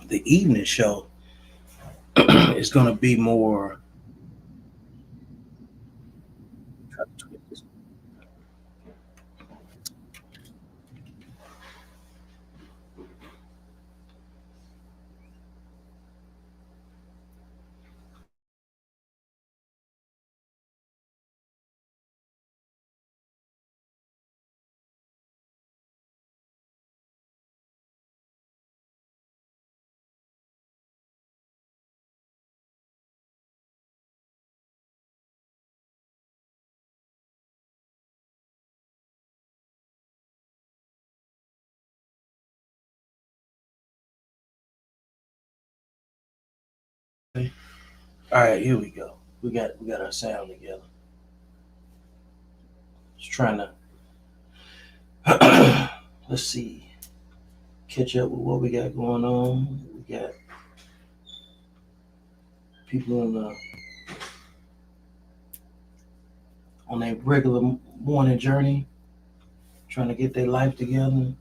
the evening show is going to be more. All right, here we go. We got our sound together. Just trying to let's see, catch up with what we got going on. We got people on a regular morning journey, trying to get their life together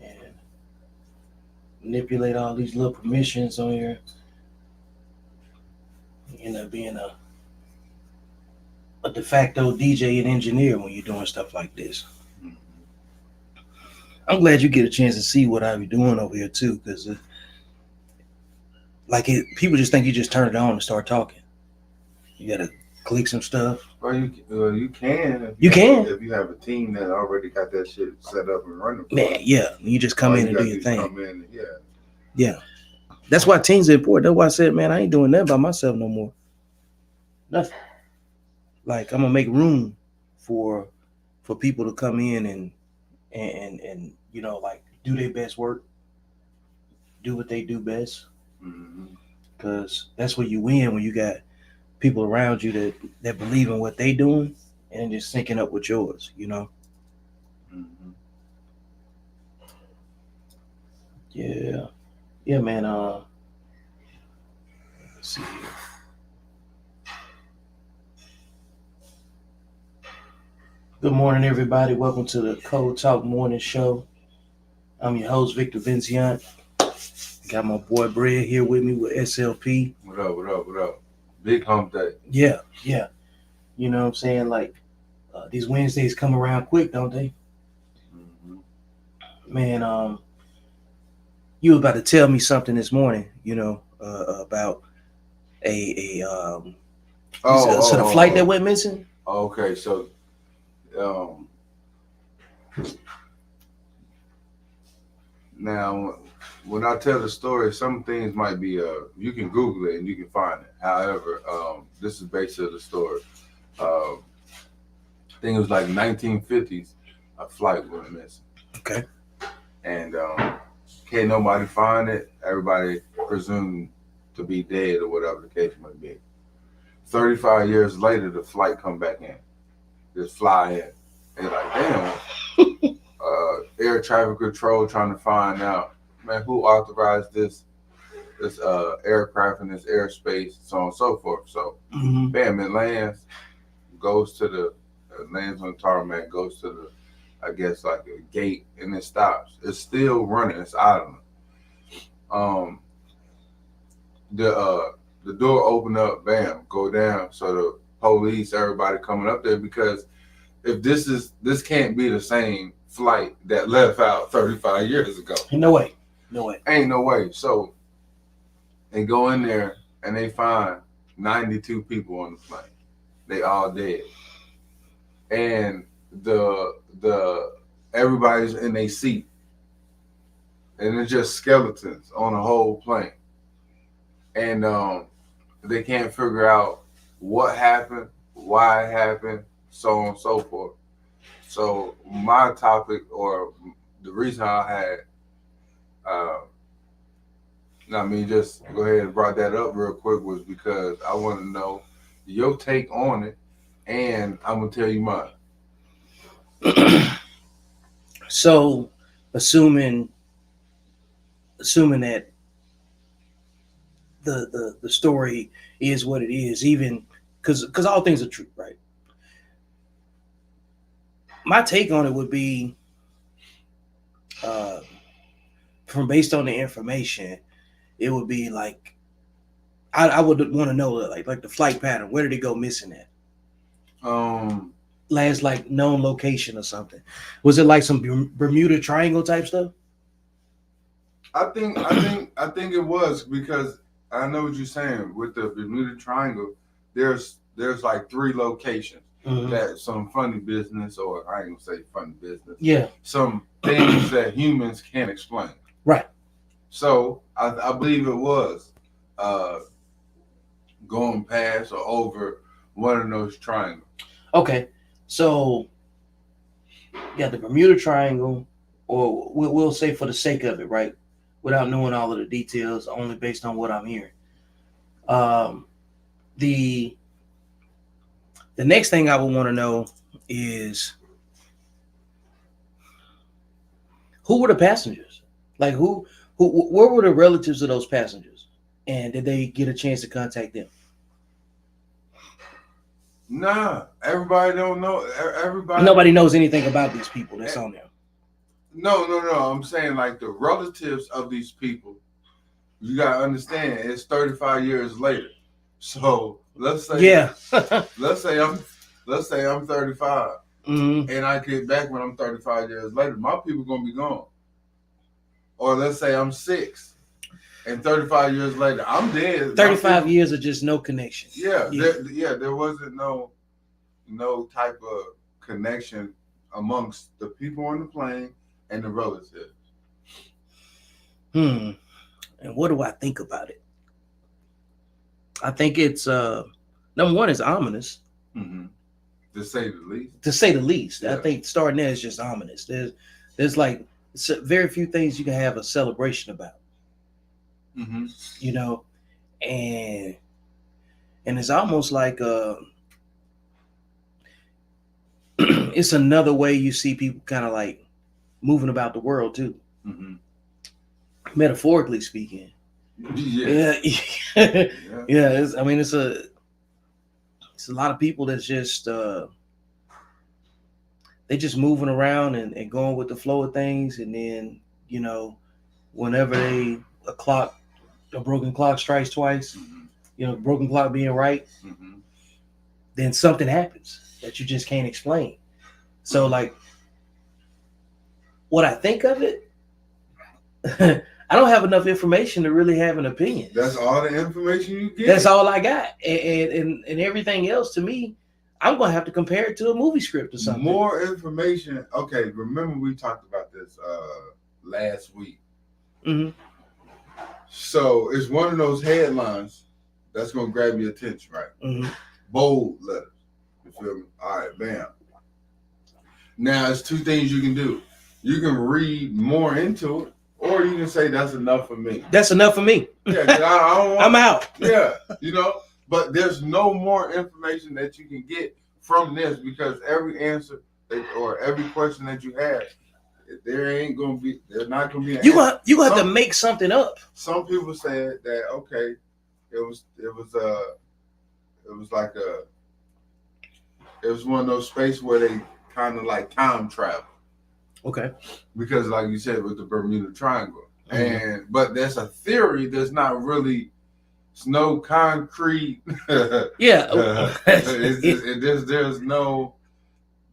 and manipulate all these little permissions on your, end up being a de facto DJ and engineer when you're doing stuff like this. I'm glad you get a chance to see what I be doing over here too, because people just think you just turn it on and start talking. You gotta click some stuff. Well, you can. You can if you have a team that already got that shit set up and running. Man, yeah, you just come in and do your thing. Come in, yeah. That's why teams are important. That's why I said, man, I ain't doing that by myself no more. Nothing. Like I'm gonna make room for people to come in and like do their best work, do what they do best. Because that's where you win when you got people around you that believe in what they doing and just syncing up with yours. Yeah, man. Let's see here. Good morning, everybody. Welcome to the Code Talk Morning Show. I'm your host, Victor Vinziant. Got my boy Bread here with me with SLP. What up? Big hump day. Yeah. You know what I'm saying? Like, these Wednesdays come around quick, don't they? Man, you were about to tell me something this morning, about the flight that went missing? Okay, so now when I tell the story, some things might be you can Google it and you can find it. However, this is based on the story. I think it was like 1950s, a flight went missing. Okay. And can't nobody find it. Everybody presumed to be dead or whatever the case might be. 35 years later, the flight come back in. Just fly in. They're like, damn. Air traffic control trying to find out, man, who authorized this aircraft in this airspace, so on and so forth. So, bam, it lands, lands on tarmac, goes to the, I guess, like a gate, and it stops. It's still running. It's idling. The door open up, bam, go down. So the police, everybody coming up there, because if this can't be the same flight that left out 35 years ago. No way. Ain't no way. So they go in there and they find 92 people on the plane. They all dead. And the everybody's in a seat. And it's just skeletons on the whole plane. And they can't figure out what happened, why it happened, so on and so forth. So my topic, or the reason I had, just go ahead and brought that up real quick, was because I want to know your take on it, and I'm gonna tell you mine. So, assuming that the story is what it is, even because all things are true, right? My take on it would be, from based on the information, it would be like I would want to know like the flight pattern. Where did it go missing at? Last like known location or something. Was it like some Bermuda Triangle type stuff? I think it was, because I know what you're saying with the Bermuda Triangle. There's like 3 locations that some funny business, or I ain't gonna say funny business. Yeah. Some things that humans can't explain. Right. So I believe it was going past or over one of those triangles. Okay. So you got the Bermuda Triangle, or we'll say for the sake of it, right? Without knowing all of the details, only based on what I'm hearing. The next thing I would want to know is who were the passengers? Like where were the relatives of those passengers? And did they get a chance to contact them? Nah, everybody don't know. Nobody knows anything about these people that's on there. No. I'm saying like the relatives of these people. You gotta understand, it's 35 years later. So let's say let's say I'm 35, and I get back when I'm 35 years later. My people gonna be gone. Or let's say I'm 6, and 35 years later I'm dead. 35 years of just no connection. Yeah. There wasn't no type of connection amongst the people on the plane and the relatives. And what do I think about it? I think it's number one, is ominous. To say the least. To say the least. Yeah. I think starting there is just ominous. There's like very few things you can have a celebration about. You know, and it's almost like it's another way you see people kind of like moving about the world too. Metaphorically speaking. Yeah. It's a lot of people that's just they just moving around and going with the flow of things, and then whenever a broken clock strikes twice, broken clock being right, then something happens that you just can't explain. So like what I think of it, I don't have enough information to really have an opinion. That's all the information you get? That's all I got. And everything else, to me, I'm going to have to compare it to a movie script or something. More information. Okay, remember we talked about this last week. So it's one of those headlines that's going to grab your attention, right? Bold letters. You feel me? All right, bam. Now, it's 2 things you can do. You can read more into it, or you can say that's enough for me. That's enough for me. Yeah, I don't want, I'm out. Yeah, but there's no more information that you can get from this, because every answer or every question that you have, there's not gonna be an you gonna have to make something up. Some people said that it was one of those spaces where they kind of like time travel. Okay. Because like you said with the Bermuda Triangle. But there's a theory, there's not really, it's no concrete. Yeah.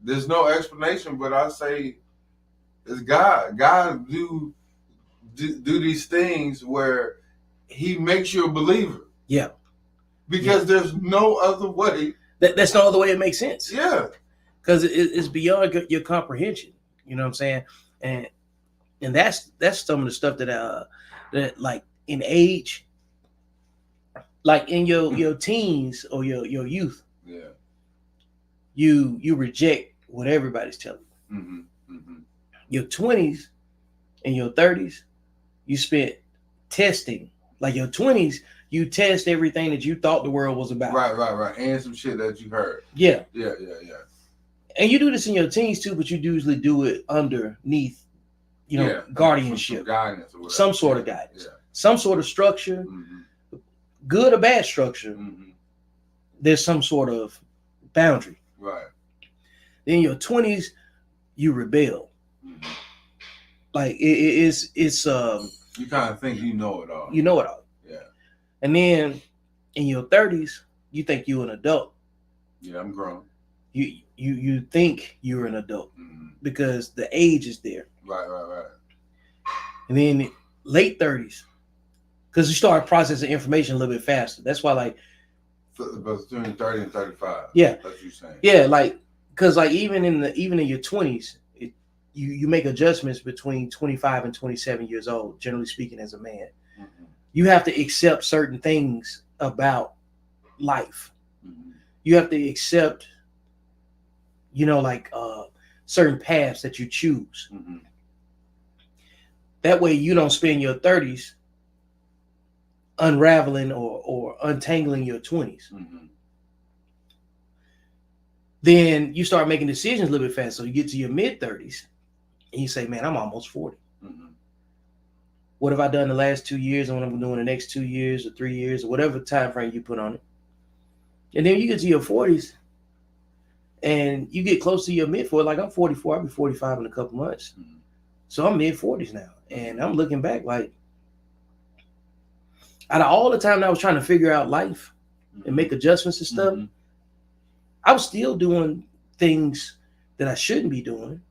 There's no explanation, but I say it's God. God do these things where he makes you a believer. Yeah. Because there's no other way. That's no other way it makes sense. Yeah. Because it's beyond your comprehension. You know what I'm saying? And that's some of the stuff that like in age, like in your teens or your youth, you reject what everybody's telling you. Your 20s and your 30s, you spent testing. Like your 20s, you test everything that you thought the world was about. Right. And some shit that you heard. Yeah. And you do this in your teens too, but you usually do it underneath, guardianship, guidance, or some sort of guidance, some sort of structure, good or bad structure. There's some sort of boundary. Right. Then in your 20s, you rebel. Like it's you kind of think you know it all. you know it all. Yeah. And then in your 30s, you think you're an adult. Yeah, I'm grown. You think you're an adult Mm-hmm. because the age is there. Right. And then late 30s, because you start processing information a little bit faster. That's why, like, But between 30 and 35. Yeah. That's what you're saying. Yeah, like, because like even in your 20s, you make adjustments between 25 and 27 years old. Generally speaking, as a man, Mm-hmm. you have to accept certain things about life. Mm-hmm. You have to accept, like certain paths that you choose. Mm-hmm. That way, you don't spend your 30s unraveling or untangling your 20s. Mm-hmm. Then you start making decisions a little bit fast. So you get to your mid 30s and you say, man, I'm almost 40. Mm-hmm. What have I done the last 2 years and what I'm doing the next 2 years or 3 years or whatever time frame you put on it? And then you get to your 40s and you get close to your mid 40s. Like I'm 44, I'll be 45 in a couple months. Mm-hmm. So I'm mid 40s now. And I'm looking back like, out of all the time that I was trying to figure out life and make adjustments and stuff, Mm-hmm. I was still doing things that I shouldn't be doing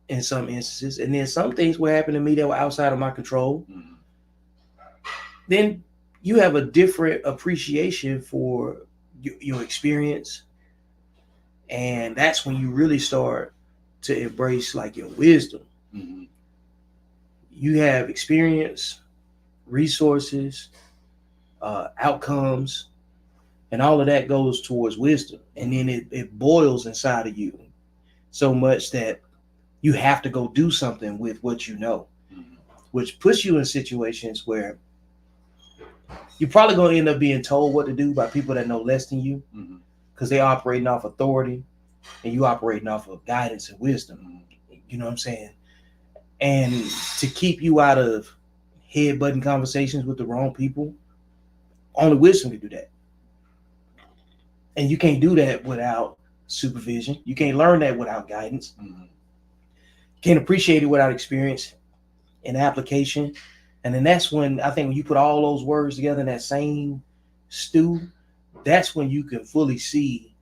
in some instances. And then some things were happening to me that were outside of my control. Mm-hmm. Then you have a different appreciation for your experience. And that's when you really start to embrace like your wisdom. Mm-hmm. You have experience, resources, outcomes, and all of that goes towards wisdom. And then it boils inside of you so much that you have to go do something with what you know, Mm-hmm. which puts you in situations where you're probably going to end up being told what to do by people that know less than you, because they're operating off authority and you operating off of guidance and wisdom. Mm-hmm. You know what I'm saying? And to keep you out of head-butting conversations with the wrong people, only wisdom can do that. And you can't do that without supervision. You can't learn that without guidance. Mm-hmm. You can't appreciate it without experience and application. And then that's when I think when you put all those words together in that same stew, that's when you can fully see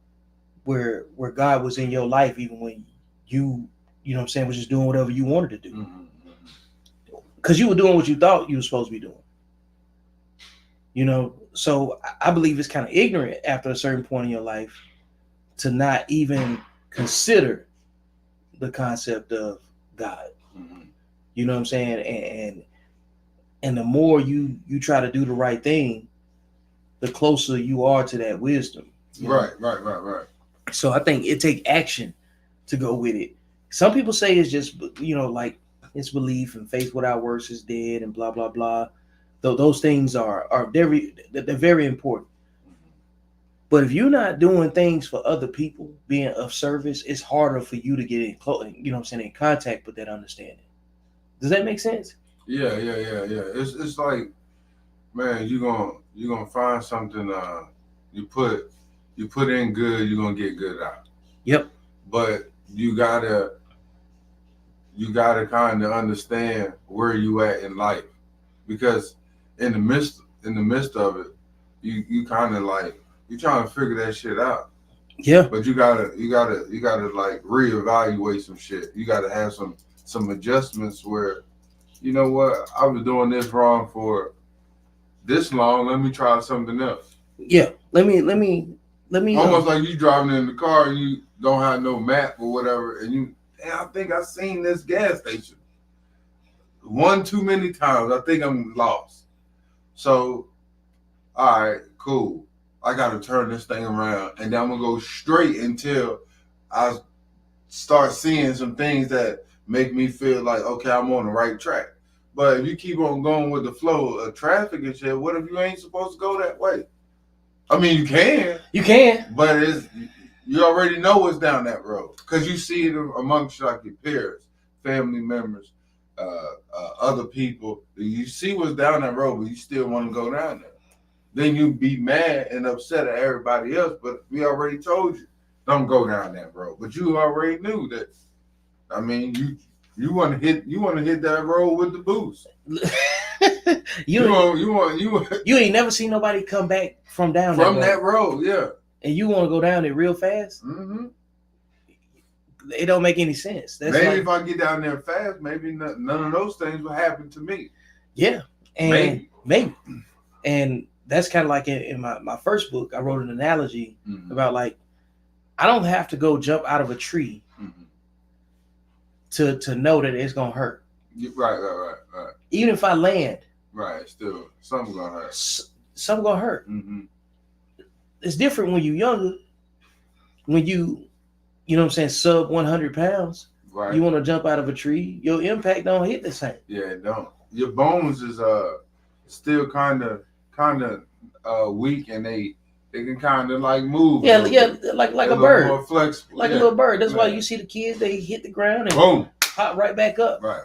where God was in your life, even when you know what I'm saying, was just doing whatever you wanted to do. Mm-hmm. Because you were doing what you thought you were supposed to be doing. So I believe it's kind of ignorant after a certain point in your life to not even consider the concept of God. Mm-hmm. You know what I'm saying? And the more you try to do the right thing, the closer you are to that wisdom. Right. So I think it takes action to go with it. Some people say it's just, like it's belief and faith without works is dead and blah, blah, blah. Though those things are very important. But if you're not doing things for other people, being of service, it's harder for you to get in contact with that understanding. Does that make sense? Yeah. It's like, man, you're gonna find something. You put in good, you're gonna get good out. Yep. But you gotta kind of understand where you at in life, because in the midst of it, you kind of like you're trying to figure that shit out. Yeah. But you gotta like reevaluate some shit. You gotta have some adjustments where, you know what, I was doing this wrong for this long. Let me try something else. Yeah. Let me. Almost like you driving in the car and you don't have no map or whatever, and I think I've seen this gas station one too many times. I think I'm lost. So, all right, cool. I got to turn this thing around, and then I'm gonna go straight until I start seeing some things that make me feel like, okay, I'm on the right track. But if you keep on going with the flow of traffic and shit, what if you ain't supposed to go that way? I mean, you can, but you already know what's down that road because you see it amongst like your peers, family members, other people. You see what's down that road, but you still want to go down there. Then you be mad and upset at everybody else, but we already told you don't go down that road. But you already knew that. I mean, You want to hit that road with the boost. you You ain't never seen nobody come back from down from that road, yeah. and you want to go down it real fast. Mm-hmm. It don't make any sense. That's maybe like, if I get down there fast, maybe none of those things will happen to me. Yeah, and maybe. And that's kind of like in my first book, I wrote an analogy about like, I don't have to go jump out of a tree to know that it's gonna hurt. Right. Even if I land, right, still something's gonna hurt. Something gonna hurt. Mm-hmm. It's different when you're younger. When you know what I'm saying, sub 100 pounds. Right. You want to jump out of a tree, your impact don't hit the same. Yeah, it don't. Your bones is still kind of weak, and they can kind of like move. Yeah, like a bird, more flexible, like a little bird. That's why you see the kids, they hit the ground and boom, pop right back up. Right.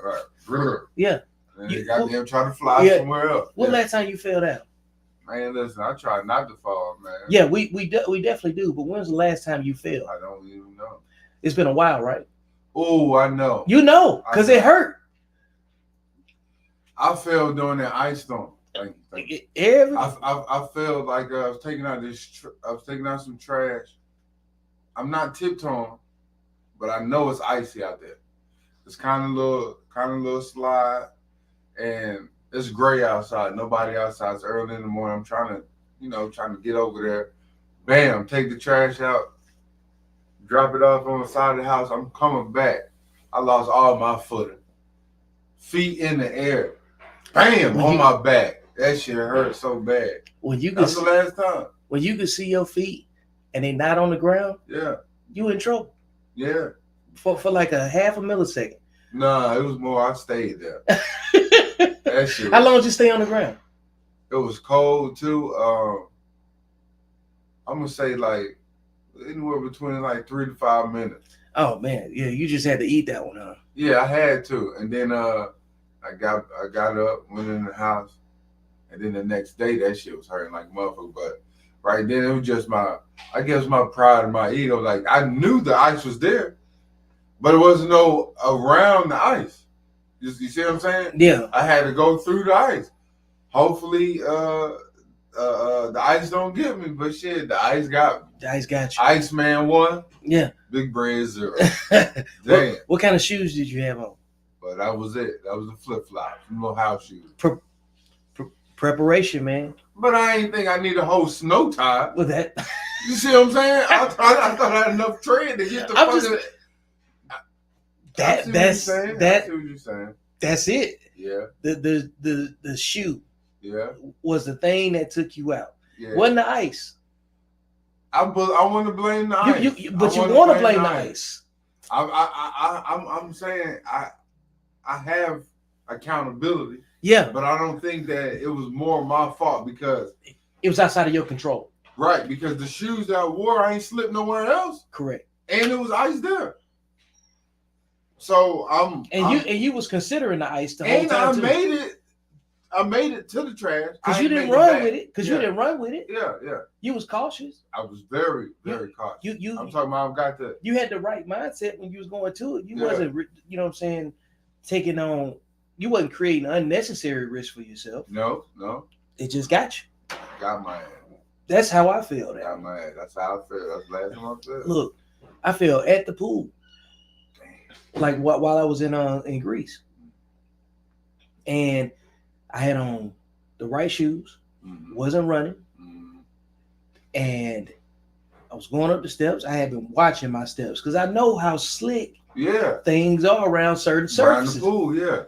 Yeah, and they goddamn try to fly somewhere else. When last time you fell down? Man, listen, I try not to fall, man. Yeah, we definitely do. But when's the last time you fell? I don't even know. It's been a while, right? Oh, I know. You know, because it hurt. I fell during that ice storm. Thank you. I felt like I was taking out some trash. I'm not tiptoeing, but I know it's icy out there. It's kind of little slide, and it's gray outside. Nobody outside. It's early in the morning. I'm trying to get over there. Bam! Take the trash out. Drop it off on the side of the house. I'm coming back. I lost all my footing. Feet in the air. Bam! On my back. That shit hurt so bad. That's the last time. When you can see your feet and they not on the ground, you in trouble. Yeah. For like a half a millisecond. Nah, it was more. I stayed there. That shit. How long did you stay on the ground? It was cold too. I'm gonna say like anywhere between like 3 to 5 minutes. Oh man, yeah, you just had to eat that one, huh? Yeah, I had to, and then I got up, went in the house, and then the next day that shit was hurting like a motherfucker. But right then it was just my pride and my ego. Like I knew the ice was there, but it wasn't no around the ice. You see what I'm saying? Yeah. I had to go through the ice. Hopefully, the ice don't get me, but shit, the ice got me. The ice got you. Iceman won. Yeah. Big Bread 0. Damn. What kind of shoes did you have on? But that was it. That was the flip-flops, little house shoes. Preparation, man. But I ain't think I need a whole snow tie. With that. You see what I'm saying? I thought I had enough tread to get the fucking... That's what you're saying. That's it. Yeah. The shoe. Yeah. Was the thing that took you out. Yeah. Wasn't the ice. I want to blame the ice. But you want to blame the ice. I'm saying I have accountability. Yeah. But I don't think that it was more my fault because it was outside of your control. Right, because the shoes that I wore, I ain't slipped nowhere else. Correct. And it was ice there. So you was considering the ice the whole time. And I made it to the trash. Because you didn't run with it. You didn't run with it. Yeah. You was cautious. I was very, very cautious. I'm talking about you had the right mindset when you was going to it. You wasn't, you know what I'm saying, taking on, you wasn't creating unnecessary risk for yourself. No. It just got you. Got my ass. That's how I feel. Got my ass. That's how I feel. That's the last time I felt. Look, I fell at the pool. Damn. Like while I was in Greece. And I had on the right shoes, wasn't running, and I was going up the steps. I had been watching my steps because I know how slick things are around certain surfaces. Around the pool,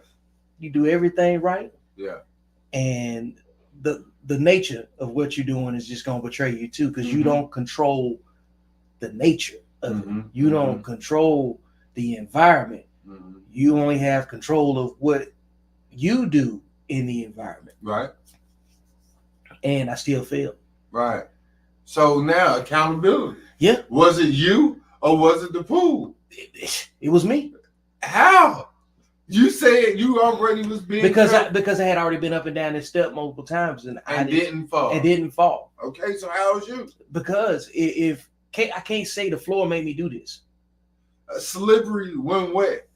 you do everything right, and the nature of what you're doing is just gonna betray you too because you don't control the nature of it. You don't control the environment. You only have control of what you do in the environment. Right. And I still fail. Right. So now accountability. Yeah. Was it you or was it the pool? It was me. How? You said you already was being because I had already been up and down this step multiple times and I didn't fall. Okay, so how was you? Because I can't say the floor made me do this. Slippery when wet.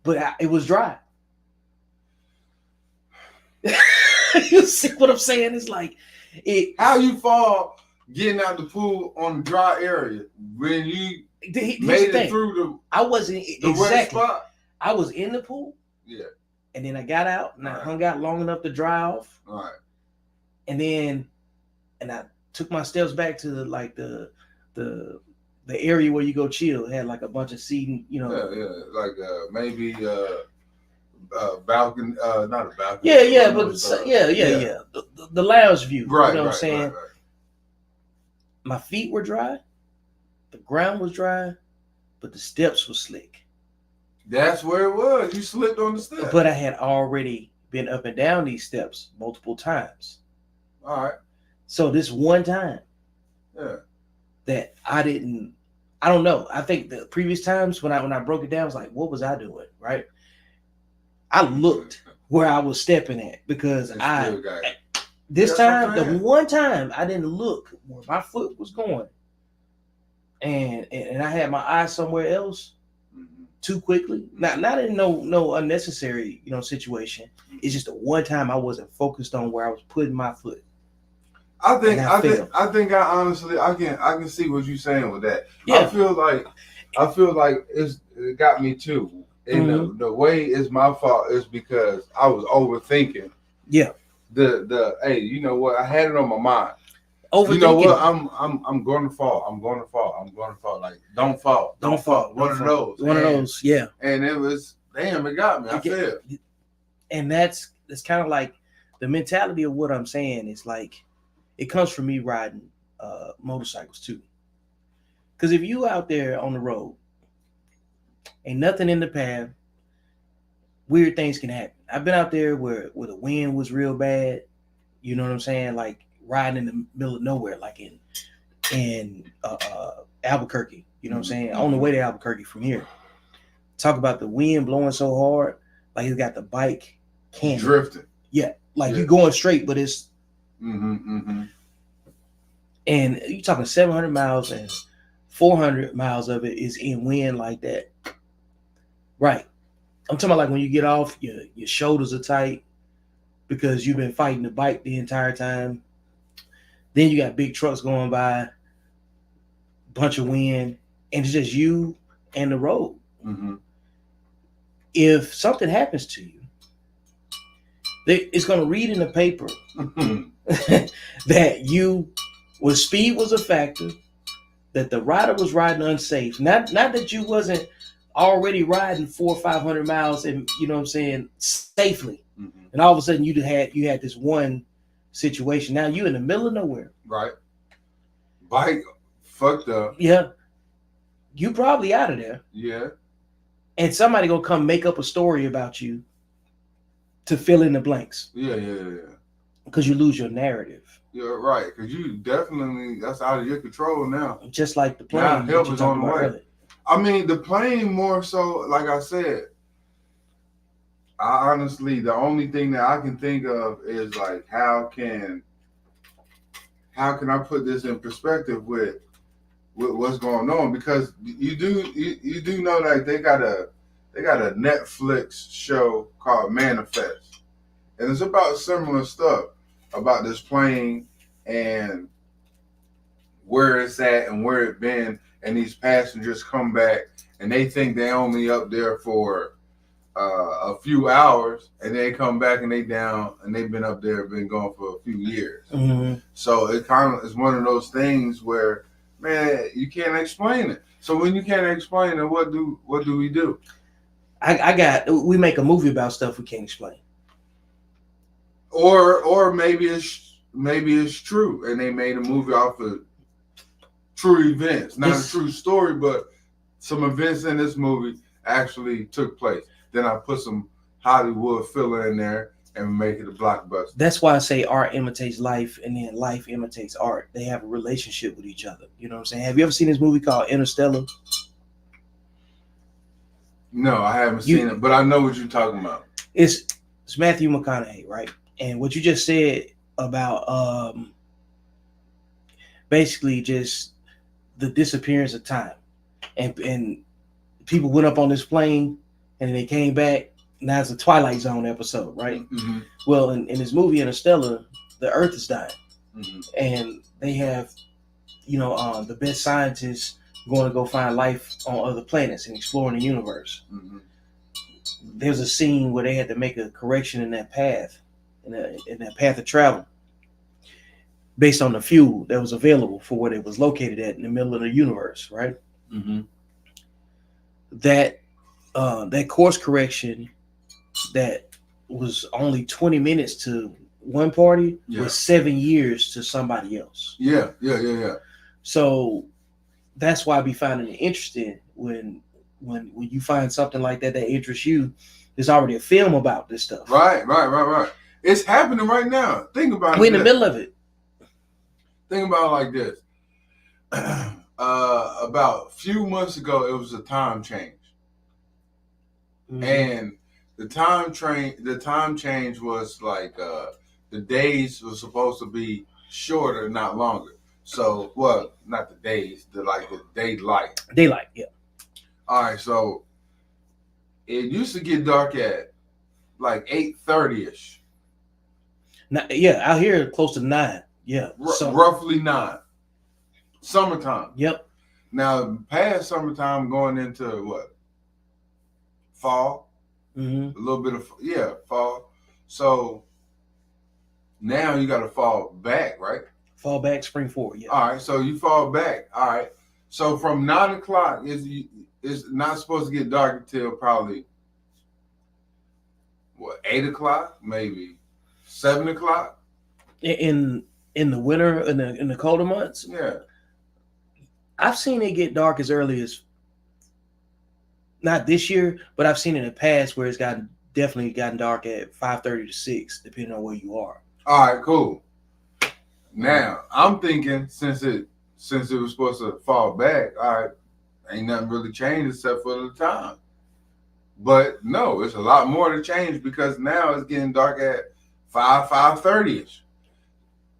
but it was dry. You see what I'm saying? It's like it. How you fall getting out the pool on the dry area when you made it through I wasn't the wet spot? I was in the pool. Yeah. And then I got out and I hung out long enough to dry off. All right. And then I took my steps back to the area where you go chill. It had like a bunch of seating, you know. Yeah, like maybe balcony, not a balcony. Yeah, but the lounge view. Right, you know what I'm saying? Right. My feet were dry, the ground was dry, but the steps were slick. That's where it was. You slipped on the steps. But I had already been up and down these steps multiple times. All right. So this one time, that I don't know. I think the previous times when I broke it down, I was like, what was I doing? Right? I looked where I was stepping at because the one time I didn't look where my foot was going. And I had my eyes somewhere else. Too quickly, not in no unnecessary situation. It's just the one time I wasn't focused on where I was putting my foot. I think I honestly can see what you're saying with that. Yeah. I feel like it got me too. And the way it's my fault is because I was overthinking. Yeah. Hey, you know what? I had it on my mind. Overthinking. You know what? I'm going to fall. I'm going to fall. Like, don't fall. One of those. Yeah. And it was, damn, it got me. I fell. And that's kind of like the mentality of what I'm saying. Is like, it comes from me riding motorcycles too. Because if you out there on the road, ain't nothing in the path, weird things can happen. I've been out there where the wind was real bad. You know what I'm saying? Like, riding in the middle of nowhere, like in Albuquerque, you know what I'm saying? On the way to Albuquerque from here. Talk about the wind blowing so hard, like it's got the bike cannon. Drifting. Yeah, like you're going straight, but it's and you're talking 700 miles and 400 miles of it is in wind like that. Right. I'm talking about like when you get off, your shoulders are tight because you've been fighting the bike the entire time. Then you got big trucks going by, bunch of wind, and it's just you and the road. If something happens to you, it's going to read in the paper that speed was a factor, that the rider was riding unsafe. Not that you wasn't already riding 400 or 500 miles and, you know what I'm saying, safely. And all of a sudden you had this one situation. Now you in the middle of nowhere. Right. Bike fucked up. Yeah. You probably out of there. Yeah. And somebody gonna come make up a story about you to fill in the blanks. Yeah. Because you lose your narrative. You're right. Because you definitely, that's out of your control now. Just like the plane. Now help is on the way. Earlier. I mean, the plane more so, like I said, I honestly, the only thing that I can think of is like, how can I put this in perspective with what's going on? Because you do know that they got a Netflix show called Manifest, and it's about similar stuff about this plane and where it's at and where it been, and these passengers come back and they think they only up there for a few hours, and they come back and they down, and they've been up there, been gone for a few years. So it kind of is one of those things where, man, you can't explain it. So when you can't explain it, what do we do? We make a movie about stuff we can't explain. Or maybe it's true, and they made a movie off of true events, not a true story, but some events in this movie actually took place. Then I put some Hollywood filler in there and make it a blockbuster. That's why I say art imitates life, and then life imitates art. They have a relationship with each other. You know what I'm saying? Have you ever seen this movie called Interstellar? No, I haven't seen it, but I know what you're talking about. It's Matthew McConaughey, right? And what you just said about basically just the disappearance of time, and people went up on this plane and then they came back. Now it's a Twilight Zone episode, right? Mm-hmm. Well, in this movie Interstellar, the Earth is dying, Mm-hmm. and they have, the best scientists going to go find life on other planets and exploring the universe. Mm-hmm. There's a scene where they had to make a correction in that path, in that path of travel, based on the fuel that was available for where it was located at in the middle of the universe, right? Mm-hmm. That course correction that was only 20 minutes to one party was 7 years to somebody else. Yeah. So that's why I be finding it interesting when you find something like that interests you. There's already a film about this stuff. Right. It's happening right now. Think about it. We're in the middle of it. Think about it like this. About a few months ago, it was a time change. Mm-hmm. And the time change was like the days were supposed to be shorter, not longer. So, well, not the days, the daylight. Daylight, yeah. All right, so it used to get dark at like 8:30ish. Yeah, out here close to 9. Yeah, roughly 9. Summertime. Yep. Now, past summertime, going into what? Fall. Mm-hmm. A little bit of fall. So now you got to fall back, right? Fall back, spring forward. Yeah. All right, so you fall back. All right, so from 9 o'clock is not supposed to get dark until probably 8 o'clock, maybe 7 o'clock. In the winter, in the colder months. Yeah. I've seen it get dark as early as, not this year, but I've seen it in the past where it's definitely gotten dark at 5:30 to 6, depending on where you are. All right, cool. Now I'm thinking since it was supposed to fall back, all right, ain't nothing really changed except for the time. But no, it's a lot more to change because now it's getting dark at 5:30ish.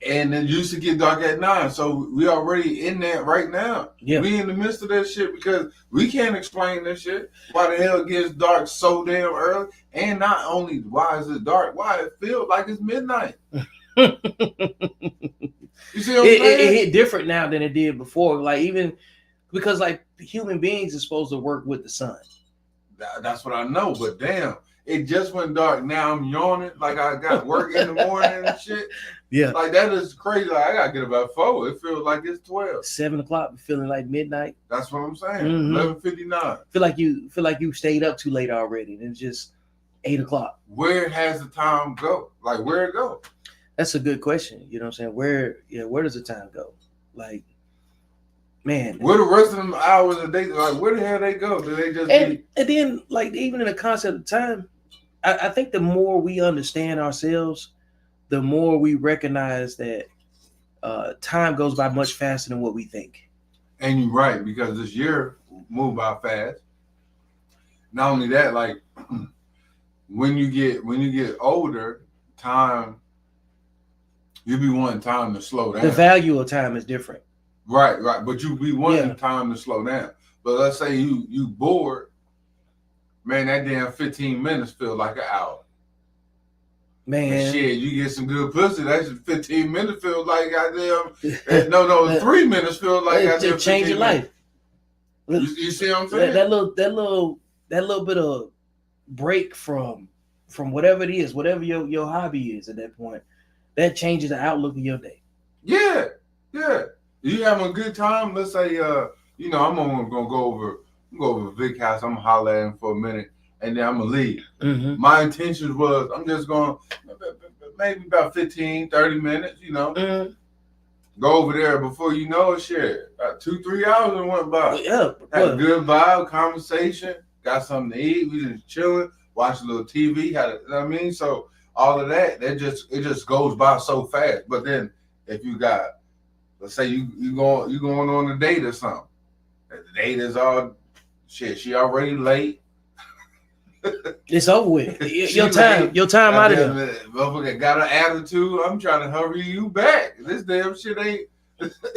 And it used to get dark at 9. So we already in that right now. Yeah. We in the midst of that shit because we can't explain this shit. Why the hell it gets dark so damn early? And not only why is it dark, why it feels like it's midnight. You see what I'm saying? It hit different now than it did before. Like even because like human beings are supposed to work with the sun. That's what I know, but damn. It just went dark. Now I'm yawning like I got work in the morning and shit. Yeah. Like that is crazy. Like, I gotta get about 4. It feels like it's 12. 7 o'clock feeling like midnight. That's what I'm saying. Mm-hmm. 11:59. Feel like you stayed up too late already. And it's just 8 o'clock. Where has the time go? Like where it go? That's a good question. You know what I'm saying? Where does the time go? Like, man. Where the rest of them hours of day, like where the hell they go? Do they just and then like even in the concept of time, I think the more we understand ourselves, the more we recognize that time goes by much faster than what we think. And you're right, because this year moved by fast. Not only that, like when you get older, time you be wanting time to slow down. The value of time is different. Right. But you be wanting time to slow down. But let's say you bored, man, that damn 15 minutes feel like an hour. Man. And shit, you get some good pussy, that's 15 minutes feel like goddamn. No, 3 minutes feel like goddamn. Change your life. You see what I'm saying? That little bit of break from whatever it is, whatever your hobby is at that point, that changes the outlook of your day. Yeah. You having a good time? Let's say I'm gonna go over Vic house. I'm gonna holler at him for a minute, and then I'm gonna leave. Mm-hmm. My intentions was I'm just going maybe about 15, 30 minutes. Mm-hmm. Go over there before you know it. Shit, about 2-3 hours and went by. Yeah, had a good vibe, conversation, got something to eat. We just chilling, watch a little TV. You know what I mean? So all of that, it just goes by so fast. But then if you got, let's say you going on a date or something. The date is all shit. She already late. It's over with. Your time out of there. Motherfucker got an attitude. I'm trying to hurry you back. This damn shit ain't.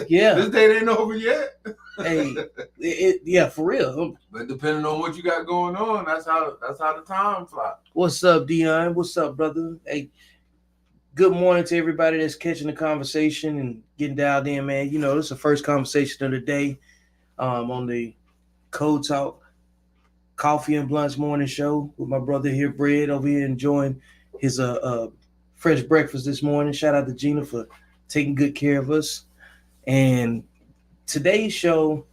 Yeah. This date ain't over yet. Hey, yeah, for real. But depending on what you got going on, that's how the time flies. What's up, Dion? What's up, brother? Hey, good morning to everybody that's catching the conversation and getting dialed in, man. You know, this is the first conversation of the day on the Code Talk Coffee and Blunts morning show with my brother here, Bread, over here enjoying his fresh breakfast this morning. Shout out to Gina for taking good care of us. And today's show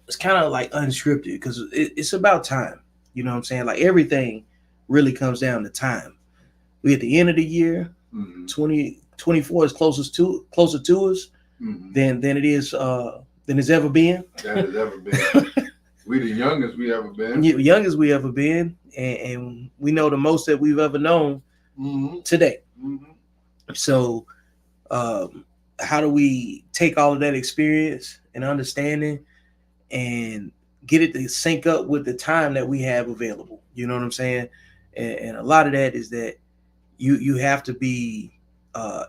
is kind of like unscripted because it's about time. You know what I'm saying? Like everything really comes down to time. We at the end of the year, 2024 is closer to us than it is than it's ever been. That has ever been. We the youngest we ever been. Youngest we ever been, and we know the most that we've ever known today. So, how do we take all of that experience and understanding and get it to sync up with the time that we have available? You know what I'm saying? And a lot of that is that you have to be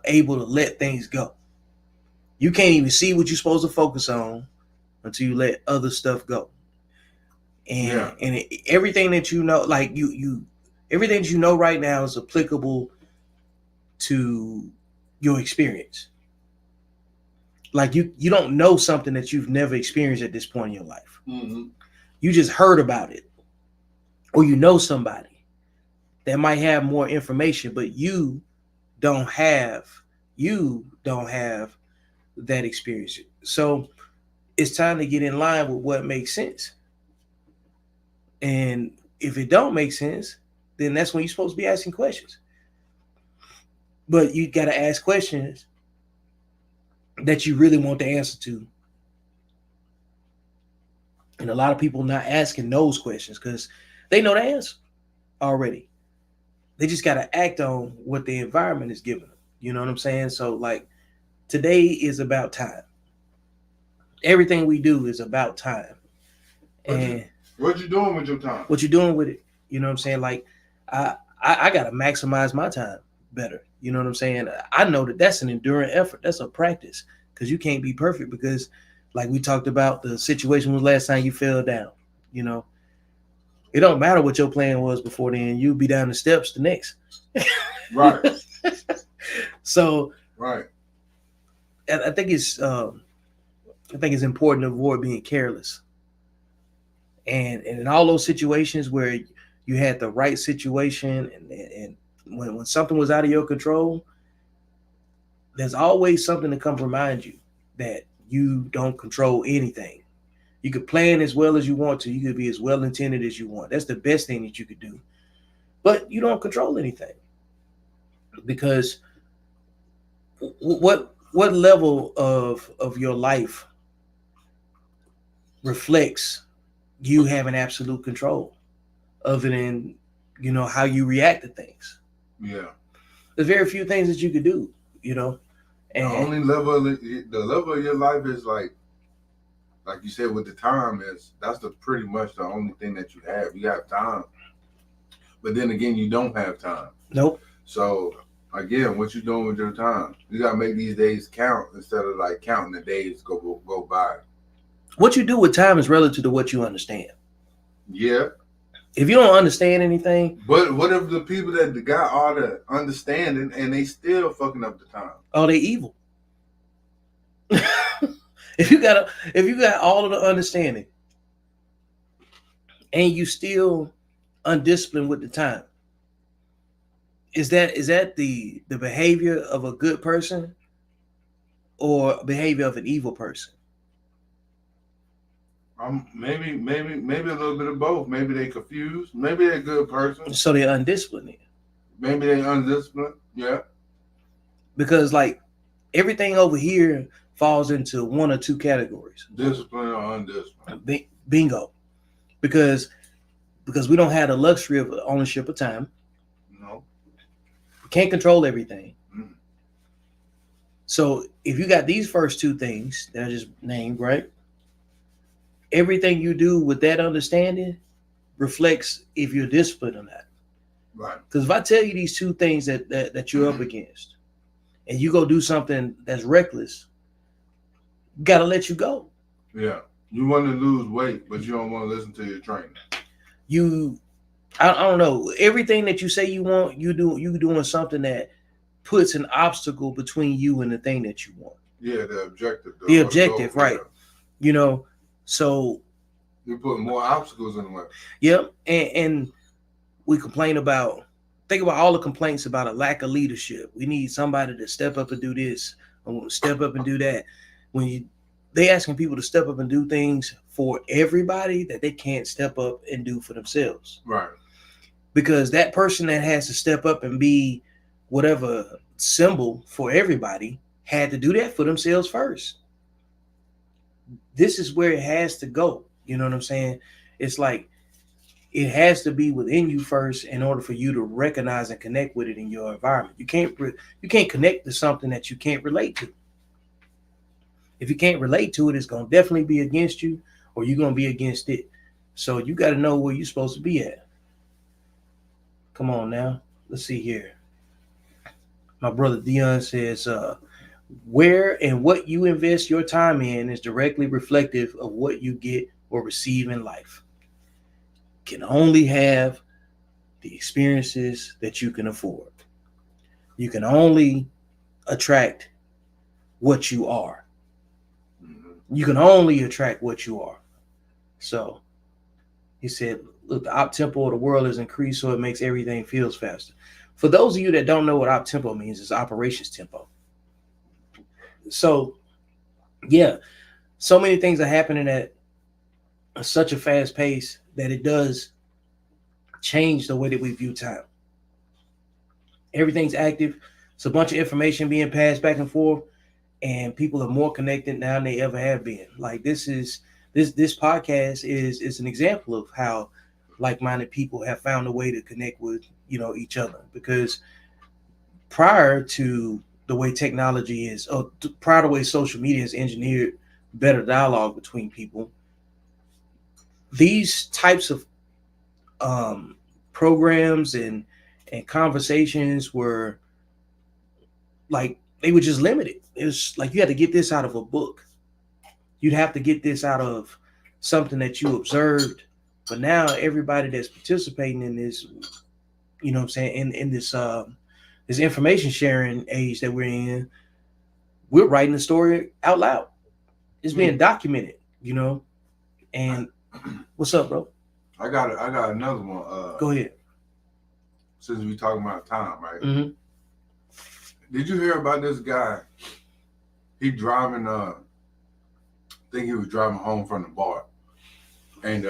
able to let things go. You can't even see what you're supposed to focus on until you let other stuff go. And everything that you know, like everything that you know right now is applicable to your experience. Like you don't know something that you've never experienced at this point in your life. You just heard about it, or you know somebody that might have more information, but you don't have that experience. So it's time to get in line with what makes sense. And if it don't make sense, then that's when you're supposed to be asking questions. But you got to ask questions that you really want the answer to. And a lot of people not asking those questions because they know the answer already. They just got to act on what the environment is giving them. You know what I'm saying? So like today is about time. Everything we do is about time. What you doing with your time? What you doing with it? You know what I'm saying? Like I got to maximize my time better. You know what I'm saying? I know that that's an enduring effort. That's a practice because you can't be perfect because like we talked about the situation was last time you fell down. You know, it don't matter what your plan was before then. You'll be down the steps the next. Right. So right. I think it's important to avoid being careless. And in all those situations where you had the right situation and when something was out of your control, there's always something to come remind you that you don't control anything. You could plan as well as you want to. You could be as well intended as you want. That's the best thing that you could do. But you don't control anything. Because what level of your life reflects you having absolute control other than, you know, how you react to things? Yeah. There's very few things that you could do, you know. And the only level the level of your life is like you said with the time is that's pretty much the only thing that you have. You have time. But then again, you don't have time. Nope. So again, what you doing with your time? You gotta make these days count instead of like counting the days go by. What you do with time is relative to what you understand. Yeah. If you don't understand anything. But what if the people that got all the understanding and they still fucking up the time? Oh, they evil. If you got all of the understanding and you still undisciplined with the time, is that the behavior of a good person or behavior of an evil person? Maybe a little bit of both. Maybe they confused. Maybe they're a good person. So they're undisciplined. Maybe they're undisciplined. Yeah. Because like everything over here falls into one or two categories. Discipline or undisciplined. Bingo. Because we don't have the luxury of ownership of time. No. We can't control everything. So if you got these first two things that I just named, right? Everything you do with that understanding reflects if you're disciplined or not. Right. Because if I tell you these two things that you're up against, and you go do something that's reckless, gotta let you go. Yeah. You want to lose weight, but you don't want to listen to your trainer. I don't know. Everything that you say you want, you doing something that puts an obstacle between you and the thing that you want. Yeah, the objective. The objective, goal, right? Yeah. So you put more obstacles in the way. Yep, and we complain about. Think about all the complaints about a lack of leadership. We need somebody to step up and do this, or step up and do that. When they asking people to step up and do things for everybody that they can't step up and do for themselves. Right. Because that person that has to step up and be whatever symbol for everybody had to do that for themselves first. This is where it has to go. You know what I'm saying? It's like it has to be within you first in order for you to recognize and connect with it in your environment. You can't connect to something that you can't relate to. If you can't relate to it, it's going to definitely be against you, or you're going to be against it. So you got to know where you're supposed to be at. Come on now. Let's see here. My brother Dion says, where and what you invest your time in is directly reflective of what you get or receive in life. Can only have the experiences that you can afford. You can only attract what you are. You can only attract what you are. So he said, look, the op tempo of the world is increased, so it makes everything feels faster. For those of you that don't know what op tempo means, it's operations tempo. So yeah, so many things are happening at such a fast pace that it does change the way that we view time. Everything's active. It's a bunch of information being passed back and forth, and people are more connected now than they ever have been. Like this podcast is an example of how like-minded people have found a way to connect with each other. Because prior to the way technology is, or prior to the way social media has engineered better dialogue between people, these types of programs and conversations were like, they were just limited. It was like you had to get this out of a book. You'd have to get this out of something that you observed. But now everybody that's participating in this, you know what I'm saying, in this this information sharing age that we're in, we're writing the story out loud. It's being documented, And what's up, bro? I got another one. Go ahead. Since we talking about time, right? Mm-hmm. Did you hear about this guy? He driving. I think he was driving home from the bar, and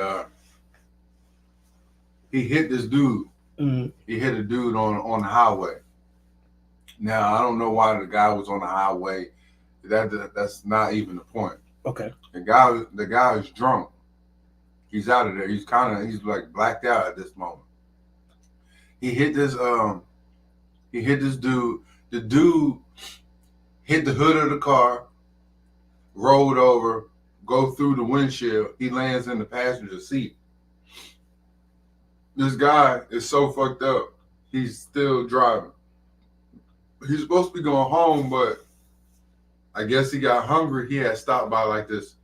he hit this dude. Mm-hmm. He hit a dude on the highway. Now I don't know why the guy was on the highway. That's not even the point. Okay. The guy is drunk. He's out of there. He's like blacked out at this moment. He hit this dude. The dude hit the hood of the car, rolled over, go through the windshield. He lands in the passenger seat. This guy is so fucked up. He's still driving. He's supposed to be going home, but I guess he got hungry. He had stopped by like this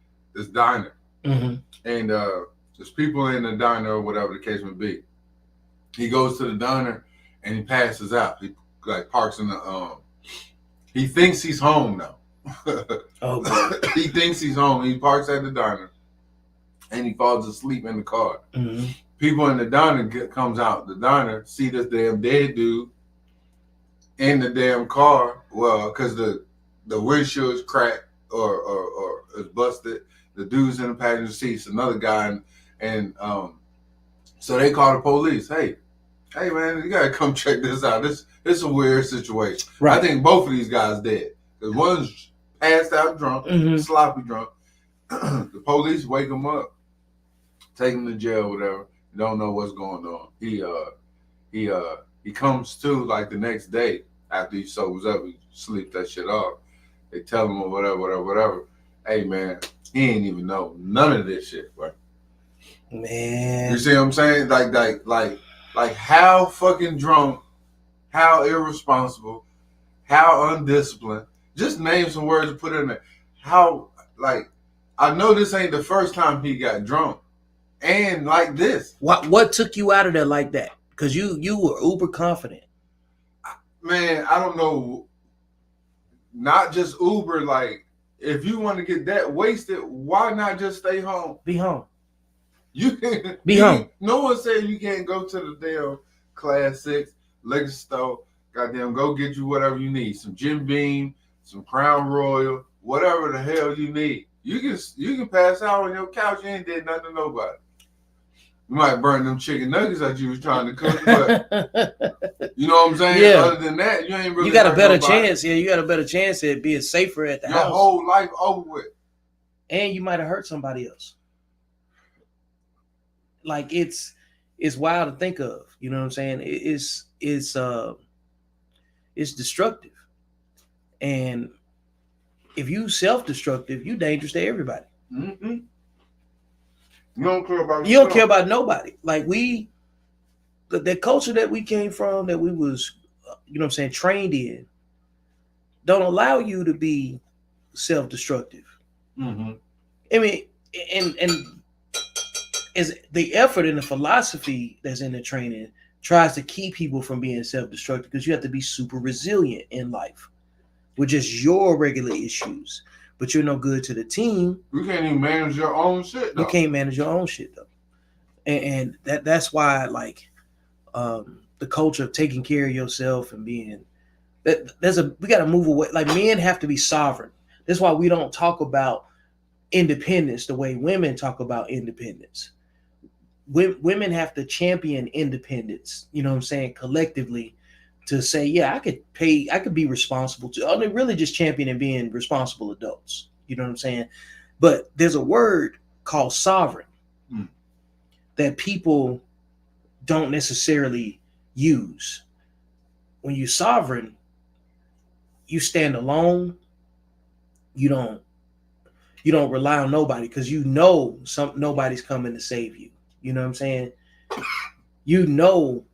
diner. Mm-hmm. And there's people in the diner or whatever the case may be. He goes to the diner and he passes out. He like parks in the he thinks he's home now. Oh, he thinks he's home. He parks at the diner and he falls asleep in the car. Mm-hmm. People in the diner comes out the diner, see this damn dead dude in the damn car. Well, because the windshield is cracked or is busted. The dude's in the passenger seat. It's another guy, and so they call the police. Hey man, you gotta come check this out. This is a weird situation. Right. I think both of these guys dead. Because one's passed out drunk, sloppy drunk. The police wake him up, take him to jail, whatever. Don't know what's going on. He comes to like the next day after he sobers up. He sleeps that shit off. They tell him or whatever. Hey man, he ain't even know none of this shit, right? Man, you see what I'm saying? Like how fucking drunk, how irresponsible, how undisciplined. Just name some words to put in there. How like, I know this ain't the first time he got drunk, and like this. What took you out of there like that? Because you were uber confident. Man, I don't know. Not just Uber. Like, if you want to get that wasted, why not just stay home? Be home. You Be home. No one said you can't go to the damn Class 6 liquor store. Goddamn, go get you whatever you need. Some Jim Beam, some Crown Royal, whatever the hell you need. You can pass out on your couch. You ain't did nothing to nobody. You might burn them chicken nuggets that you was trying to cook, but you know what I'm saying? Yeah. Other than that, you ain't really. You got a better chance. Yeah, you got a better chance at being safer at the your house. Your whole life over with. And you might have hurt somebody else. Like, it's wild to think of. You know what I'm saying? It's destructive. And if you self-destructive, you dangerous to everybody. Mm-hmm. You don't care about yourself. You don't care about nobody. Like, the culture that we came from, that we was, you know what I'm saying, trained in, don't allow you to be self-destructive. Mm-hmm. I mean, and as the effort and the philosophy that's in the training tries to keep people from being self-destructive, because you have to be super resilient in life with just your regular issues. But you're no good to the team. You can't even manage your own shit, though. You can't manage your own shit, though. And that's why, like, the culture of taking care of yourself and being we got to move away. Like, men have to be sovereign. That's why we don't talk about independence the way women talk about independence. Women have to champion independence, you know what I'm saying, collectively, to say, yeah, I could be responsible to. They're really just championing being responsible adults. You know what I'm saying? But there's a word called sovereign that people don't necessarily use. When you're sovereign, you stand alone. You don't rely on nobody, because you know nobody's coming to save you. You know what I'm saying? You know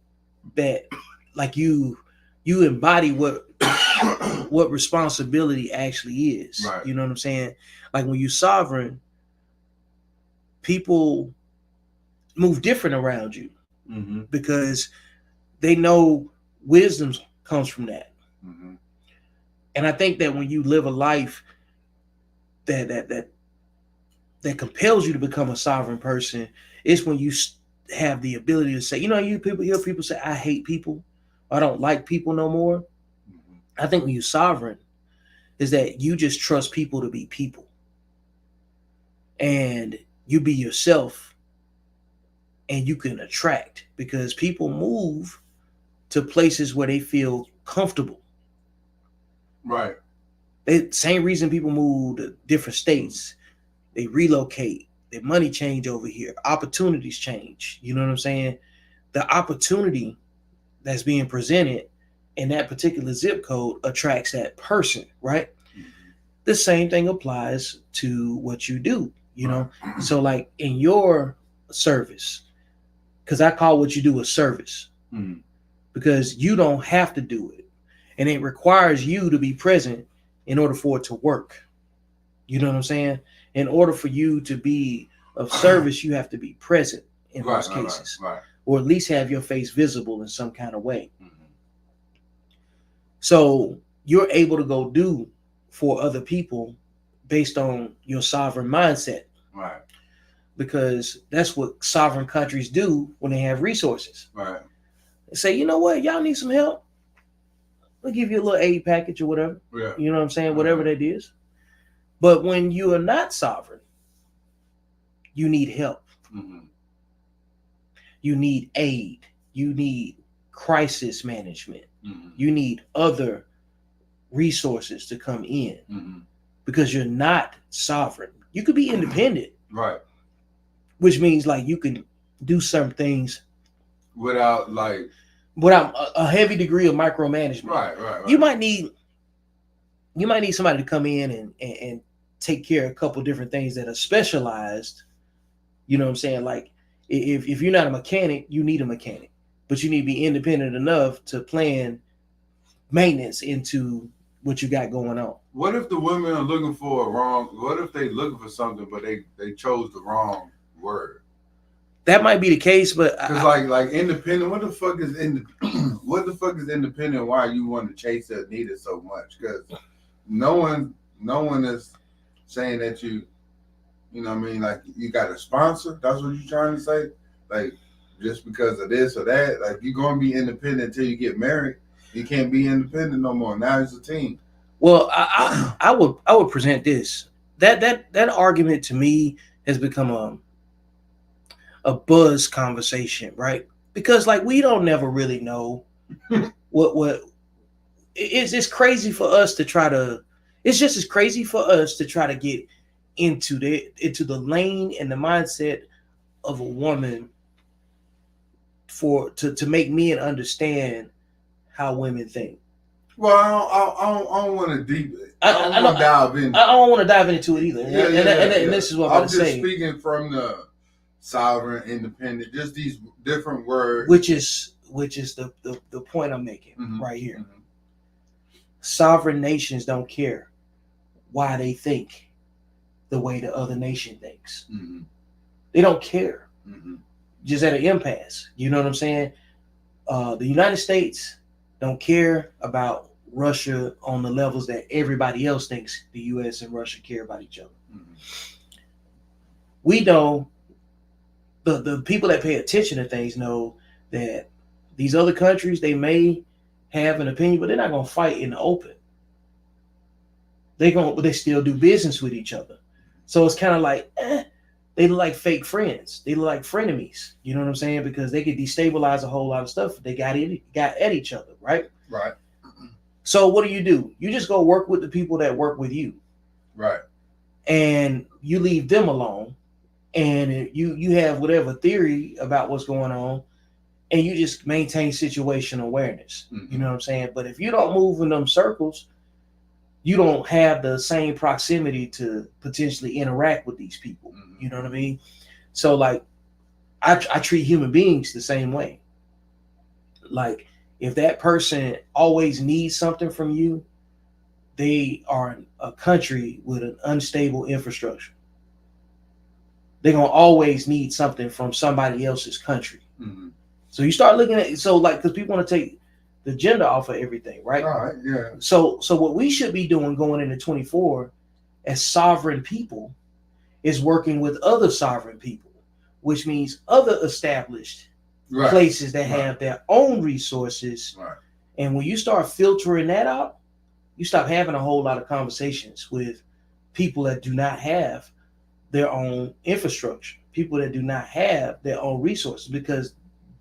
that, like, you embody what responsibility actually is. Right. You know what I'm saying? Like, when you're sovereign, people move different around you, because they know wisdom comes from that. Mm-hmm. And I think that when you live a life that compels you to become a sovereign person, it's when you have the ability to say, you know, you hear people say, I hate people, I don't like people no more. Mm-hmm. I think when you're sovereign is that you just trust people to be people, and you be yourself, and you can attract, because people move to places where they feel comfortable. Right. Same reason people move to different states. They relocate. Their money change over here. Opportunities change. You know what I'm saying? The opportunity that's being presented in that particular zip code attracts that person, right? Mm-hmm. The same thing applies to what you do, you know? So, like, in your service, because I call what you do a service, because you don't have to do it. And it requires you to be present in order for it to work. You know what I'm saying? In order for you to be of service, you have to be present in most cases. Right. Or at least have your face visible in some kind of way. Mm-hmm. So you're able to go do for other people based on your sovereign mindset. Right. Because that's what sovereign countries do when they have resources. Right. They say, you know what, y'all need some help? We'll give you a little aid package or whatever. Yeah. You know what I'm saying? Whatever that is. But when you are not sovereign, you need help. Mm-hmm. You need aid. You need crisis management. Mm-hmm. You need other resources to come in, because you're not sovereign. You could be independent. Right. Which means, like, you can do some things without a heavy degree of micromanagement. Right. You might need somebody to come in and take care of a couple different things that are specialized. You know what I'm saying? Like, if you're not a mechanic, you need a mechanic, but you need to be independent enough to plan maintenance into what you got going on. What if the women are looking for a wrong? What if they looking for something, but they chose the wrong word? That might be the case, but Because like independent, what the fuck is what the fuck is independent? Why you want to chase that need it so much? Because no one is saying that you know what I mean, like you got a sponsor. That's what you're trying to say. Like just because of this or that, like you're gonna be independent until you get married. You can't be independent no more. Now it's a team. Well, I would present this. That argument to me has become a buzz conversation, right? Because like we don't never really know what it's crazy for us to try to. It's just as crazy for us to try to get into the lane and the mindset of a woman to make men understand how women think. Well, I don't want to deep. I don't want to dive in. I don't want to dive into it either. And this is what I'm just saying. Speaking from the sovereign, independent, just these different words. Which is the point I'm making right here. Mm-hmm. Sovereign nations don't care why they think the way the other nation thinks. Mm-hmm. They don't care. Mm-hmm. Just at an impasse. You know what I'm saying? The United States don't care about Russia on the levels that everybody else thinks the U.S. and Russia care about each other. Mm-hmm. We know, the people that pay attention to things know that these other countries, they may have an opinion, but they're not going to fight in the open. They still do business with each other. So it's kind of like, they look like fake friends. They look like frenemies. You know what I'm saying? Because they could destabilize a whole lot of stuff if they got at each other, right? Right. So what do? You just go work with the people that work with you. Right. And you leave them alone. And you have whatever theory about what's going on, and you just maintain situational awareness. Mm-hmm. You know what I'm saying? But if you don't move in them circles, you don't have the same proximity to potentially interact with these people. Mm-hmm. You know what I mean? So like, I treat human beings the same way. Like, if that person always needs something from you, they are a country with an unstable infrastructure. They're going to always need something from somebody else's country. Mm-hmm. So you start looking at, because people want to take the gender off of everything, right? All right, yeah. So what we should be doing going into 24 as sovereign people is working with other sovereign people, which means other established places that have their own resources. Right. And when you start filtering that out, you stop having a whole lot of conversations with people that do not have their own infrastructure, people that do not have their own resources, because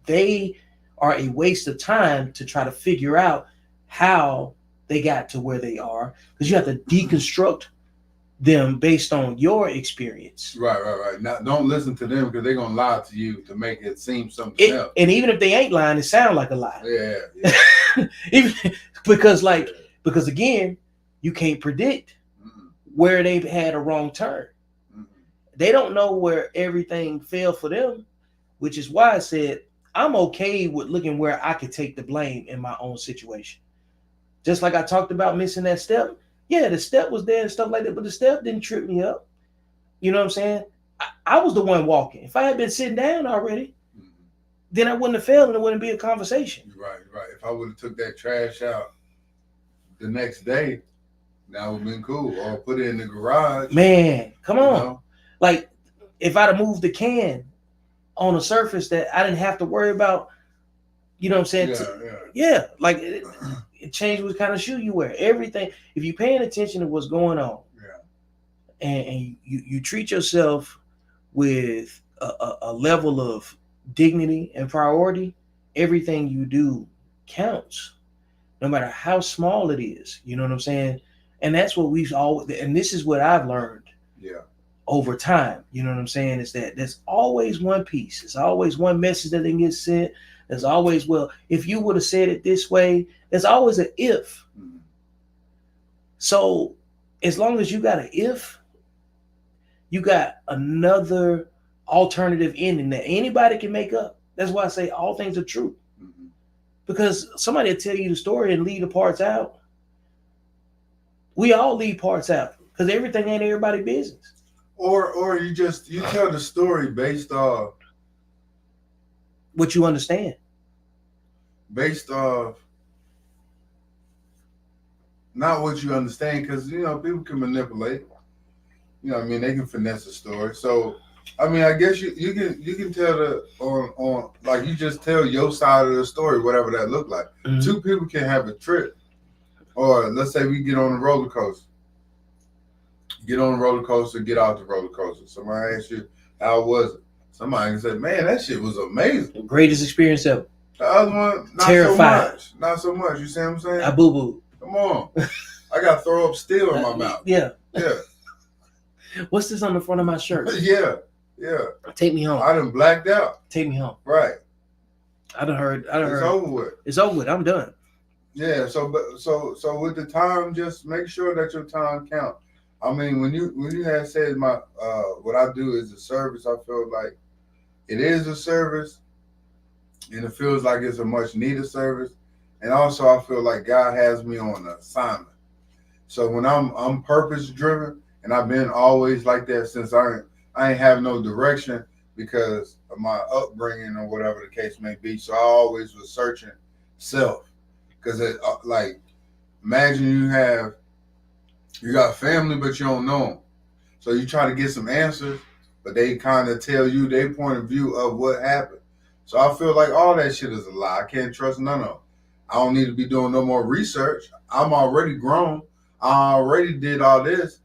they are a waste of time to try to figure out how they got to where they are, because you have to deconstruct them based on your experience. Right. Now, don't listen to them because they're going to lie to you to make it seem something else. And even if they ain't lying, it sounds like a lie. Yeah. because again, you can't predict where they've had a wrong turn. They don't know where everything fell for them, which is why I said I'm okay with looking where I could take the blame in my own situation. Just like I talked about missing that step. Yeah, the step was there and stuff like that, but the step didn't trip me up. You know what I'm saying? I was the one walking. If I had been sitting down already, then I wouldn't have failed and it wouldn't be a conversation. Right. If I would have took that trash out the next day, that would have been cool. Or put it in the garage. Man, come on. Know? Like, if I'd have moved the can on a surface that I didn't have to worry about, you know what I'm saying? Yeah. Like, it changed what kind of shoe you wear. Everything. If you're paying attention to what's going on, and you treat yourself with a level of dignity and priority, everything you do counts, no matter how small it is. You know what I'm saying? And that's what we've always, and this is what I've learned. Over time, you know what I'm saying, is that there's always one piece. There's always one message that can get sent. There's always, well, if you would have said it this way, there's always an if. Mm-hmm. So as long as you got an if, you got another alternative ending that anybody can make up. That's why I say all things are true. Mm-hmm. Because somebody will tell you the story and leave the parts out. We all leave parts out because everything ain't everybody's business. Or you tell the story based off What you understand. based off not what you understand, because people can manipulate. I mean, they can finesse a story. So I mean, I guess you can tell the on like you just tell your side of the story, whatever that look like. Mm-hmm. Two people can have a trip, or let's say we get on a roller coaster. Get on the roller coaster, get off the roller coaster. Somebody asks you, how was it? Somebody can say, man, that shit was amazing. The greatest experience ever. The other one, not Terrified. so much. Not so much. You see what I'm saying? I boo-boo. Come on. I got to throw up still in my mouth. Yeah. Yeah. What's this on the front of my shirt? Yeah. Take me home. I done blacked out. Take me home. Right. I done heard. It's over with. It's over with. I'm done. Yeah. So with the time, just make sure that your time counts. I mean, when you had said what I do is a service, I feel like it is a service, and it feels like it's a much needed service, and also I feel like God has me on an assignment. So when I'm purpose driven, and I've been always like that since I ain't have no direction because of my upbringing or whatever the case may be. So I always was searching self, because like imagine you got family, but you don't know them. So you try to get some answers, but they kind of tell you their point of view of what happened. So I feel like all that shit is a lie. I can't trust none of them. I don't need to be doing no more research. I'm already grown. I already did all this.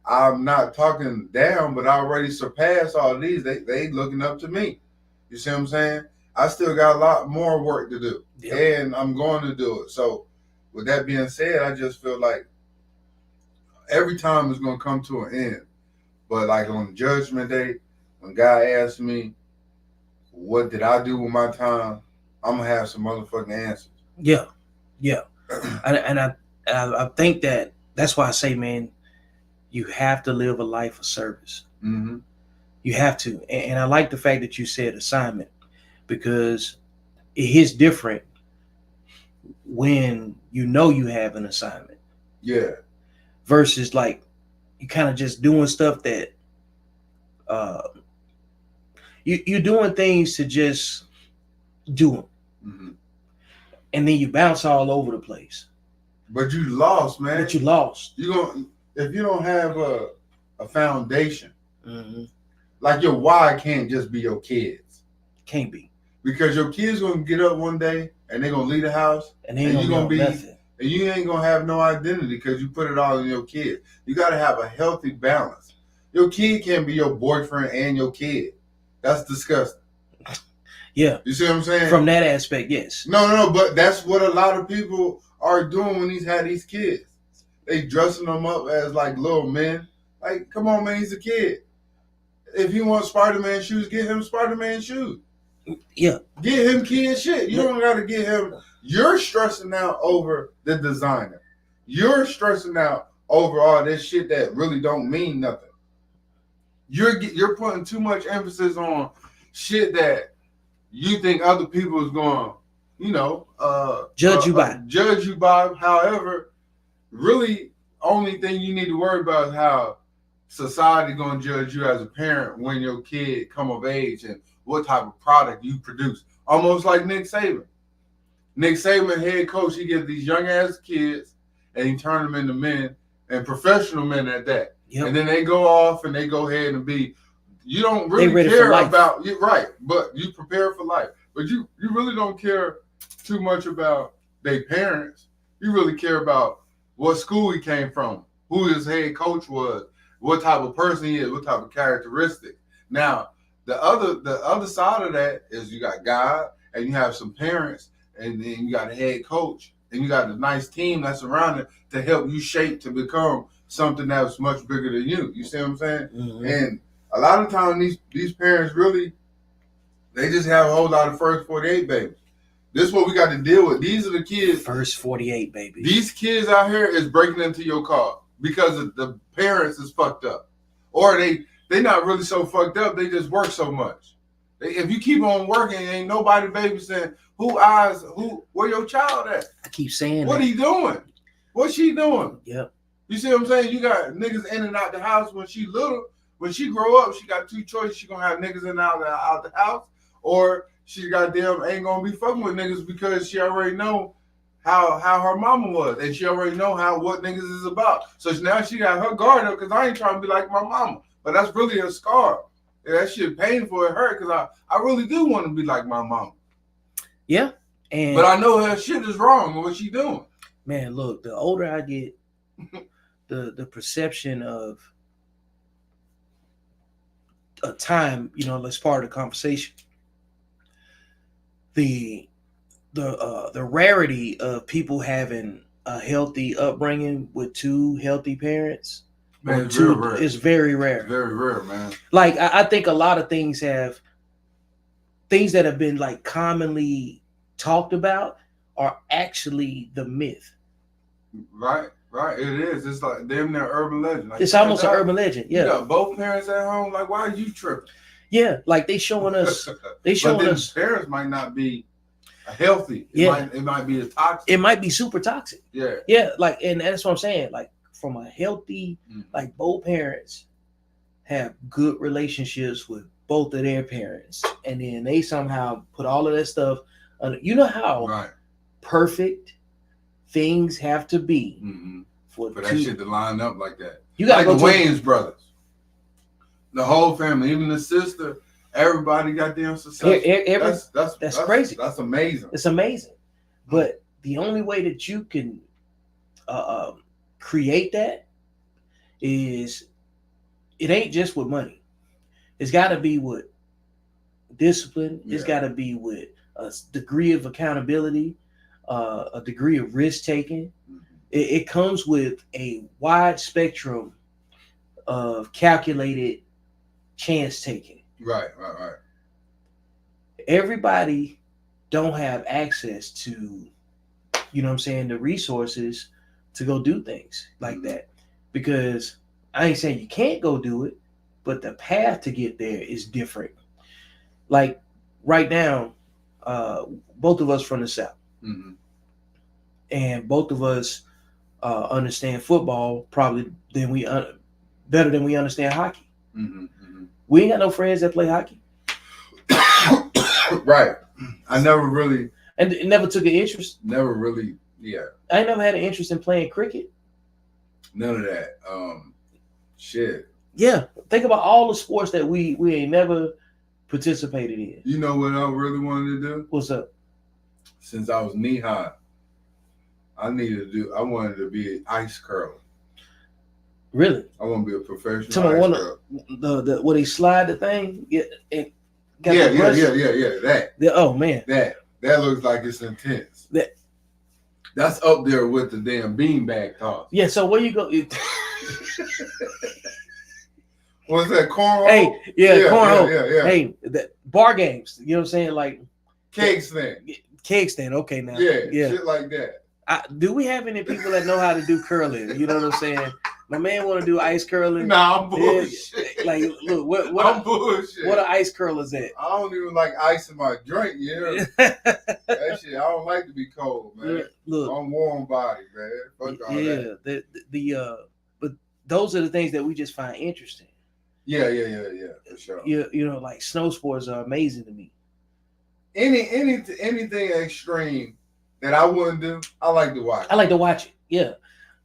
I'm not talking down, but I already surpassed all of these. They looking up to me. You see what I'm saying? I still got a lot more work to do, and I'm going to do it. So with that being said, I just feel like every time is going to come to an end. But like on Judgment Day, when God asked me, what did I do with my time? I'm going to have some motherfucking answers. Yeah. And I think that's why I say, man, you have to live a life of service. Mm-hmm. You have to. And I like the fact that you said assignment, because it hits different when you know you have an assignment. Yeah. Versus like you kind of just doing stuff that you're doing things to just do them. Mm-hmm. And then you bounce all over the place. But you lost, man. But you lost. If you don't have a foundation, mm-hmm. like your why can't just be your kids. Can't be. Because your kids gonna get up one day and they're gonna leave the house, and you're gonna be nothing. And you ain't gonna have no identity because you put it all in your kid. You gotta have a healthy balance. Your kid can't be your boyfriend and your kid. That's disgusting. Yeah. You see what I'm saying? From that aspect, yes. No, but that's what a lot of people are doing when he's had these kids. They dressing them up as like little men. Like, come on, man, he's a kid. If he wants Spider-Man shoes, get him Spider-Man shoes. Yeah. Get him kid shit. You don't gotta get him. You're stressing out over the designer. You're stressing out over all this shit that really don't mean nothing. You're putting too much emphasis on shit that you think other people is going, judge you by. Judge you by. However, really, only thing you need to worry about is how society going to judge you as a parent when your kid come of age and what type of product you produce. Almost like Nick Saban. Nick Saban, head coach, he gets these young ass kids and he turn them into men, and professional men at that. Yep. And then they go off and they go ahead and be. You don't really care about right, but you prepare for life. But you really don't care too much about their parents. You really care about what school he came from, who his head coach was, what type of person he is, what type of characteristic. Now, the other side of that is you got God and you have some parents, and then you got a head coach, and you got a nice team that's around it to help you shape to become something that's much bigger than you. You see what I'm saying? Mm-hmm. And a lot of times these parents really, they just have a whole lot of first 48 babies. This is what we got to deal with. These are the kids. First 48 babies. These kids out here is breaking into your car because the parents is fucked up. Or they not really so fucked up, they just work so much. If you keep on working, ain't nobody babysitting. Where your child at? I keep saying what he doing? What's she doing? Yep. You see what I'm saying? You got niggas in and out the house when she little. When she grow up, she got two choices. She gonna have niggas in and out the house, or she goddamn ain't gonna be fucking with niggas because she already know how her mama was, and she already know what niggas is about. So now she got her guard up because I ain't trying to be like my mama. But that's really a scar. Yeah, that shit painful. It hurt because I really do want to be like my mama. Yeah. But I know her shit is wrong with what she doing. Man, look, the older I get, the perception of a time, that's part of the conversation. The rarity of people having a healthy upbringing with two healthy parents, man, it's very rare. Very rare, man. Like I think a lot of things that have been like commonly talked about are actually the myth. Right. It is. It's like damn near urban legend. Like, it's almost an urban legend. Yeah. You got both parents at home. Like, why are you tripping? Yeah, like they showing us. Parents might not be healthy. It might be toxic. It might be super toxic. Yeah. Yeah, like, and that's what I'm saying. Like, from a healthy, like both parents have good relationships with both of their parents, and then they somehow put all of that stuff. You know how perfect things have to be for that shit to line up like that. You got like the Wayans brothers, the whole family, even the sister, everybody got their success. That's crazy. That's amazing. It's amazing, but the only way that you can create that is it ain't just with money. It's got to be with discipline. It's got to be with a degree of accountability. A degree of risk taking. It comes with a wide spectrum of calculated chance taking. Right. Everybody don't have access to, the resources to go do things like that. Because I ain't saying you can't go do it, but the path to get there is different. Like right now, both of us from the South. And both of us understand football probably better than we understand hockey. We ain't got no friends that play hockey. Right. I never really. And it never took an interest. Never really, yeah. I never had an interest in playing cricket. None of that. Shit. Yeah. Think about all the sports that we ain't never participated in. You know what I really wanted to do? What's up? Since I was knee high, I wanted to be an ice curler. Really? I want to be a professional ice curler. The where they slide the thing? Yeah. That. Oh man. That looks like it's intense. That's up there with the damn beanbag toss. Yeah, so where you go? What's that, cornhole? Hey, cornhole. Yeah. Hey, the bar games. You know what I'm saying? Like keg stand. Keg stand. Okay, now. Yeah. Shit like that. Do we have any people that know how to do curling? You know what I'm saying? My man want to do ice curling. Nah, I'm bullshit. Yeah, like, look, what I'm bullshit. What are ice curlers at? I don't even like ice in my drink. Yeah, that shit. I don't like to be cold, man. Look, I'm warm body, man. Fuck all that. But those are the things that we just find interesting. Yeah, for sure. Like snow sports are amazing to me. Anything extreme that I wouldn't do, I like to watch. I like to watch it. Yeah.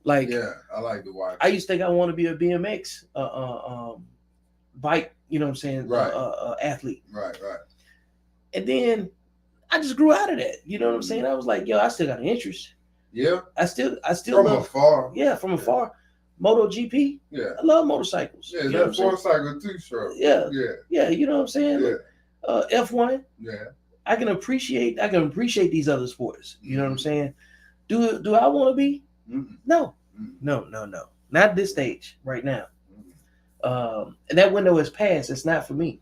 Like, I like to watch. I used to think I want to be a BMX bike, you know what I'm saying? Right. Athlete. Right. And then I just grew out of that. You know what I'm saying? I was like, yo, I still got an interest. Yeah. I still from afar. Yeah, from afar. MotoGP. Yeah. I love motorcycles. Yeah, that motorcycle too, sure. Yeah. Yeah, you know what I'm saying? Yeah. F1. Yeah. I can appreciate these other sports. You know what I'm saying? Do I want to be? Mm-hmm. No. No. Not at this stage right now. And that window is passed. It's not for me.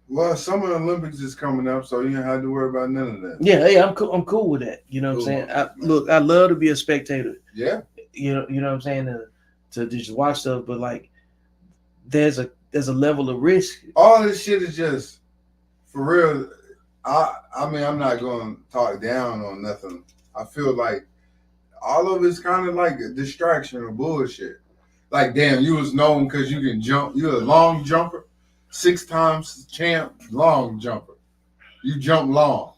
Well, Summer Olympics is coming up, so you don't have to worry about none of that. Yeah, I'm cool with that. You know what I'm saying? I love to be a spectator. Yeah. You know what I'm saying? To just watch stuff, but like there's a level of risk. All this shit is just for real. I mean, I'm not going to talk down on nothing. I feel like all of it's kind of like a distraction or bullshit. Like, damn, you was known because you can jump. You're a long jumper, 6 times champ, long jumper. You jump long.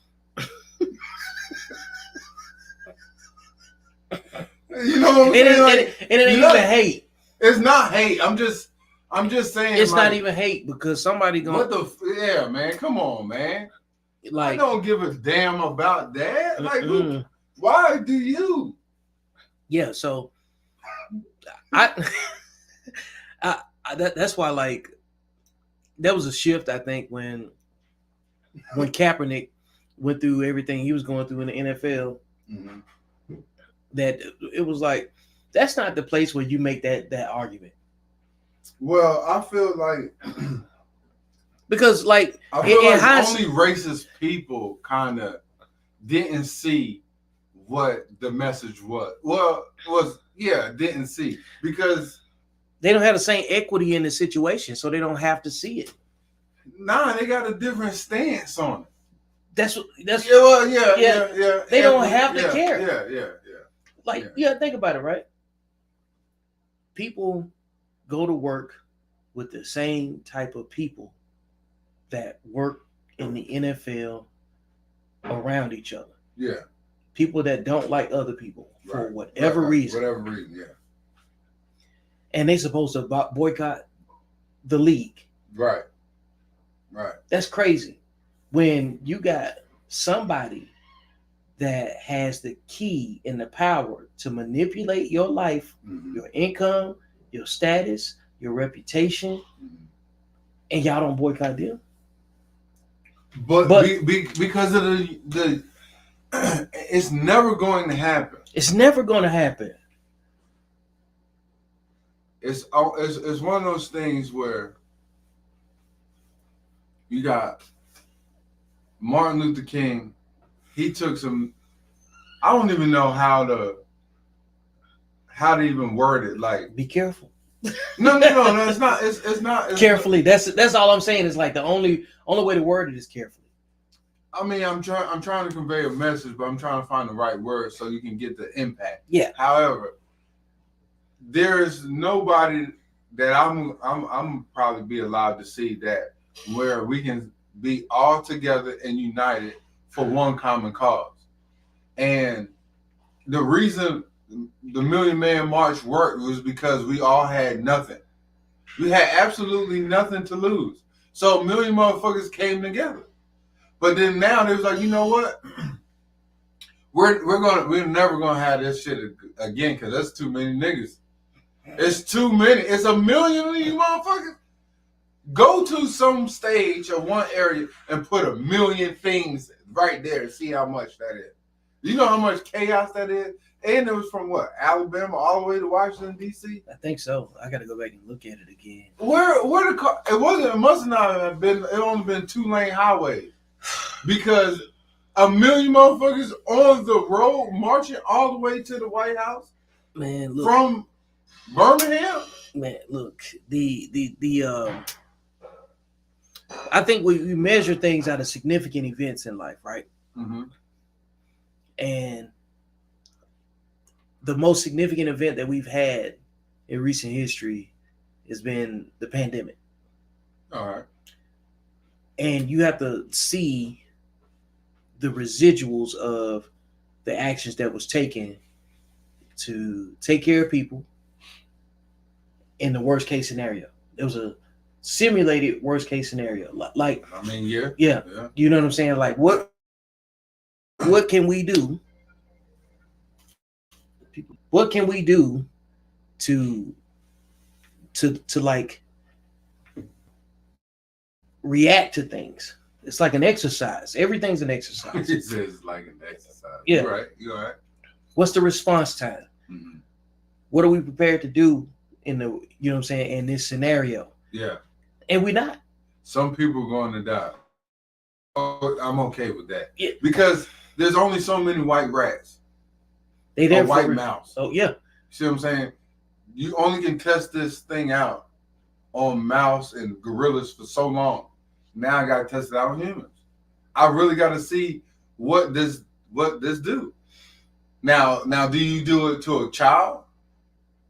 You know what I'm saying? And it ain't even hate. It's not hate. I'm just saying. It's not even hate because somebody going. Yeah, man. Come on, man. Like, I don't give a damn about that. Like, why do you? Yeah. So, that's why, like, there was a shift, I think, when Kaepernick went through everything he was going through in the NFL. Mm-hmm. That it was like, that's not the place where you make that argument. Well, I feel like because, like, I feel like only racist people kind of didn't see what the message was. Well, didn't see because they don't have the same equity in the situation, so they don't have to see it. Nah, they got a different stance on it. That's yeah. They don't have to care. Yeah. Like, you gotta think about it, right? People go to work with the same type of people that work in the NFL around each other. Yeah. People that don't like other people for whatever reason. Whatever reason, yeah. And they supposed to boycott the league. Right. That's crazy. When you got somebody that has the key and the power to manipulate your life, your income, your status, your reputation, and y'all don't boycott them. But because of the it's never going to happen. It's never going to happen. It's one of those things where you got Martin Luther King. He took some. I don't even know how to even word it. Like, be careful. No. It's not. It's not. It's carefully. That's all I'm saying. Is like the only way to word it is carefully. I mean, I'm trying to convey a message, but I'm trying to find the right word so you can get the impact. Yeah. However, there is nobody that I'm probably be allowed to see that where we can be all together and united for one common cause. And the reason the Million Man March worked was because we all had nothing. We had absolutely nothing to lose. So a million motherfuckers came together. But then now they was like, you know what? We're never gonna have this shit again because that's too many niggas. It's too many. It's a million of you motherfuckers. Go to some stage or one area and put a million things right there and see how much that is. You know how much chaos that is? And it was from what? Alabama all the way to Washington, D.C.? I think so. I got to go back and look at it again. Where the car? It must not have been, it only been 2-lane highways. Because a million motherfuckers on the road marching all the way to the White House. Man, look. From Birmingham? Man, look. I think we measure things out of significant events in life, right? Mm-hmm. And the most significant event that we've had in recent history has been the pandemic. All right. And you have to see the residuals of the actions that was taken to take care of people in the worst case scenario. It was a simulated worst case scenario. Like, I mean, yeah. You know what I'm saying? Like, what can we do? What can we do to like react to things? It's like an exercise. Everything's an exercise. It's like an exercise. Yeah. You're right. What's the response time? Mm-hmm. What are we prepared to do in the, you know what I'm saying, in this scenario? Yeah. And we're not. Some people are going to die. Oh, I'm okay with that. Yeah. Because there's only so many white rats. They there white mouse. Oh, yeah. See what I'm saying? You only can test this thing out on mouse and gorillas for so long. Now I got to test it out on humans. I really got to see what this do. Now, do you do it to a child?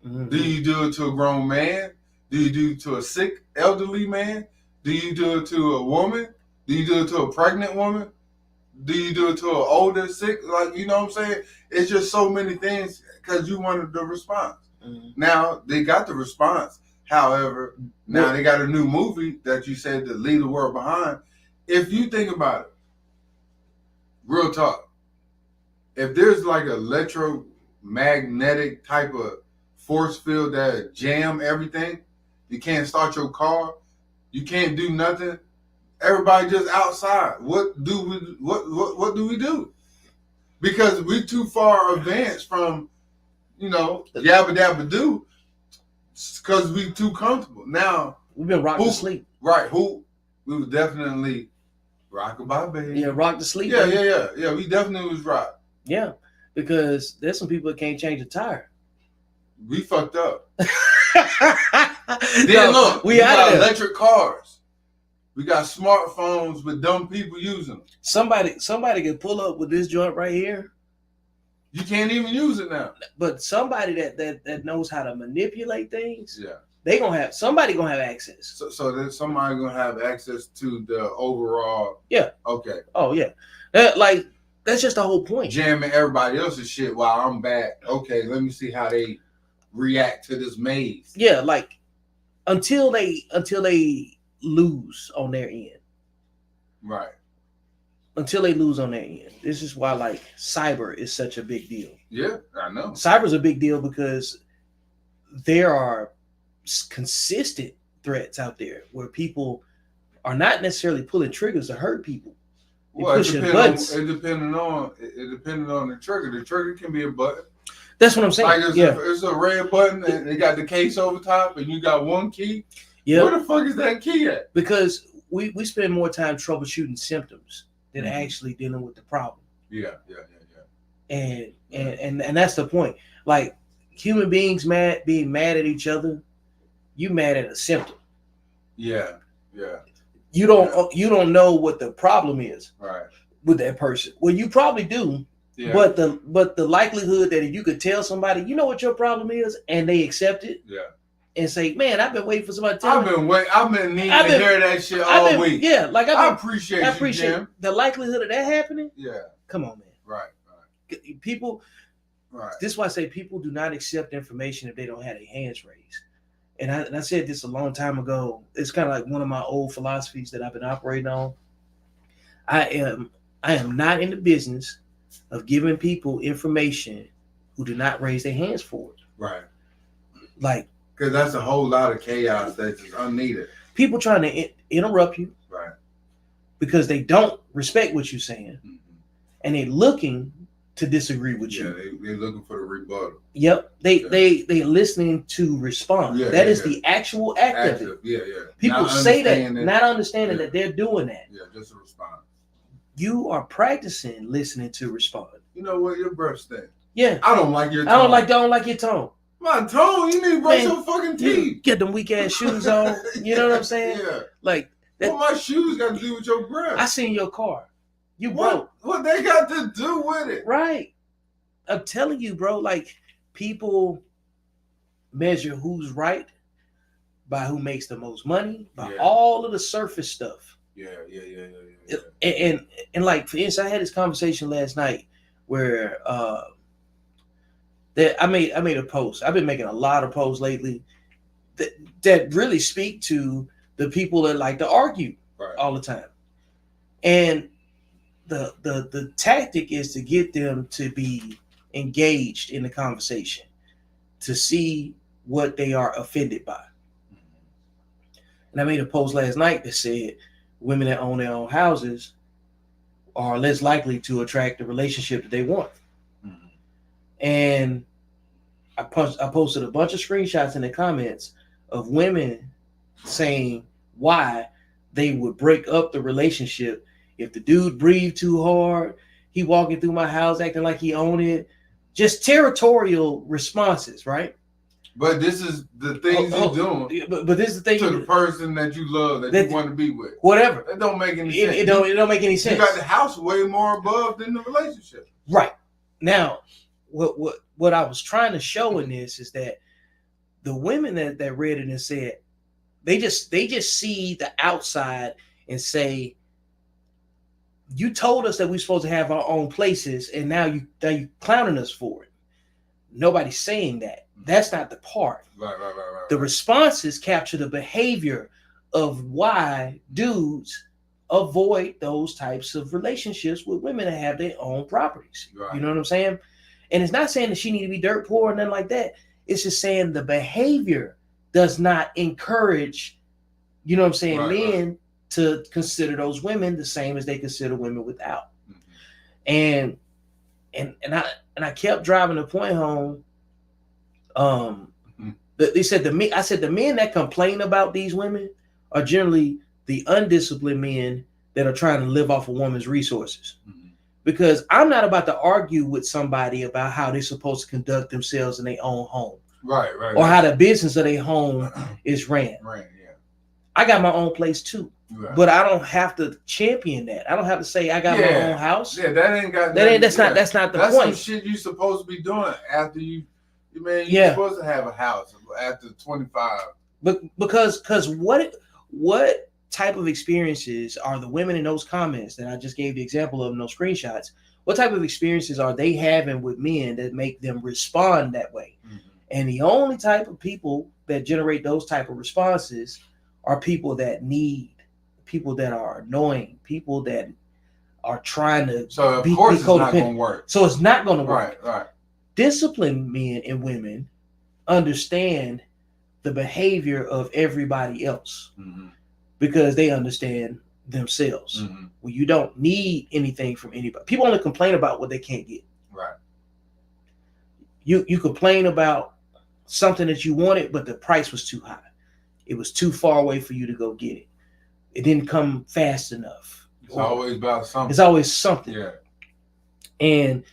Mm-hmm. Do you do it to a grown man? Do you do it to a sick elderly man? Do you do it to a woman? Do you do it to a pregnant woman? Do you do it to an older sick? Like, you know what I'm saying? It's just so many things because you wanted the response. Mm-hmm. Now they got the response. However, now they got a new movie that you said to leave the world behind. If you think about it, real talk, if there's like an electromagnetic type of force field that jam everything, you can't start your car, you can't do nothing. Everybody just outside. What do we do? Because we too far advanced from, yabba dabba do, because we too comfortable. Now we've been rocked to sleep. Right? We was definitely rockabye baby. Yeah, rocked to sleep. Yeah. We definitely was rocked. Yeah, because there's some people that can't change a tire. We fucked up. Then look, we got electric cars. We got smartphones with dumb people using them. Somebody can pull up with this joint right here. You can't even use it now. But somebody that knows how to manipulate things, yeah, somebody gonna have access. So there's somebody gonna have access to the overall. Yeah. Okay. Oh yeah. That's just the whole point. Jamming everybody else's shit while I'm back. Okay, let me see how they react to this maze. Yeah, like until they lose on their end. Right. Until they lose on their end. This is why like cyber is such a big deal. Yeah, I know. Cyber's a big deal because there are consistent threats out there where people are not necessarily pulling triggers to hurt people. Well, it depends on the trigger. The trigger can be a button. That's what I'm saying. Like it's a red button and they got the case over top and you got one key. Yeah. Where the fuck is that key at? Because we spend more time troubleshooting symptoms than actually dealing with the problem. Yeah. And that's the point. Like human beings being mad at each other, you mad at a symptom. Yeah. You don't know what the problem is. Right. With that person. Well, you probably do. Yeah. But the likelihood that if you could tell somebody, you know what your problem is, and they accept it. Yeah. And say, man, I've been waiting for somebody to tell me. I've been needing to hear that shit all week. Yeah, like I appreciate you, Jim. The likelihood of that happening. Yeah. Come on, man. Right. People. Right. This is why I say people do not accept information if they don't have their hands raised. And I said this a long time ago. It's kind of like one of my old philosophies that I've been operating on. I am not in the business of giving people information who do not raise their hands for it. Right. Like. Because that's a whole lot of chaos that's unneeded. People trying to interrupt you. Right. Because they don't respect what you're saying. Mm-hmm. And they're looking to disagree with you. Yeah, they're looking for the rebuttal. Yep. They're listening to respond. Yeah, that is the actual act of it. Yeah. People say that, not understanding that they're doing that. Yeah, just a response. You are practicing listening to respond. You know what? Your breath stinks. Yeah. I don't like your tone. I don't like your tone. My tone, you need to brush your fucking teeth. Get them weak ass shoes on. You know what I'm saying? Yeah. Like that. What my shoes got to do with your breath? I seen your car. You broke. What they got to do with it? Right. I'm telling you, bro. Like people measure who's right by who makes the most money, by all of the surface stuff. Yeah. And like for instance, I had this conversation last night where that I made a post. I've been making a lot of posts lately that really speak to the people that like to argue all the time. And the tactic is to get them to be engaged in the conversation, to see what they are offended by. And I made a post last night that said women that own their own houses are less likely to attract the relationship that they want. Mm-hmm. And I posted a bunch of screenshots in the comments of women saying why they would break up the relationship if the dude breathed too hard, he walking through my house acting like he owned it. Just territorial responses, right? But this is the things you're doing. But this is the thing to the person that you love, that you want to be with. Whatever. It don't make any sense. It don't make any sense. You got the house way more above than the relationship. Right. Now, what I was trying to show in this is that the women that read it and said they just see the outside and say, you told us that we're supposed to have our own places, and now you clowning us for it. Nobody's saying that. That's not the part. Right. The responses capture the behavior of why dudes avoid those types of relationships with women that have their own properties. Right. You know what I'm saying? And it's not saying that she need to be dirt poor or nothing like that. It's just saying the behavior does not encourage, you know what I'm saying, men to consider those women the same as they consider women without. Mm-hmm. And I kept driving the point home. They said I said the men that complain about these women are generally the undisciplined men that are trying to live off a woman's resources. Mm-hmm. Because I'm not about to argue with somebody about how they're supposed to conduct themselves in their own home. Right. Or how the business of their home is ran. Right, yeah. I got my own place too. Right. But I don't have to champion that. I don't have to say I got my own house. Yeah, that ain't got that's not the point. That's some shit you supposed to be doing after you're supposed to have a house after 25. But because what type of experiences are the women in those comments that I just gave the example of in those screenshots? What type of experiences are they having with men that make them respond that way? Mm-hmm. And the only type of people that generate those type of responses are people that need, people that are annoying, people that are trying to. So of course it's not going to work. So it's not going to work. Right. Disciplined men and women understand the behavior of everybody else. Mm-hmm. Because they understand themselves. Mm-hmm. Well, you don't need anything from anybody. People only complain about what they can't get. Right. You complain about something that you wanted, but the price was too high. It was too far away for you to go get it. It didn't come fast enough. It's always about something. It's always something. Yeah. And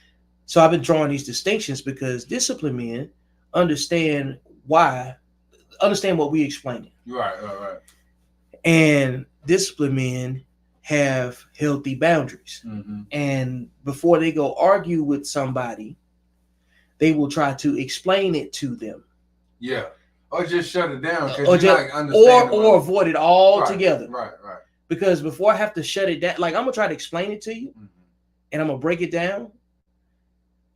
so I've been drawing these distinctions because disciplined men understand what we explained. Right. And disciplined men have healthy boundaries. Mm-hmm. And before they go argue with somebody, they will try to explain it to them. Yeah. Or just shut it down. Or avoid it altogether. Right. Because before I have to shut it down, like I'm going to try to explain it to you, mm-hmm. and I'm going to break it down.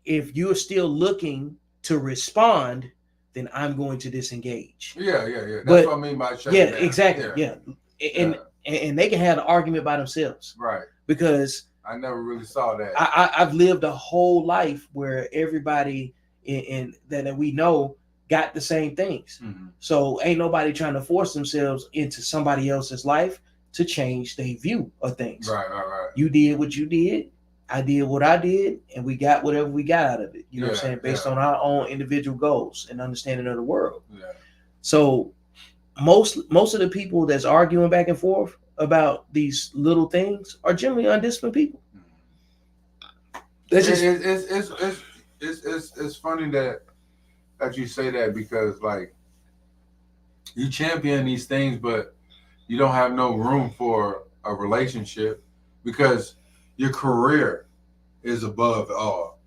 If you're still looking to respond, then I'm going to disengage. Yeah. That's what I mean by shutting down. Exactly. Yeah. And they can have an argument by themselves. Right. Because I never really saw that. I've lived a whole life where everybody in that we know got the same things. Mm-hmm. So ain't nobody trying to force themselves into somebody else's life to change their view of things. Right. You did what you did. I did what I did, and we got whatever we got out of it. You know what I'm saying? Based on our own individual goals and understanding of the world. Yeah. So most of the people that's arguing back and forth about these little things are generally undisciplined people. It's funny that you say that because like you champion these things, but you don't have no room for a relationship because your career is above all.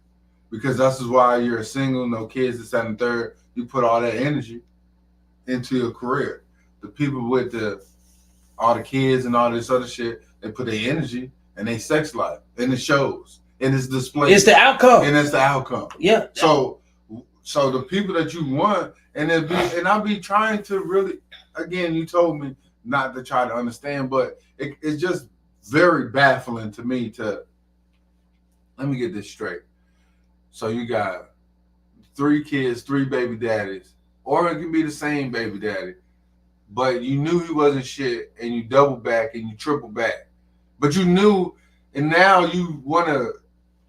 Because this is why you're single, no kids, this, that, and the third. You put all that energy into your career. The people with all the kids and all this other shit, they put their energy and their sex life, and it shows, and it's displayed. It's the outcome. And it's the outcome. Yeah. So the people that you want, and I'll be trying to really, again, you told me not to try to understand, but it's just very baffling to me let me get this straight. So you got 3 kids, 3 baby daddies, or it can be the same baby daddy, but you knew he wasn't shit and you double back and you triple back, but you knew, and now you want to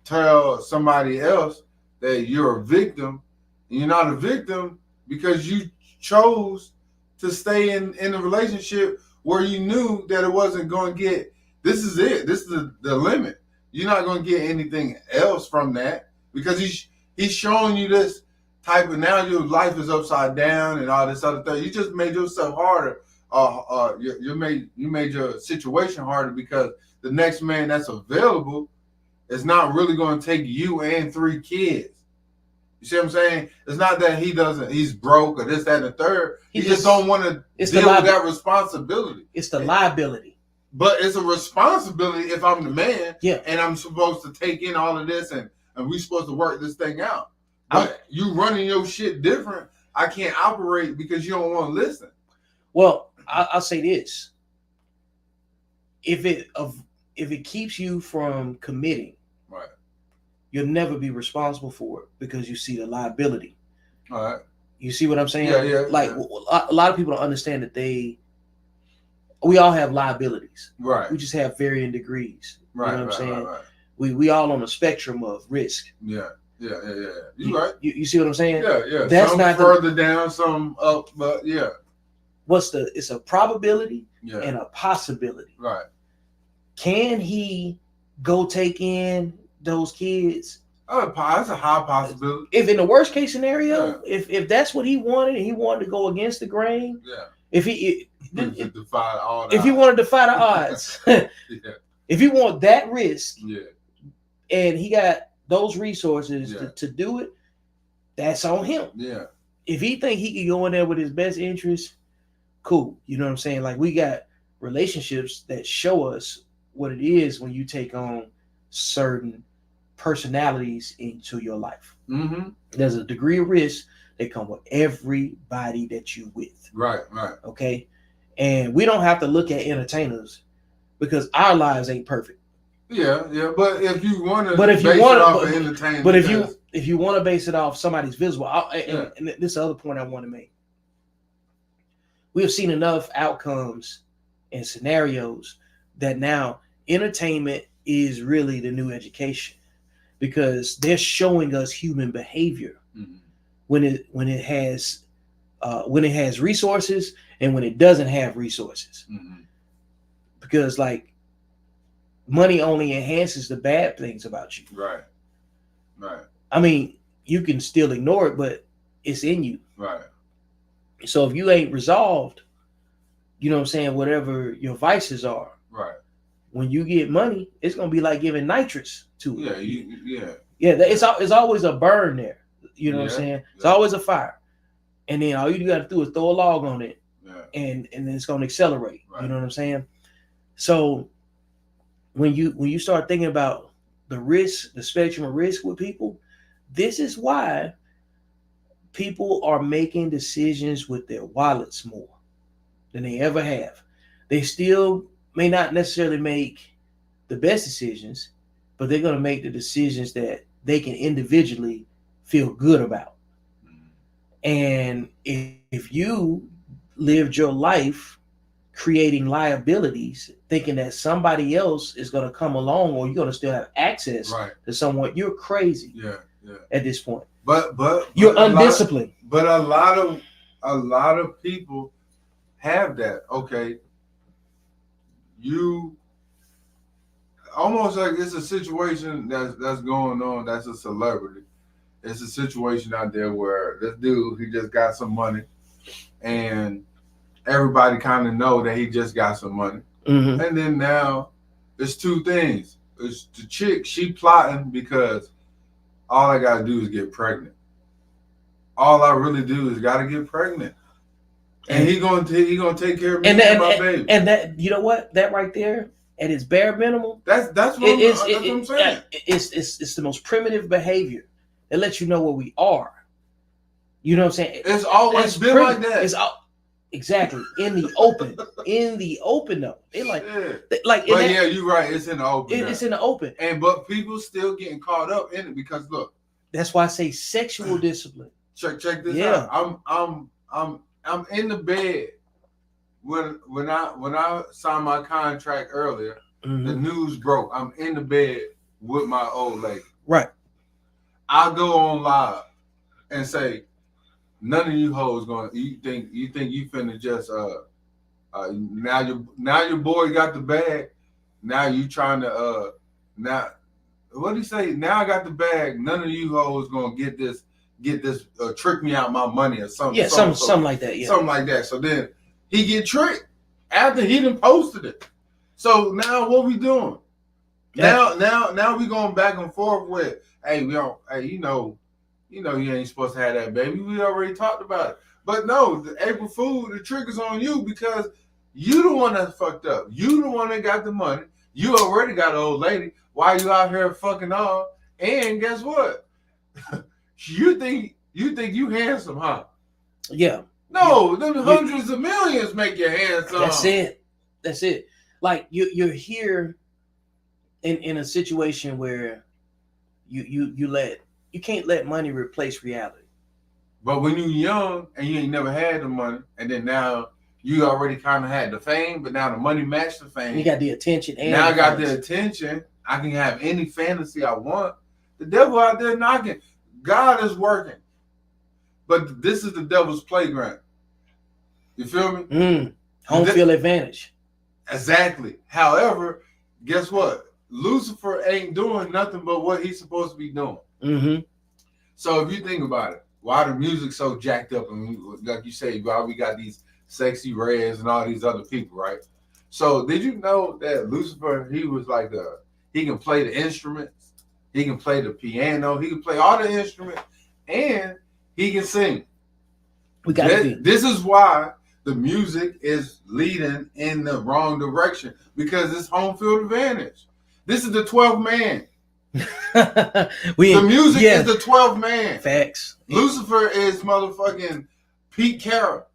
tell somebody else that you're a victim, and you're not a victim because you chose to stay in a relationship where you knew that it wasn't going to get, this is it. This is the limit. You're not going to get anything else from that because he's showing you this type of, now your life is upside down and all this other thing. You just made yourself harder. You made your situation harder because the next man that's available is not really going to take you and 3 kids. You see what I'm saying? It's not that he's broke or this, that, and the third. He just don't want to deal with that responsibility. It's the liability. But it's a responsibility if I'm the man, yeah, and I'm supposed to take in all of this, and we supposed to work this thing out. But you running your shit different. I can't operate because you don't want to listen. Well, I'll say this: if it keeps you from committing, right, you'll never be responsible for it because you see the liability. All right. You see what I'm saying? Yeah. Like a lot of people don't understand that we all have liabilities. Right. We just have varying degrees. Right. You know what I'm saying? Right. We all on a spectrum of risk. Yeah. You right. You see what I'm saying? Yeah. That's some not further down, some up, but yeah. It's a probability and a possibility. Right. Can he go take in those kids? That's a high possibility. If in the worst case scenario, if that's what he wanted and he wanted to go against the grain, if he defy all the if he wanted to defy the odds, if he want that risk, and he got those resources to do it, that's on him. Yeah. If he think he can go in there with his best interest, cool. You know what I'm saying? Like, we got relationships that show us what it is when you take on certain personalities into your life. Mm-hmm. There's a degree of risk that come with everybody that you with. Right. Okay. And we don't have to look at entertainers because our lives ain't perfect. Yeah. But if you want to, if you want to base it off somebody's visible, and this is the other point I want to make. We have seen enough outcomes and scenarios that now entertainment is really the new education, because they're showing us human behavior when it has resources and when it doesn't have resources. Because like money only enhances the bad things about you. Right. I mean, you can still ignore it, but it's in you. Right. So if you ain't resolved, you know what I'm saying, whatever your vices are, right, when you get money, it's gonna be like giving nitrous to it. It's always a burn there. You know what I'm saying? It's always a fire, and then all you got to do is throw a log on it, and then it's gonna accelerate. Right. You know what I'm saying? So when you start thinking about the risk, the spectrum of risk with people, this is why people are making decisions with their wallets more than they ever have. They still may not necessarily make the best decisions, but they're going to make the decisions that they can individually feel good about. And if you lived your life creating liabilities, thinking that somebody else is going to come along or you're going to still have access to someone, you're crazy. At this point. But you're undisciplined. But a lot of people have that. Okay, you almost like it's a situation that's going on. That's a celebrity. It's a situation out there where this dude, he just got some money, and everybody kind of know that he just got some money. Mm-hmm. And then now it's two things. It's the chick, she plotting because all I gotta do is get pregnant. All I really do is gotta get pregnant, and he gonna take care of me and my baby. And that, you know what, that right there at its bare minimum, that's what I'm saying. It's the most primitive behavior. It lets you know where we are. You know what I'm saying? It's always been like that. It's exactly in the open. In the open though, they like. But you're right. It's in the open. It's in the open, but people still getting caught up in it because look. That's why I say sexual discipline. Check this out. I'm in the bed when I signed my contract earlier. Mm-hmm. The news broke. I'm in the bed with my old lady. Right. I'll go on live and say, none of you hoes you think you finna just now your boy got the bag. Now you trying to now what do you say? Now I got the bag. None of you hoes gonna get this trick me out my money or something. Yeah, something like that. Yeah, something like that. So then he get tricked after he done posted it. So now what we doing? Now we going back and forth with, hey, we don't, hey, you know you know you ain't supposed to have that baby. We already talked about it. But no, the April Fool, the trigger's on you because you the one that fucked up. You the one that got the money. You already got an old lady. Why you out here fucking off? And guess what? you think you handsome, huh? Yeah. No, them hundreds of millions make you handsome. That's it. Like you're here in a situation where you can't let money replace reality. But when you're young and you ain't never had the money, and then now you already kind of had the fame, but now the money matched the fame. You got the attention. And now I got the attention. I can have any fantasy I want. The devil out there knocking. God is working. But this is the devil's playground. You feel me? Home field advantage. Exactly. However, guess what? Lucifer ain't doing nothing but what he's supposed to be doing. Mm-hmm. So if you think about it, why the music so jacked up, and like you say, why we got these sexy Reds and all these other people, right? So did you know that Lucifer, he was like he can play the instruments, he can play the piano, he can play all the instruments, and he can sing. This is why the music is leading in the wrong direction, because it's home field advantage. This is the 12th man. The music is the 12th man. Facts. Lucifer is motherfucking Pete Carroll.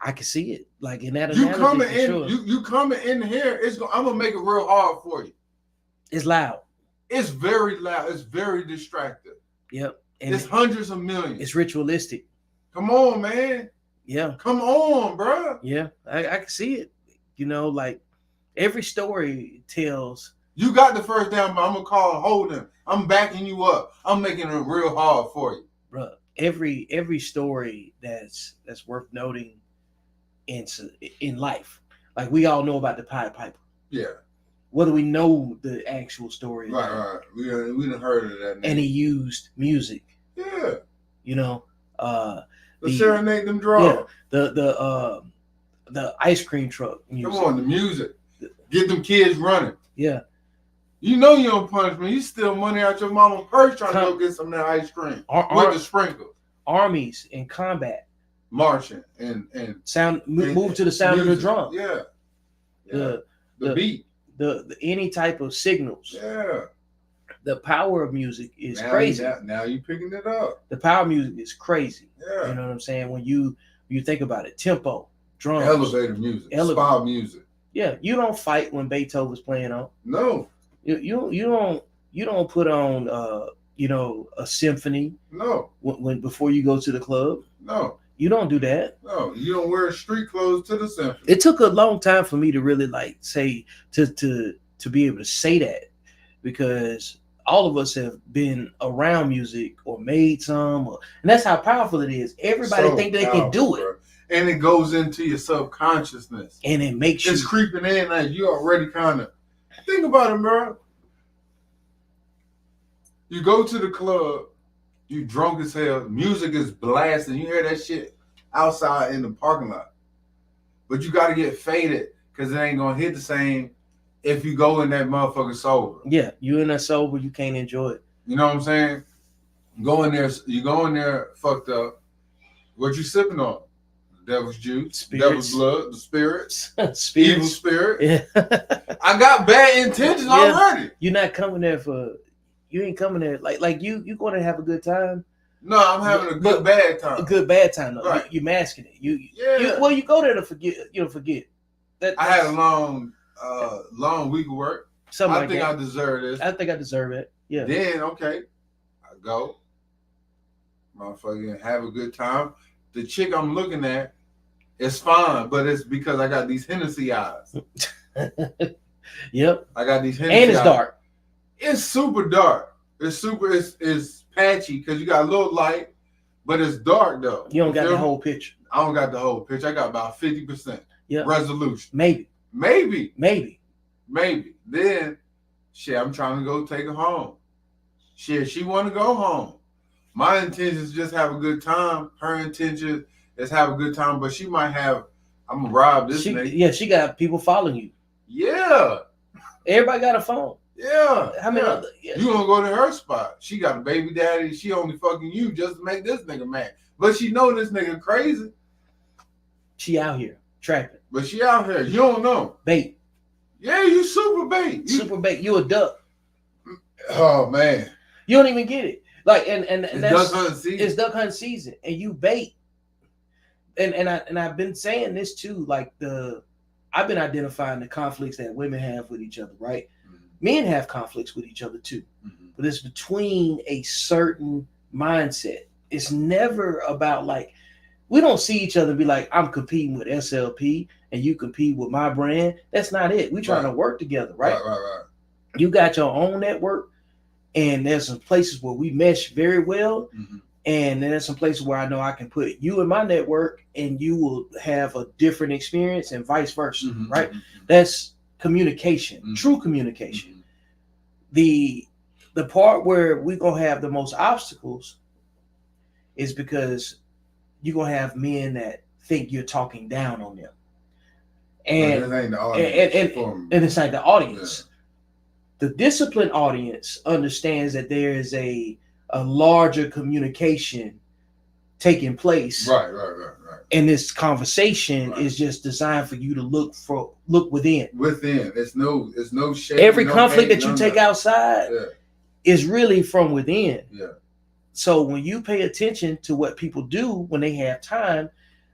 I can see it. Like in that you analogy, coming in, sure. you coming in here. I'm gonna make it real hard for you. It's loud. It's very loud. It's very distractive. Yep. And it's hundreds of millions. It's ritualistic. Come on, man. Yeah. Come on, bro. Yeah, I can see it. You know, like every story tells. You got the first down, but I'm gonna call Holden. I'm backing you up. I'm making it real hard for you, bro. Every story that's worth noting in life, like we all know about the Pied Piper. Yeah. Whether we know the actual story, right. We done heard of that name. And he used music. Yeah. You know, the serenade them draws. Yeah. The ice cream truck music. Come on, the music. Get them kids running. Yeah. You know you don't punish me. You steal money out your mama's purse trying to go get some of that ice cream with the sprinkles. Armies in combat, marching and move to the sound music. Of the drum. Yeah. The beat. The any type of signals. Yeah. The power of music is crazy. Now you picking it up. The power of music is crazy. Yeah. You know what I'm saying? When you think about it, tempo, drums, elevator music, spa music. Yeah, you don't fight when Beethoven's playing on. No. You don't put on a symphony. No. When before you go to the club. No. You don't do that. No, you don't wear street clothes to the symphony. It took a long time for me to really like say to be able to say that, because all of us have been around music or made some, and that's how powerful it is. Everybody think they can do it. Bro. And it goes into your subconsciousness. And it makes it's creeping in, like you already kind of think about it, bro. You go to the club, you drunk as hell, music is blasting, you hear that shit outside in the parking lot. But you gotta get faded because it ain't gonna hit the same if you go in that motherfucker sober. Yeah, you in there sober, you can't enjoy it. You know what I'm saying? You go in there fucked up. What you sipping on? Devil's juice, spirits. Devil's blood, the spirits. Evil spirit. Yeah. I got bad intentions already. You're not coming there you ain't coming there like you going to have a good time. No, I'm having a good bad time. A good bad time though. Right. You masking it. You go there to forget. I had a long week of work. I think I deserve this. I think I deserve it. Yeah. Then okay, I go, motherfucking have a good time. The chick I'm looking at is fine, but it's because I got these Hennessy eyes. Yep. I got these Hennessy eyes. And it's dark. It's super dark. It's patchy because you got a little light, but it's dark though. You don't got the whole picture. I don't got the whole picture. I got about 50% resolution. Maybe. Then, shit, I'm trying to go take her home. Shit, she want to go home. My intention is just have a good time. Her intention is have a good time, but she might have, I'm going to rob this nigga. Yeah, she got people following you. Yeah. Everybody got a phone. Yeah. How many yeah. other? Yeah. You gonna go to her spot? She got a baby daddy. She only fucking you just to make this nigga mad. But she know this nigga crazy. She out here trapping. But she out here. You don't know. Bait. Yeah, you super bait. Super bait. You a duck. Oh man. You don't even get it. Like and It's that's duck hunting season. it's duck hunting season, and you bait. And I've been saying this too. Like I've been identifying the conflicts that women have with each other. Right. Mm-hmm. Men have conflicts with each other too, mm-hmm. but it's between a certain mindset. It's never about like we don't see each other and be like, I'm competing with SLP and you compete with my brand. That's not it. We trying to work together, right? Right. You got your own network, and there's some places where we mesh very well. Mm-hmm. And then there's some places where I know I can put you in my network and you will have a different experience and vice versa, mm-hmm. right? Mm-hmm. That's communication, mm-hmm. true communication. Mm-hmm. The part where we're going to have the most obstacles is because you're going to have men that think you're talking down on them. And it ain't the audience. And it's like the audience. Yeah. The disciplined audience understands that there is a larger communication taking place. Right. And this conversation is just designed for you to look within. Within. It's no shade. Every conflict that you take outside is really from within. Yeah. So when you pay attention to what people do when they have time,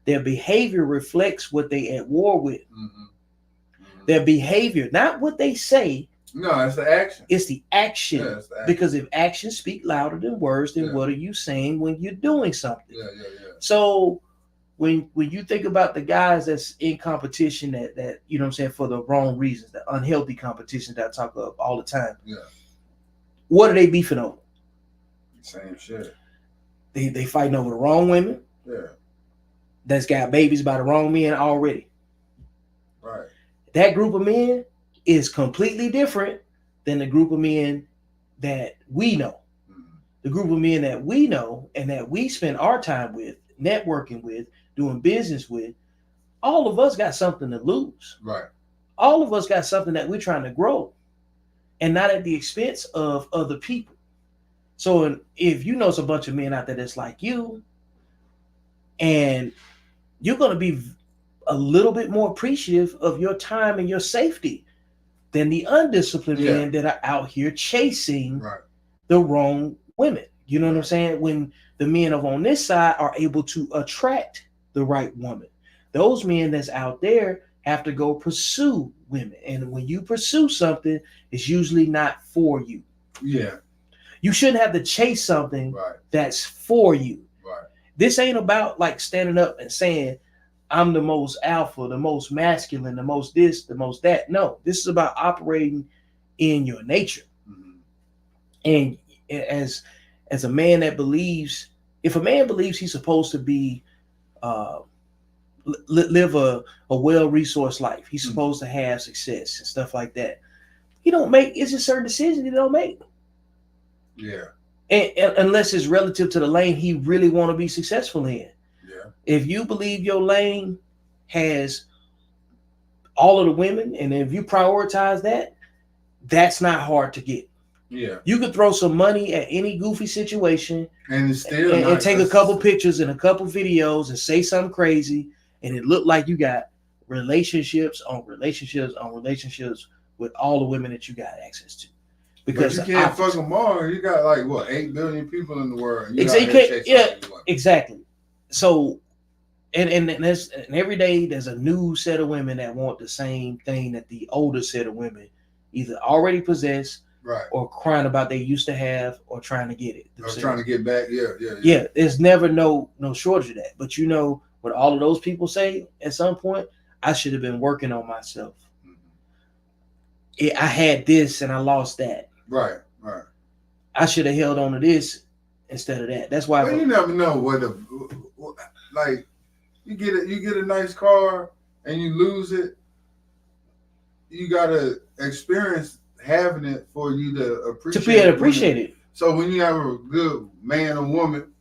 their behavior reflects what they at war with. Mm-hmm. Mm-hmm. Their behavior, not what they say. No, it's the action. It's the action. Yeah, it's the action. Because if actions speak louder than words, then what are you saying when you're doing something? Yeah. So when you think about the guys that's in competition that you know what I'm saying, for the wrong reasons, the unhealthy competition that I talk about all the time. Yeah. What are they beefing over? Same shit. They fighting over the wrong women. Yeah. That's got babies by the wrong men already. Right. That group of men is completely different than the group of men that we know. Mm-hmm. The group of men that we know and that we spend our time with, networking with, doing business with, all of us got something to lose. Right. All of us got something that we're trying to grow, and not at the expense of other people. So if you know it's a bunch of men out there that's like you, and you're going to be a little bit more appreciative of your time and your safety than the undisciplined men that are out here chasing the wrong women. You know what I'm saying? When the men on this side are able to attract the right woman, those men that's out there have to go pursue women. And when you pursue something, it's usually not for you. Yeah. You shouldn't have to chase something that's for you. Right. This ain't about like standing up and saying, I'm the most alpha, the most masculine, the most this, the most that. No, this is about operating in your nature. Mm-hmm. And as a man that believes, if a man believes he's supposed to be live a well-resourced life, he's supposed to have success and stuff like that. It's just certain decisions he don't make. Yeah. And unless it's relative to the lane he really want to be successful in. Yeah. If you believe your lane has all of the women, and if you prioritize that, that's not hard to get. Yeah. You could throw some money at any goofy situation and still and take a couple pictures and a couple videos and say something crazy, and it looked like you got relationships on relationships on relationships with all the women that you got access to. Because you can't fuck them all. You got like 8 billion people in the world. Exactly. So, and every day there's a new set of women that want the same thing that the older set of women either already possess, or crying about they used to have, or trying to get it. Or trying to get back. Yeah. There's never no shortage of that. But what all of those people say at some point, I should have been working on myself. Mm-hmm. I had this and I lost that. Right. I should have held on to this instead of that. That's why. Well, you never know like you get a nice car and you lose it. You gotta experience having it for you to appreciate it. So when you have a good man or woman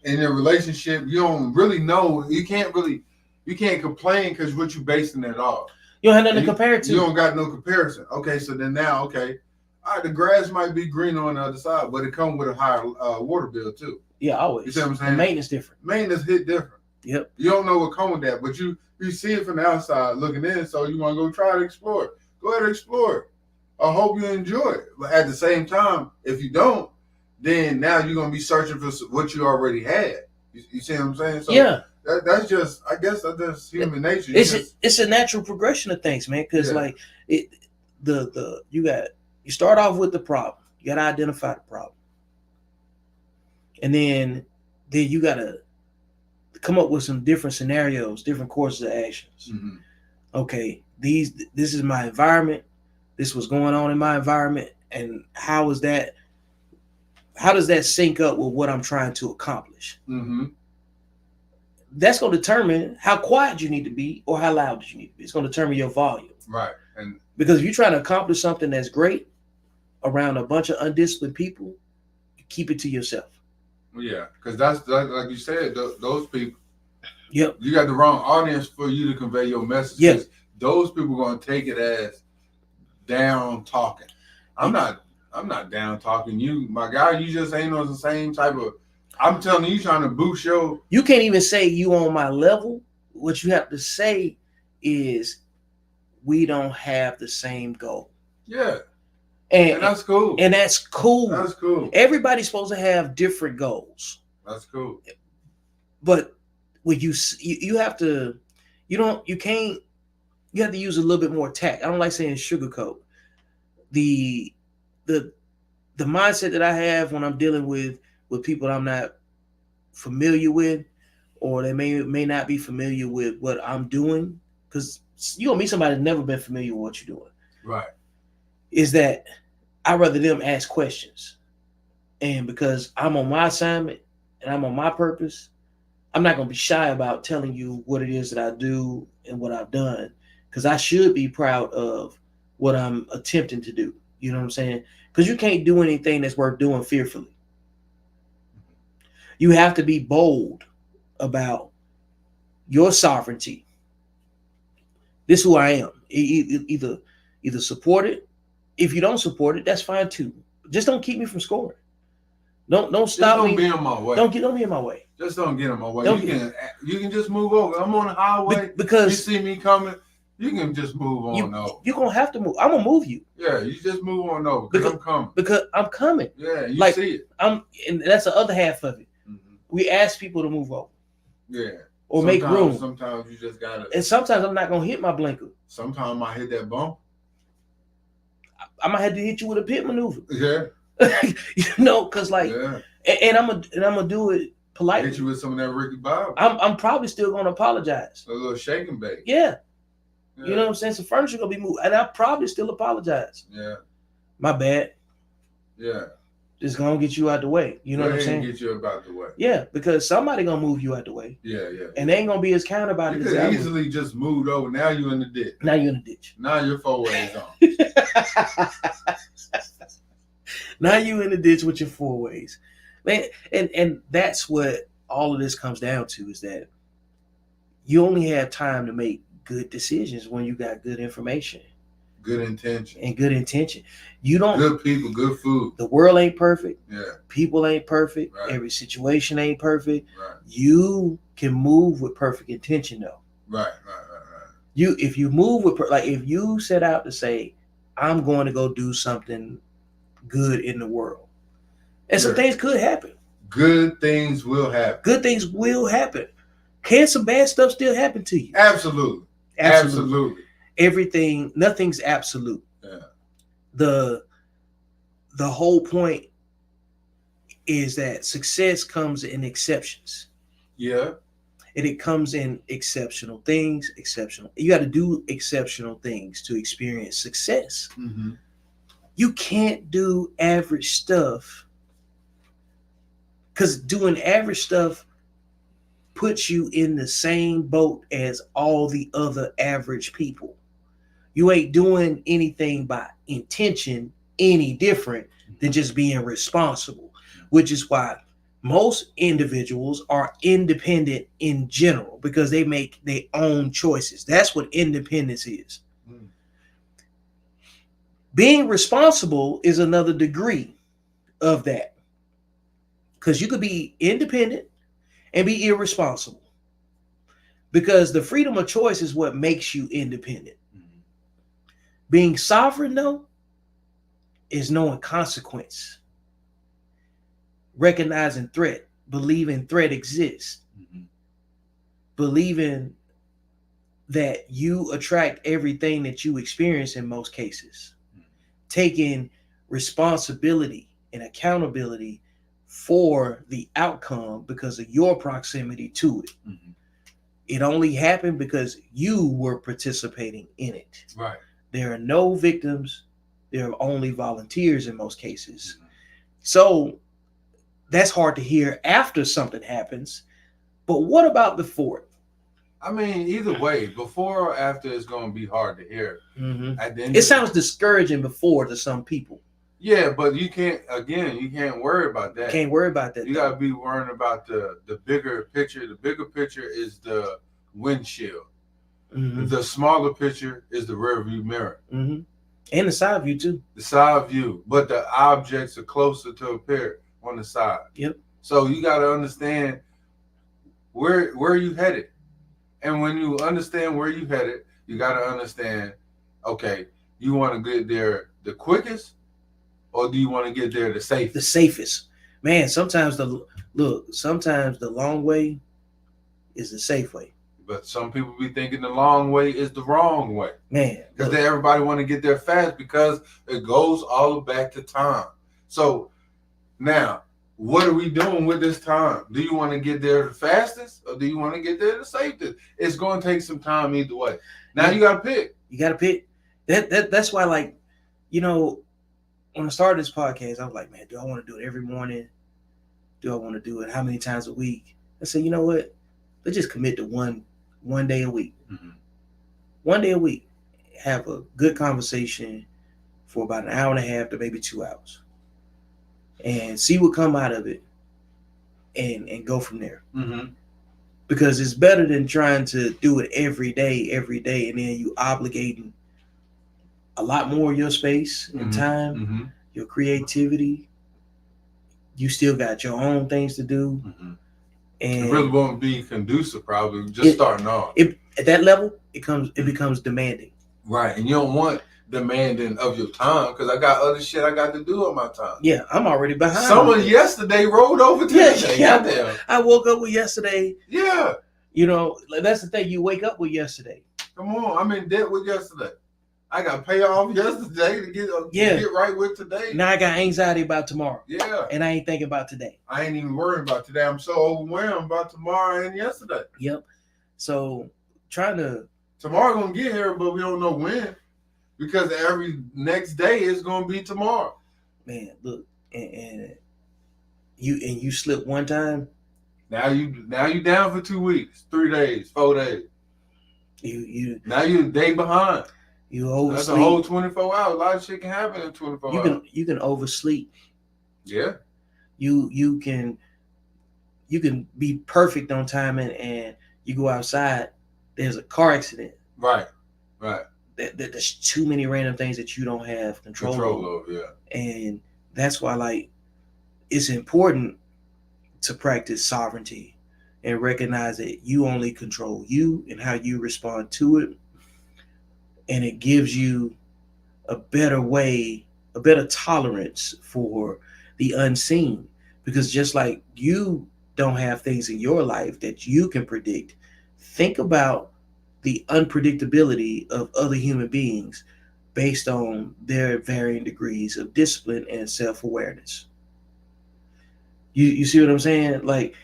in your relationship, you don't really know. You can't complain because what you basing it off. You don't have nothing to compare it to. You don't got no comparison. Okay, so then now, okay, all right, the grass might be greener on the other side, but it comes with a higher water bill too. Yeah, always. You see what I'm saying? The maintenance different. Maintenance hit different. Yep. You don't know what comes with that, but you see it from the outside looking in, so you want to go try to explore it. Go ahead and explore it. I hope you enjoy it. But at the same time, if you don't, then now you're gonna be searching for what you already had. You see what I'm saying? So yeah. That's just, I guess that's just human nature. It's a natural progression of things, man. Because like you start off with the problem. You got to identify the problem, and then you got to come up with some different scenarios, different courses of actions. Mm-hmm. Okay, this is my environment. This was going on in my environment, and how does that sync up with what I'm trying to accomplish? Mm-hmm. That's going to determine how quiet you need to be or how loud you need to be. It's going to determine your volume. Right. And because if you're trying to accomplish something that's great around a bunch of undisciplined people, keep it to yourself. Yeah, because that's like you said, those people. Yep. You got the wrong audience for you to convey your message. Yep. Those people are going to take it as down talking. I'm not down talking you, my guy. You just ain't on the same type of. I'm telling you, trying to boost your. You can't even say you on my level. What you have to say is, we don't have the same goal. Yeah, and that's cool. And that's cool. That's cool. Everybody's supposed to have different goals. That's cool. But when you have to, you have to use a little bit more tact. I don't like saying sugarcoat. The mindset that I have when I'm dealing with people I'm not familiar with, or they may not be familiar with what I'm doing, because you're gonna meet somebody that's never been familiar with what you're doing. Right. Is that I'd rather them ask questions. And because I'm on my assignment and I'm on my purpose, I'm not gonna be shy about telling you what it is that I do and what I've done, because I should be proud of what I'm attempting to do. You know what I'm saying? Because you can't do anything that's worth doing fearfully. You have to be bold about your sovereignty. This is who I am. Either support it. If you don't support it, that's fine too. Just don't keep me from scoring. Don't stop me. Don't be in my way. Don't be in my way. Just don't get in my way. You can just move over. I'm on the highway. Because you see me coming, you can just move on over. You're gonna have to move. I'm gonna move you. Yeah, you just move on over because I'm coming. Because I'm coming. Yeah, you see it. And that's the other half of it. Mm-hmm. We ask people to move over. Yeah. Or make room. Sometimes you just gotta. And sometimes I'm not gonna hit my blinker. Sometimes I hit that bump. I might have to hit you with a pit maneuver. Yeah. Because like, and I'm gonna do it politely. Hit you with some of that Ricky Bob. I'm probably still gonna apologize. A little shake and bake. Yeah. You know what I'm saying? So furniture gonna be moved, and I probably still apologize. Yeah. My bad. Yeah. Just gonna get you out the way. You know what I'm saying? Get you about the way. Yeah, because somebody gonna move you out the way. Yeah. And they ain't gonna be as kind about it. You could easily just moved over. Now you're in the ditch. Now you're in the ditch. Now you're 4 ways on. Now you in the ditch with your 4 ways. Man, and that's what all of this comes down to, is that you only have time to make good decisions when you got good information. Good intention. And good intention. You don't. Good people, good food. The world ain't perfect. Yeah. People ain't perfect. Right. Every situation ain't perfect. Right. You can move with perfect intention, though. Right. If you move with, like, if you set out to say, I'm going to go do something good in the world, and some things could happen. Good things will happen. Good things will happen. Can some bad stuff still happen to you? Absolutely. Everything, nothing's absolute. Yeah. The whole point is that success comes in exceptions. Yeah. And it comes in exceptional things. You got to do exceptional things to experience success. Mm-hmm. You can't do average stuff, because doing average stuff puts you in the same boat as all the other average people. You ain't doing anything by intention any different than just being responsible, which is why most individuals are independent in general, because they make their own choices. That's what independence is. Being responsible is another degree of that. Because you could be independent and be irresponsible. Because the freedom of choice is what makes you independent. Mhm. Being sovereign, though, is knowing consequence, recognizing threat, believing threat exists, Mhm. believing that you attract everything that you experience in most cases, taking responsibility and accountability for the outcome because of your proximity to it. Mhm. It only happened because you were participating in it. Right. There are no victims. There are only volunteers in most cases. Mhm. So that's hard to hear after something happens. But what about before it? I mean, either way, before or after, it's going to be hard to hear. Mm-hmm. At the end It sounds discouraging before to some people. Yeah, but you can't worry about that. Can't worry about that. You got to be worrying about the bigger picture. The bigger picture is the windshield. Mm-hmm. The smaller picture is the rear view mirror. Mm-hmm. And the side view too. The side view, but the objects are closer to appear on the side. Yep. So you got to understand where you headed, and when you understand where you headed, you got to understand, okay, you want to get there the quickest, or do you want to get there the safest? The safest, man. Sometimes the long way is the safe way. But some people be thinking the long way is the wrong way. Man. Because everybody want to get there fast because it goes all back to time. So now, what are we doing with this time? Do you want to get there the fastest or do you want to get there the safest? It's going to take some time either way. Now you got to pick. You got to pick. That's why, like, you know, when I started this podcast, I was like, man, do I want to do it every morning? Do I want to do it how many times a week? I said, you know what? Let's just commit to one day a week. Mm-hmm. 1 day a week. Have a good conversation for about an hour and a half to maybe 2 hours. And see what come out of it and go from there. Mm-hmm. Because it's better than trying to do it every day, and then you obligating a lot more of your space and time, mm-hmm. your creativity. You still got your own things to do. Mm-hmm. And it really won't be conducive, probably, just starting off. At that level, it becomes demanding. Right, and you don't want demanding of your time because I got other shit I got to do on my time. Yeah, I'm already behind. Some of yesterday rolled over to today. Yeah. I woke up with yesterday. Yeah. You know, that's the thing. You wake up with yesterday. Come on, I'm in debt with yesterday. I got to pay off yesterday to get right with today. Now I got anxiety about tomorrow. Yeah. And I ain't thinking about today. I ain't even worrying about today. I'm so overwhelmed about tomorrow and yesterday. Yep. So tomorrow gonna get here, but we don't know when. Because every next day is gonna be tomorrow. Man, look, and you slip one time. Now you down for 2 weeks, 3 days, 4 days. Now you a day behind. You oversleep. That's a whole 24 hours. A lot of shit can happen in 24 hours. You can oversleep. Yeah. You can be perfect on time and you go outside, there's a car accident. Right. There's too many random things that you don't have control over. Yeah. And that's why, like, it's important to practice sovereignty and recognize that you only control you and how you respond to it. And it gives you a better tolerance for the unseen. Because just like you don't have things in your life that you can predict, think about the unpredictability of other human beings based on their varying degrees of discipline and self-awareness. You see what I'm saying? Like,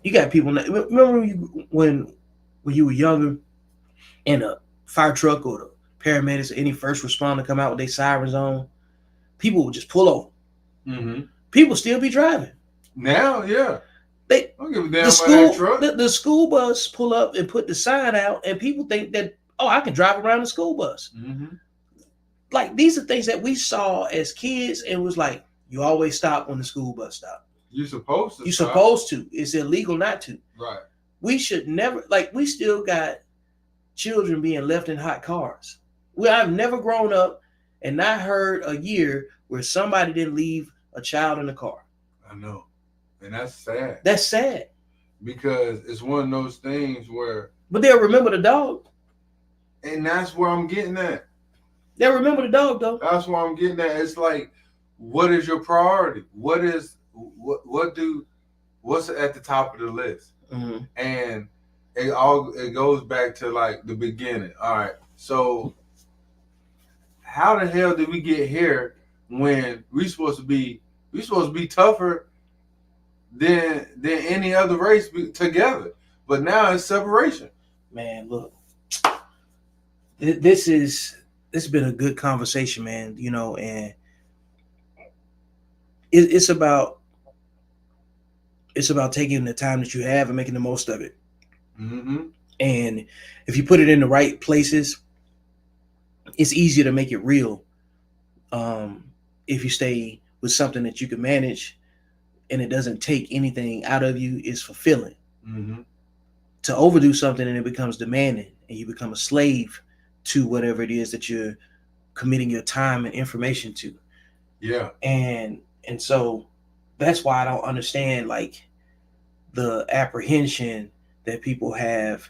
you got people. Remember when you were younger, and a fire truck or the paramedics or any first responder come out with their sirens on, people would just pull over. Mm-hmm. People still be driving. Now, yeah. They don't give a damn about that truck. The school bus pull up and put the sign out, and people think that, oh, I can drive around the school bus. Mm-hmm. Like, these are things that we saw as kids, and was like, you always stop when the school bus stops. You're supposed to. You're supposed to. It's illegal not to. Right. We should never, like, we still got children being left in hot cars. I've never grown up and not heard a year where somebody didn't leave a child in the car. I know. And that's sad. That's sad. Because it's one of those things where. But they'll remember the dog. And that's where I'm getting at. They'll remember the dog, though. That's where I'm getting at. It's like, what is your priority? What's at the top of the list? Mm-hmm. And it goes back to like the beginning. All right. So how the hell did we get here when we supposed to be tougher than any other race together? But now it's separation. Man, look, this has been a good conversation, man. You know, and it's about taking the time that you have and making the most of it. Mm-hmm. And if you put it in the right places, it's easier to make it real. If you stay with something that you can manage and it doesn't take anything out of you, it's fulfilling. Mm-hmm. To overdo something and it becomes demanding and you become a slave to whatever it is that you're committing your time and information to. Yeah. And so that's why I don't understand like the apprehension that people have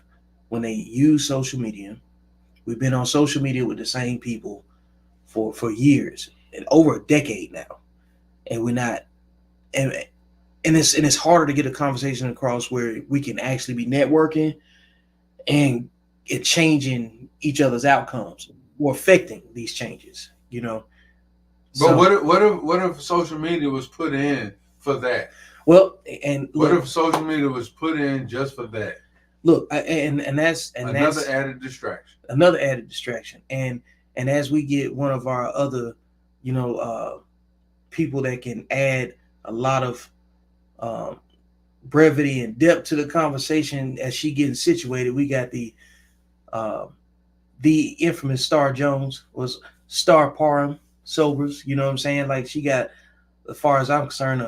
when they use social media. We've been on social media with the same people for years and over a decade now, and we're not. And it's harder to get a conversation across where we can actually be networking and it changing each other's outcomes or affecting these changes. You know. But so, what if social media was put in for that? Well, and what if social media was put in just for that? Look, and that's another added distraction. Another added distraction, and as we get one of our other, people that can add a lot of brevity and depth to the conversation as she getting situated, we got the infamous Star Jones was Star Parham Sobers. You know what I'm saying? Like she got, as far as I'm concerned,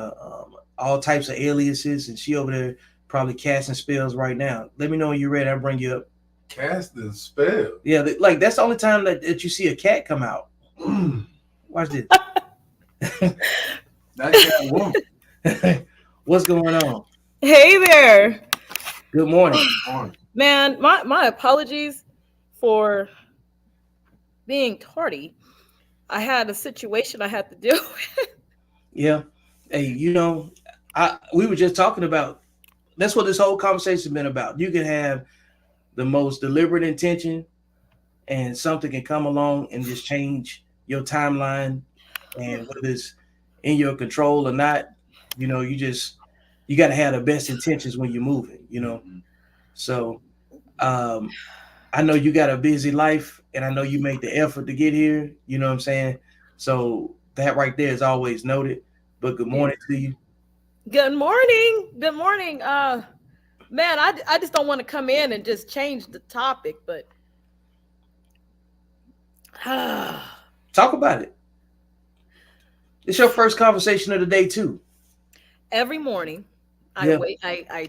all types of aliases, and she over there probably casting spells right now. Let me know when you're ready. I'll bring you up. Casting spells? Yeah, like that's the only time that you see a cat come out. Watch this. That cat woman. What's going on? Hey there. Good morning. Man, my apologies for being tardy. I had a situation I had to deal with. Yeah. Hey, we were just talking about, that's what this whole conversation has been about. You can have the most deliberate intention and something can come along and just change your timeline, and whether it's in your control or not, you got to have the best intentions when you're moving, Mm-hmm. So I know you got a busy life and I know you make the effort to get here, you know what I'm saying? So that right there is always noted. But good morning to you. Good morning. Good morning. Man, I just don't want to come in and just change the topic, but talk about it. It's your first conversation of the day too. Every morning, Yeah. I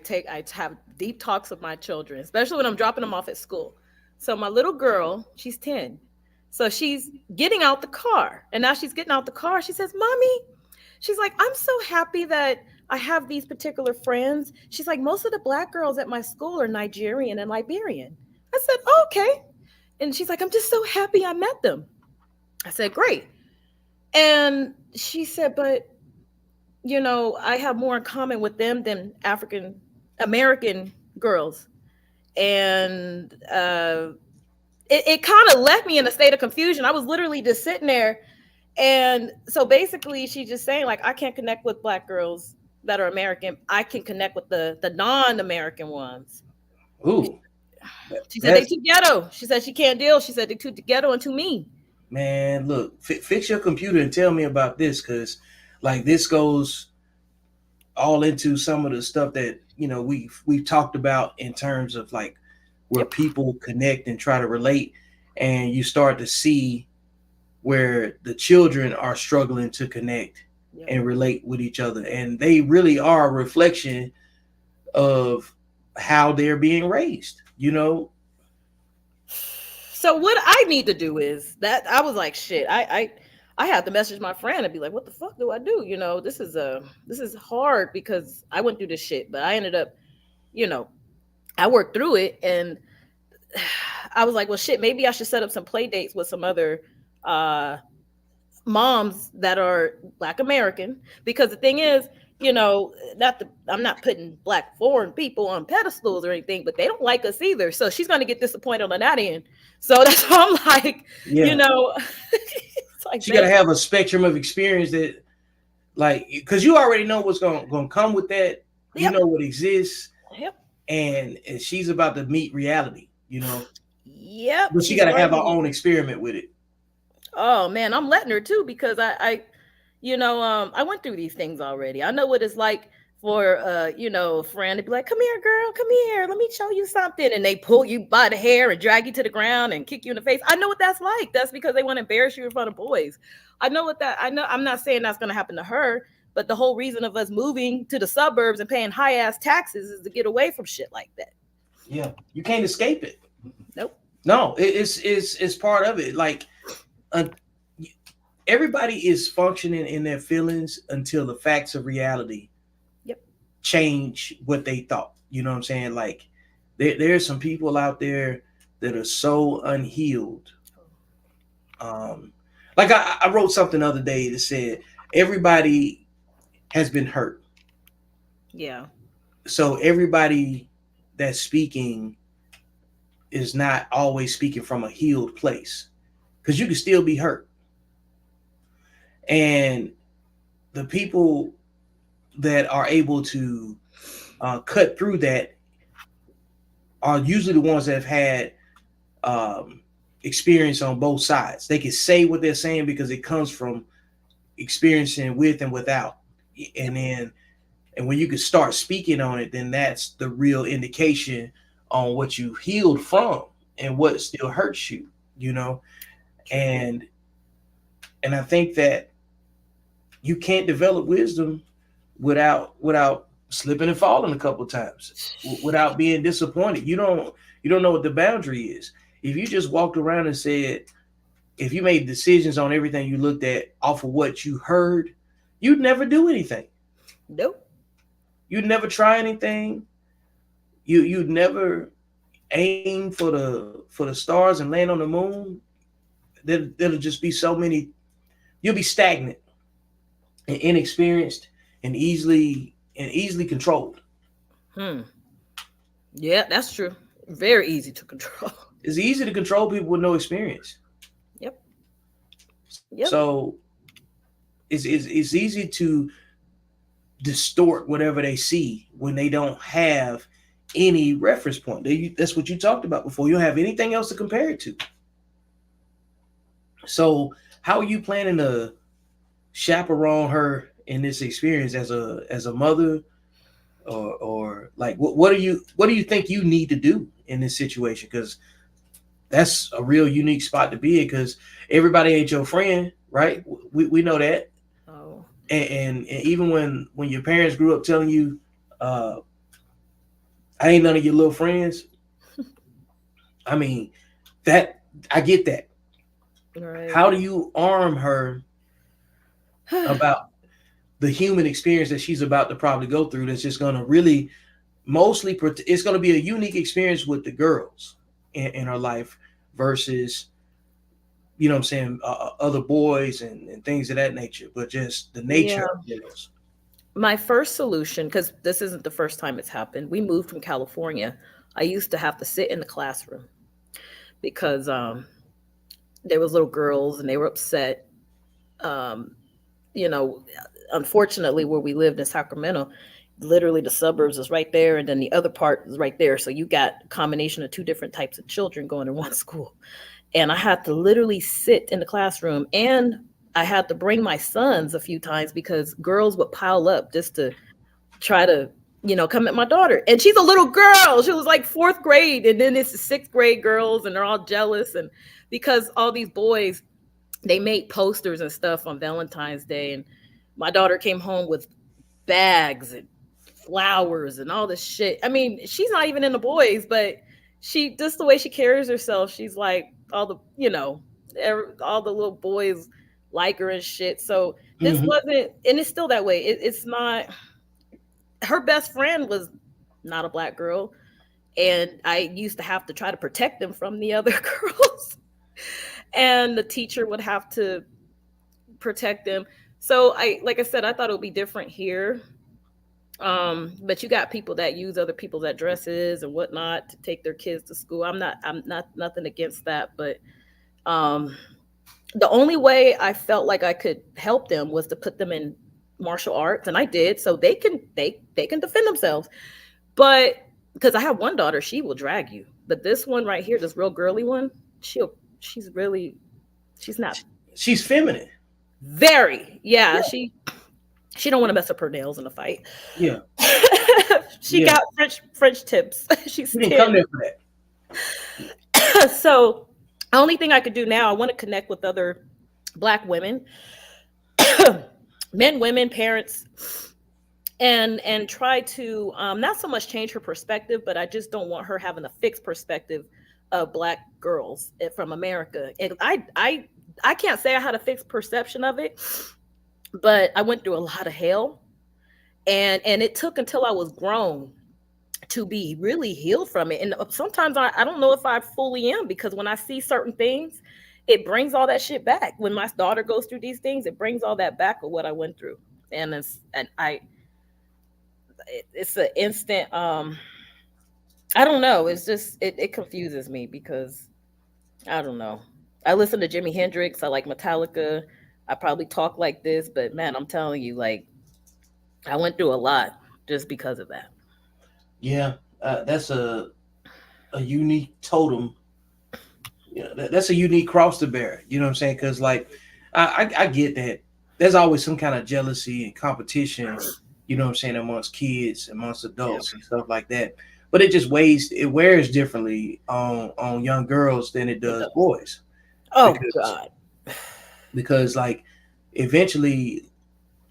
have deep talks with my children, especially when I'm dropping them off at school. So my little girl, she's 10. So she's getting out the car. And now she's getting out the car. She says, Mommy, she's like, I'm so happy that I have these particular friends. She's like, most of the Black girls at my school are Nigerian and Liberian. I said, oh, okay. And she's like, I'm just so happy I met them. I said, great. And she said, but, I have more in common with them than African American girls. And it kind of left me in a state of confusion. I was literally just sitting there. And so basically she's just saying, like, I can't connect with Black girls that are American. I can connect with the non-American ones. Ooh. She said they too ghetto. She said she can't deal. She said they too ghetto and too mean. Man, look, fix your computer and tell me about this, because like this goes all into some of the stuff that we've talked about in terms of like where people connect and try to relate, and you start to see where the children are struggling to connect and relate with each other, and they really are a reflection of how they're being raised. So So what I need to do is that I was like, shit, I had to message my friend and be like, what the fuck do I do? This is hard because I went through this shit, but I ended up, you know, I worked through it, and I was like, well, shit, maybe I should set up some play dates with some other uh moms that are Black American, because the thing is, I'm not putting Black foreign people on pedestals or anything, but they don't like us either. So she's going to get disappointed on that end. So that's why I'm like, Yeah, it's like, she got to man, have a spectrum of experience that, like, because you already know what's going to come with that. You yep, know what exists, yep, and she's about to meet reality. yep. But she She's got to have her learning. own experiment with it. Oh man, I'm letting her too, because I went through these things already. I know what it's like for a friend to be like, "Come here, girl, come here, let me show you something," and they pull you by the hair and drag you to the ground and kick you in the face. I know what that's like. That's because they want to embarrass you in front of boys. I know what that. I know. I'm not saying that's going to happen to her, but the whole reason of us moving to the suburbs and paying high ass taxes is to get away from shit like that. Yeah, you can't escape it. Nope. No, it's part of it. Like, uh, everybody is functioning in their feelings until the facts of reality Yep. change what they thought. You know what I'm saying? Like, there's some people out there that are so unhealed. Like, I wrote something the other day that said everybody has been hurt. Yeah. So everybody that's speaking is not always speaking from a healed place, because you can still be hurt. And the people that are able to cut through that are usually the ones that have had experience on both sides. They can say what they're saying because it comes from experiencing with and without. And when you can start speaking on it, then that's the real indication on what you healed from and what still hurts you, you know? And I think that you can't develop wisdom without slipping and falling a couple of times, without being disappointed. You don't know what the boundary is. If you just walked around and said, if you made decisions on everything you looked at off of what you heard, you'd never do anything. Nope. You'd never try anything. You'd never aim for the stars and land on the moon. There'll just be so many. You'll be stagnant and inexperienced and easily controlled. Hmm. Yeah, that's true. Very easy to control. It's easy to control people with no experience. Yep. Yep. So it's easy to distort whatever they see when they don't have any reference point. That's what you talked about before. You don't have anything else to compare it to. So how are you planning to chaperone her in this experience as a mother, or like what do you think you need to do in this situation? Because that's a real unique spot to be in, because everybody ain't your friend, right? We know that. Oh. And even when your parents grew up telling you, I ain't none of your little friends. I mean, that I get that. Right. How do you arm her about the human experience that she's about to probably go through? That's just going to really it's going to be a unique experience with the girls in her life versus, you know what I'm saying, other boys and things of that nature, but just the nature Yeah. of girls. My first solution, because this isn't the first time it's happened, we moved from California. I used to have to sit in the classroom because there was little girls and they were upset. Um, you know, Unfortunately, where we lived in Sacramento, literally the suburbs is right there, and then the other part is right there. So you got a combination of two different types of children going in one school. And I had to literally sit in the classroom, and I had to bring my sons a few times because girls would pile up just to try to, come at my daughter. And she's a little girl. She was like fourth grade, and then it's the sixth grade girls, and they're all jealous. And because all these boys, they made posters and stuff on Valentine's Day, and my daughter came home with bags and flowers and all this shit. I mean, she's not even in the boys, but she just the way she carries herself, she's like, all the, all the little boys like her and shit. So this Mhm. wasn't, and it's still that way. It's not. Her best friend was not a black girl, and I used to have to try to protect them from the other girls, and the teacher would have to protect them. So like I said, I thought it would be different here. But you got people that use other people's addresses and whatnot to take their kids to school. I'm not nothing against that, but um the only way I felt like I could help them was to put them in martial arts, and I did, so they can defend themselves. But because I have one daughter, she will drag you. But this one right here, this real girly one, she's really, she's not She's feminine. very, yeah, Yeah. she don't want to mess up her nails in a fight. Yeah. She Yeah. got French tips. She's She didn't come 10. there for that. So the only thing I could do now, I want to connect with other black women, men, women, parents, and try to not so much change her perspective, but I just don't want her having a fixed perspective of black girls from America. And I can't say I had a fixed perception of it, but I went through a lot of hell, and it took until I was grown to be really healed from it. And sometimes I don't know if I fully am, because when I see certain things, it brings all that shit back. When my daughter goes through these things, it brings all that back of what I went through. And it's an instant I don't know, it's just it confuses me, because I don't know. I listen to Jimi Hendrix, I like Metallica. I probably talk like this, but man, I'm telling you, like, I went through a lot just because of that. Yeah. That's a unique totem. Yeah, that's a unique cross to bear. You know what I'm saying? Because like, I get that. There's always some kind of jealousy and competition. You know what I'm saying, amongst kids, amongst Yeah. adults, and stuff like that. But it wears differently on young girls than it It does does. boys, Oh because God. like eventually,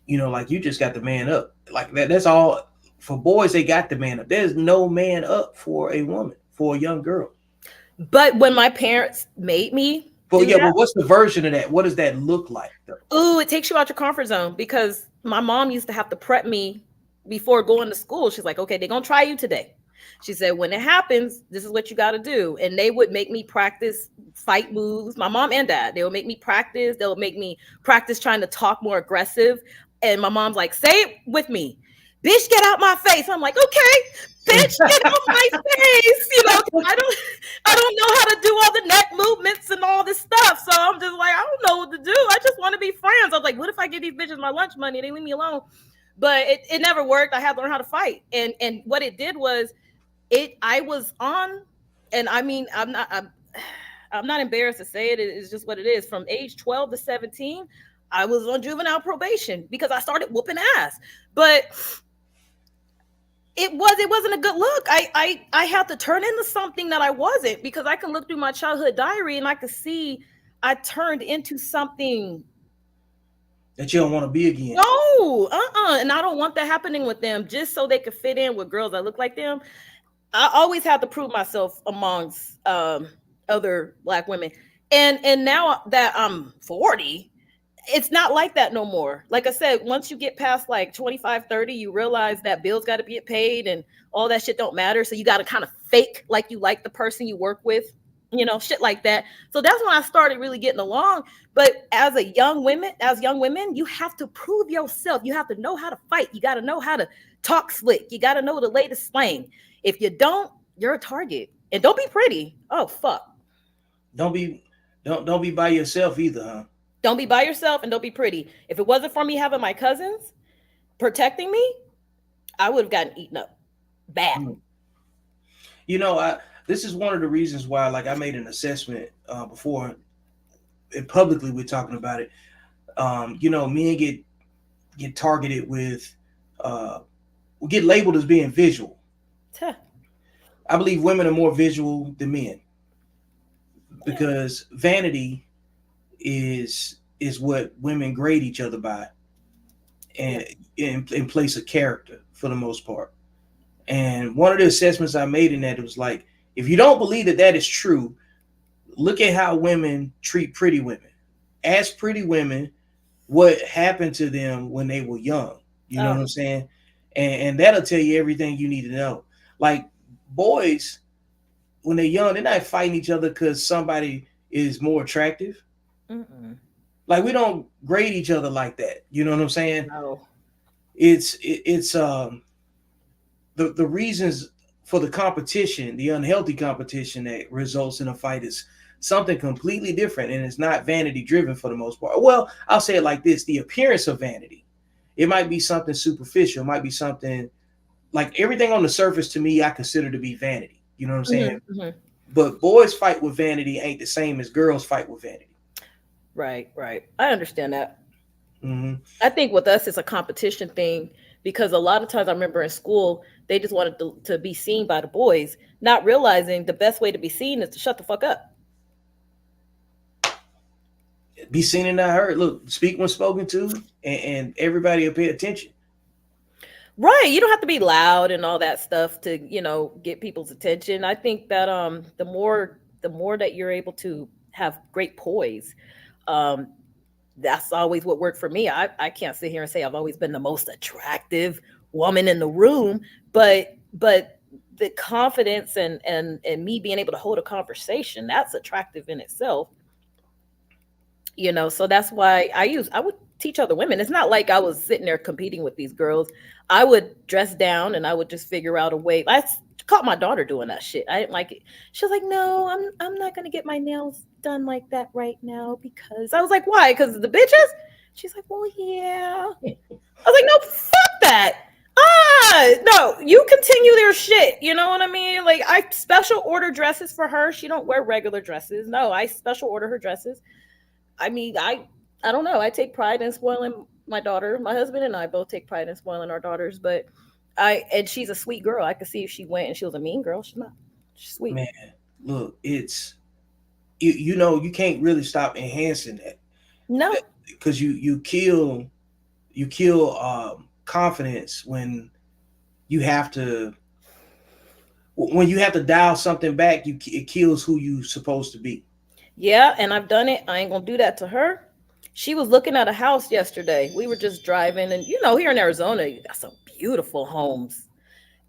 like you just got the man up like that. That's all for boys. They got the man up. There's no man up for a woman, for a young girl. But when my parents made me But do yeah, that, but what's the version of that? What does that look like though? ooh, it takes you out your comfort zone, because my mom used to have to prep me before going to school. She's like, okay, they're gonna try you today. She said, when it happens, this is what you got to do. And they would make me practice fight moves. My mom and dad, they would make me practice. They would make me practice trying to talk more aggressive. And my mom's like, say it with me, bitch, get out my face. I'm like, okay, bitch, get out my face. I don't know how to do all the neck movements and all this stuff. So I'm just like, I don't know what to do. I just want to be friends. I was like, what if I give these bitches my lunch money and they leave me alone? But it never worked. I had to learn how to fight. And what it did was, I was on, and I mean, I'm not embarrassed to say it. It's just what it is. From age 12 to 17, I was on juvenile probation because I started whooping ass. But it wasn't a good look. I had to turn into something that I wasn't, because I can look through my childhood diary and I could see I turned into something. That you don't want to be again. No, and I don't want that happening with them just so they could fit in with girls that look like them. I always had to prove myself amongst other black women. And now that I'm 40, it's not like that no more. Like I said, once you get past like 25, 30, you realize that bills got to get paid and all that shit don't matter. So you got to kind of fake like you like the person you work with, shit like that. So that's when I started really getting along. But as young women, you have to prove yourself. You have to know how to fight. You got to know how to talk slick. You got to know the latest slang. If you don't, you're a target. And don't be pretty. Oh fuck. Don't be by yourself either, huh? Don't be by yourself, and don't be pretty. If it wasn't for me having my cousins protecting me, I would have gotten eaten up bad. This is one of the reasons why, like, I made an assessment before, and publicly we're talking about it. Men get targeted with, get labeled as being visual. Huh. I believe women are more visual than men, because vanity is what women grade each other by, and in place of character for the most part. And one of the assessments I made in that, it was like, if you don't believe that is true, look at how women treat pretty women. Ask pretty women what happened to them when they were young. You know what Oh. I'm saying? And that'll tell you everything you need to know. Like boys, when they're young, they're not fighting each other because somebody is more attractive. Mm-mm. Like we don't grade each other like that. You know what I'm saying? No. It's the reasons for the competition, the unhealthy competition that results in a fight is something completely different, and it's not vanity driven for the most part. Well, I'll say it like this: the appearance of vanity. It might be something superficial. It might be something like everything on the surface to me I consider to be vanity. You know what I'm saying? Hmm. But boys fight with vanity ain't the same as girls fight with vanity. Right, right. I understand that. Mm-hmm. I think with us it's a competition thing because a lot of times I remember in school they just wanted to be seen by the boys, not realizing the best way to be seen is to shut the fuck up. Be seen and not heard. Look, speak when spoken to, and everybody will pay attention. Right. You don't have to be loud and all that stuff to, get people's attention. I think that the more that you're able to have great poise, um, that's always what worked for me. I can't sit here and say I've always been the most attractive woman in the room, but the confidence and me being able to hold a conversation, that's attractive in itself. So that's why I would teach other women. It's not like I was sitting there competing with these girls. I would dress down and I would just figure out a way. Caught my daughter doing that shit. I didn't like it. She was like, no, I'm not gonna get my nails done like that right now, because I was like, why? Because of the bitches? She's like, well, yeah. I was like, no, fuck that. No, you continue their shit. You know what I mean? Like, I special order dresses for her. She don't wear regular dresses. No, I special order her dresses. I mean, I don't know. I take pride in spoiling my daughter. My husband and I both take pride in spoiling our daughters, but and she's a sweet girl. I could see if she went and she was a mean girl. She's not. She's sweet. Man, look, it's you can't really stop enhancing that No. because you kill confidence you when you have to dial something back. It kills who you supposed to be. Yeah, and I've done it. I ain't gonna do that to her. She was looking at a house yesterday. We were just driving, and here in Arizona, you got some beautiful homes.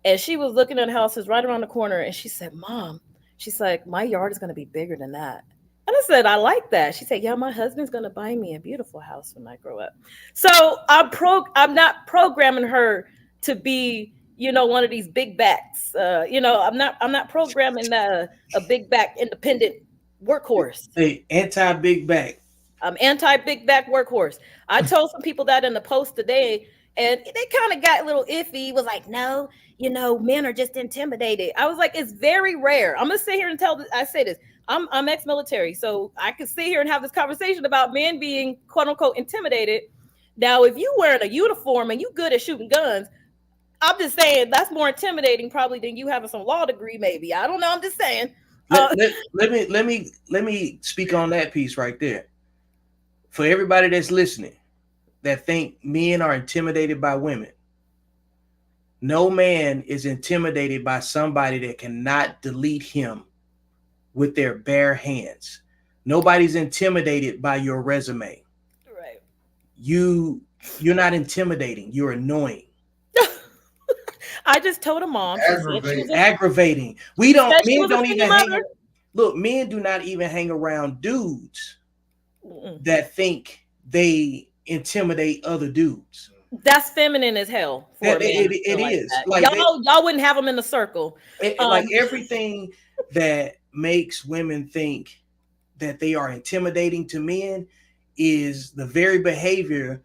And she was looking at houses right around the corner, and she said, "Mom," she's like, "my yard is gonna be bigger than that." And I said, "I like that." She said, "Yeah, my husband's gonna buy me a beautiful house when I grow up." So I'm not programming her to be, one of these big backs. I'm not programming a big back independent workhorse. Hey, anti big back. I'm anti big back workhorse. I told some people that in the post today, and they kind of got a little iffy. Was like, no, men are just intimidated. I was like, it's very rare. I'm gonna sit here and I say this. I'm ex-military, so I could sit here and have this conversation about men being quote unquote intimidated. Now, if you wearing a uniform and you good at shooting guns, I'm just saying that's more intimidating probably than you having some law degree. Maybe, I don't know. I'm just saying. Let me speak on that piece right there. For everybody that's listening that think men are intimidated by women, no man is intimidated by somebody that cannot delete him with their bare hands. Nobody's intimidated by your resume. Right. You're not intimidating. You're annoying. I just told a mom. Aggravating. We don't. She Men was a don't single even hang. mother. Look, men do not even hang around dudes Mm-mm. that think they intimidate other dudes. That's feminine as hell for a man. It Like is. that. Like y'all wouldn't have them in the circle. like everything that makes women think that they are intimidating to men is the very behavior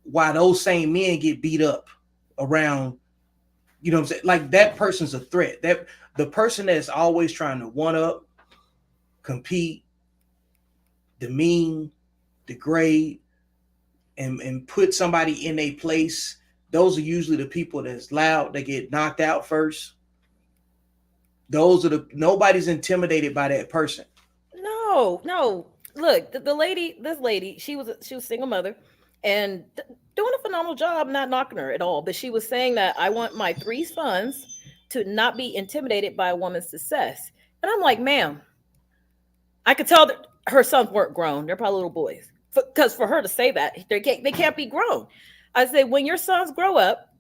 why those same men get beat up around. You know what I'm saying? Like that person's a threat. That the person that's always trying to one up, compete, demean, degrade, and put somebody in a place. Those are usually the people that's loud. They get knocked out first. Nobody's intimidated by that person. No. Look, this lady, she was a single mother, and doing a phenomenal job. Not knocking her at all, but she was saying that I want my three sons to not be intimidated by a woman's success. And I'm like, ma'am, I could tell that her sons weren't grown. They're probably little boys. Because for her to say that, they can't be grown. I say, when your sons grow up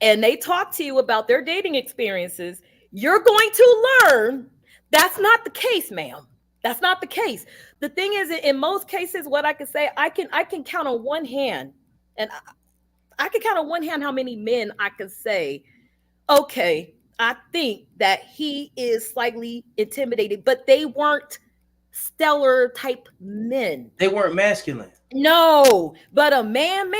and they talk to you about their dating experiences, you're going to learn that's not the case, ma'am. That's not the case. The thing is, in most cases, what I can say, I can count on one hand, and I can count on one hand how many men I can say, okay, I think that he is slightly intimidated, but they weren't stellar type men. They weren't masculine. No, but a man,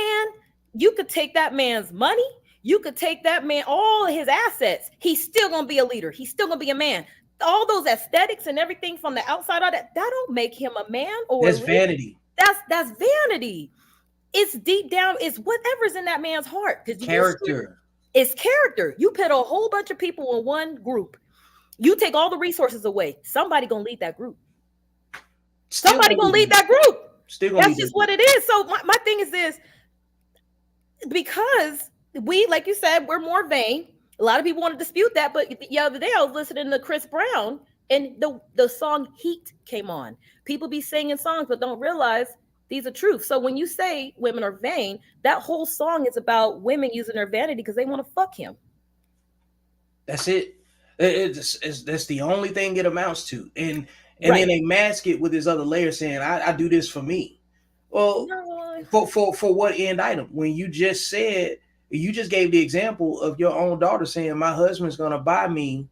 you could take that man's money. You could take that man, all of his assets. He's still gonna be a leader. He's still gonna be a man. All those aesthetics and everything from the outside of that don't make him a man or That's a leader. vanity. That's vanity. It's deep down. It's whatever's in that man's heart. Because Character. it's character. You put a whole bunch of people in one group. You take all the resources away. Somebody gonna lead that group. Somebody gonna lead that group. Still gonna That's just what it is. So my thing is this, because we, like you said, we're more vain. A lot of people want to dispute that, but the other day I was listening to Chris Brown and the song Heat came on. People be singing songs but don't realize these are truth. So when you say women are vain, that whole song is about women using their vanity because they want to fuck him. That's it. That's the only thing it amounts to. And Right. then they mask it with this other layer saying, I do this for me. Well, No. for what end item? When you just gave the example of your own daughter saying, my husband's gonna buy me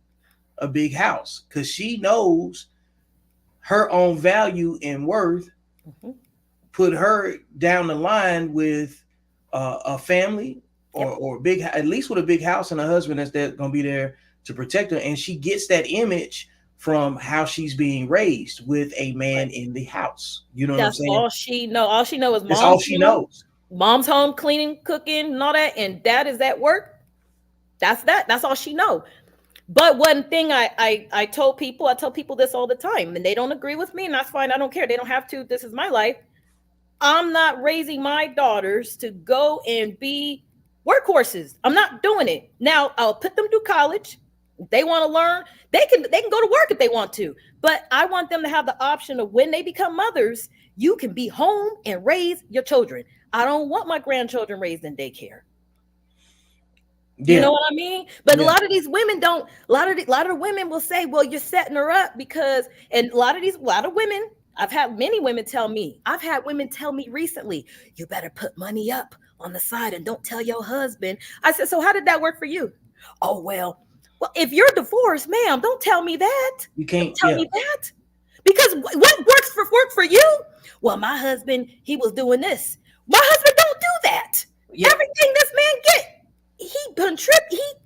a big house because she knows her own value and worth put her down the line with a family or big, at least with a big house and a husband that's gonna be there to protect her, and she gets that image from how she's being raised with a man in the house. You know what I'm That's saying? all she know. All she knows is That's all she knows. Mom's home cleaning, cooking, and all that, and dad is at work. That's all she know. But one thing I told people, I tell people this all the time, and they don't agree with me, and that's fine. I don't care. They don't have to. This is my life. I'm not raising my daughters to go and be workhorses. I'm not doing it. Now I'll put them through college. If they want to learn, they can go to work if they want to. But I want them to have the option of when they become mothers, you can be home and raise your children. I don't want my grandchildren raised in daycare. You know what I mean? But a lot of these women don't. A lot of the women will say, "Well, you're setting her up because." And a lot of women. I've had many women tell me. I've had women tell me recently, "You better put money up on the side and don't tell your husband." I said, "So how did that work for you?" "Oh well, if you're divorced, ma'am, don't tell me that. You can't tell me that because what worked for you? Well, my husband, he was doing this. My husband don't do that. Everything this man get.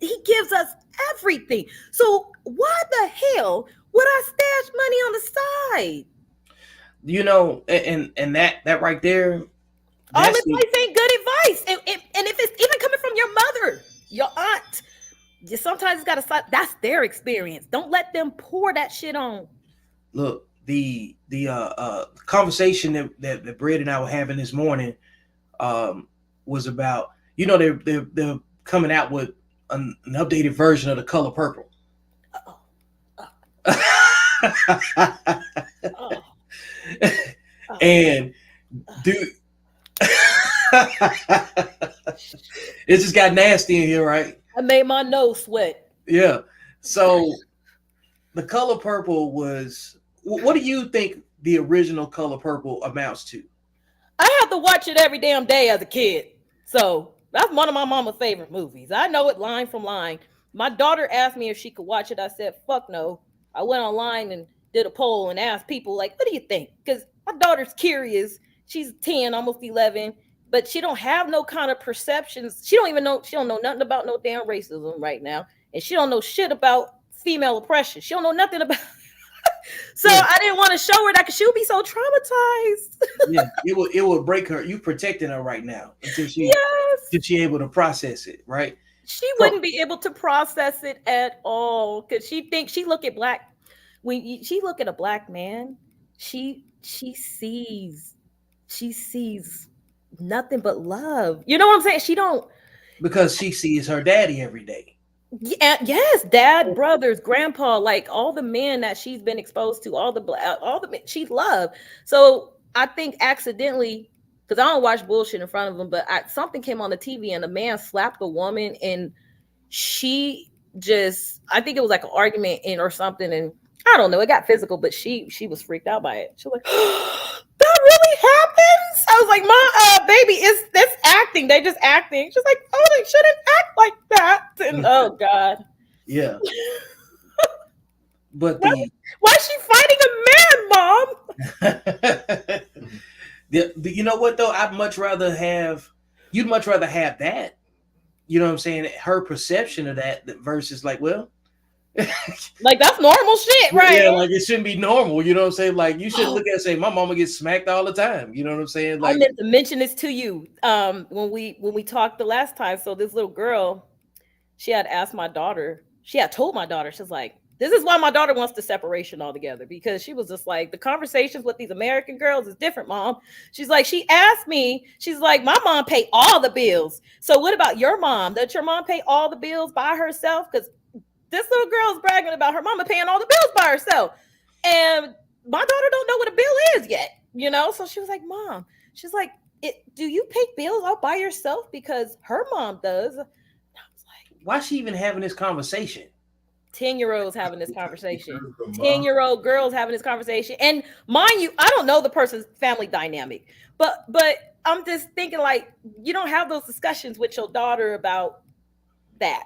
He gives us everything. So why the hell would I stash money on the side? You know, and that right there. All advice ain't good advice. And if it's even coming from your mother, your aunt, you sometimes got to. That's their experience. Don't let them pour that shit on. Look, the conversation that Brett and I were having this morning was about, you know, they're coming out with an updated version of the color purple. And dude, it just got nasty in here, right? I made my nose sweat. Yeah. So the color purple was, what do you think the original color purple amounts to? I have to watch it every damn day as a kid. So that's one of my mama's favorite movies. I know it line from line. My daughter asked me if she could watch it. I said, fuck no. I went online and did a poll and asked people, like, what do you think? Because my daughter's curious. She's 10, almost 11, but she don't have no kind of perceptions. She don't know nothing about no damn racism right now. And she don't know shit about female oppression. She don't know nothing about So I didn't want to show her that because she would be so traumatized. It would break her. You protecting her right now until she able to process it, right? She wouldn't be able to process it at all because she look at black. When she look at a black man, she sees nothing but love. You know what I'm saying? She don't, because she sees her daddy every day. Yeah, yes, dad, brothers, grandpa, like all the men that she's been exposed to, all the men she loved. So I think accidentally, because I don't watch bullshit in front of them, but something came on the TV and a man slapped a woman, and she just, I think it was like an argument in or something, and I don't know, it got physical, but she was freaked out by it. She was like, that really happens. I was like, "Mom, baby, it's that's acting. They just acting." She's like, "Oh, they shouldn't act like that." And oh god, Yeah. But why, why is she fighting a man, Mom? you know what though? You'd much rather have that. You know what I'm saying? Her perception of that versus like, well, Like that's normal shit, right? yeah, like it shouldn't be normal. You know what I'm saying? Like you should look at it and say, my mama gets smacked all the time. You know what I'm saying? I Like, meant to mention this to you when we talked the last time. So this little girl, she had asked my daughter, she had told my daughter, she's like, this is why my daughter wants the separation altogether, because she was just like, the conversations with these American girls is different, Mom. She's like, she asked me, she's like, my mom paid all the bills. So what about your mom? Does your mom pay all the bills by herself? Because this little girl is bragging about her mama paying all the bills by herself. And my daughter don't know what a bill is yet, you know? So she was like, Mom, she's like, do you pay bills all by yourself? Because her mom does. And I was like, why is she even having this conversation? 10-year-olds having this conversation. 10-year-old girls having this conversation. And mind you, I don't know the person's family dynamic, but I'm just thinking like, you don't have those discussions with your daughter about that.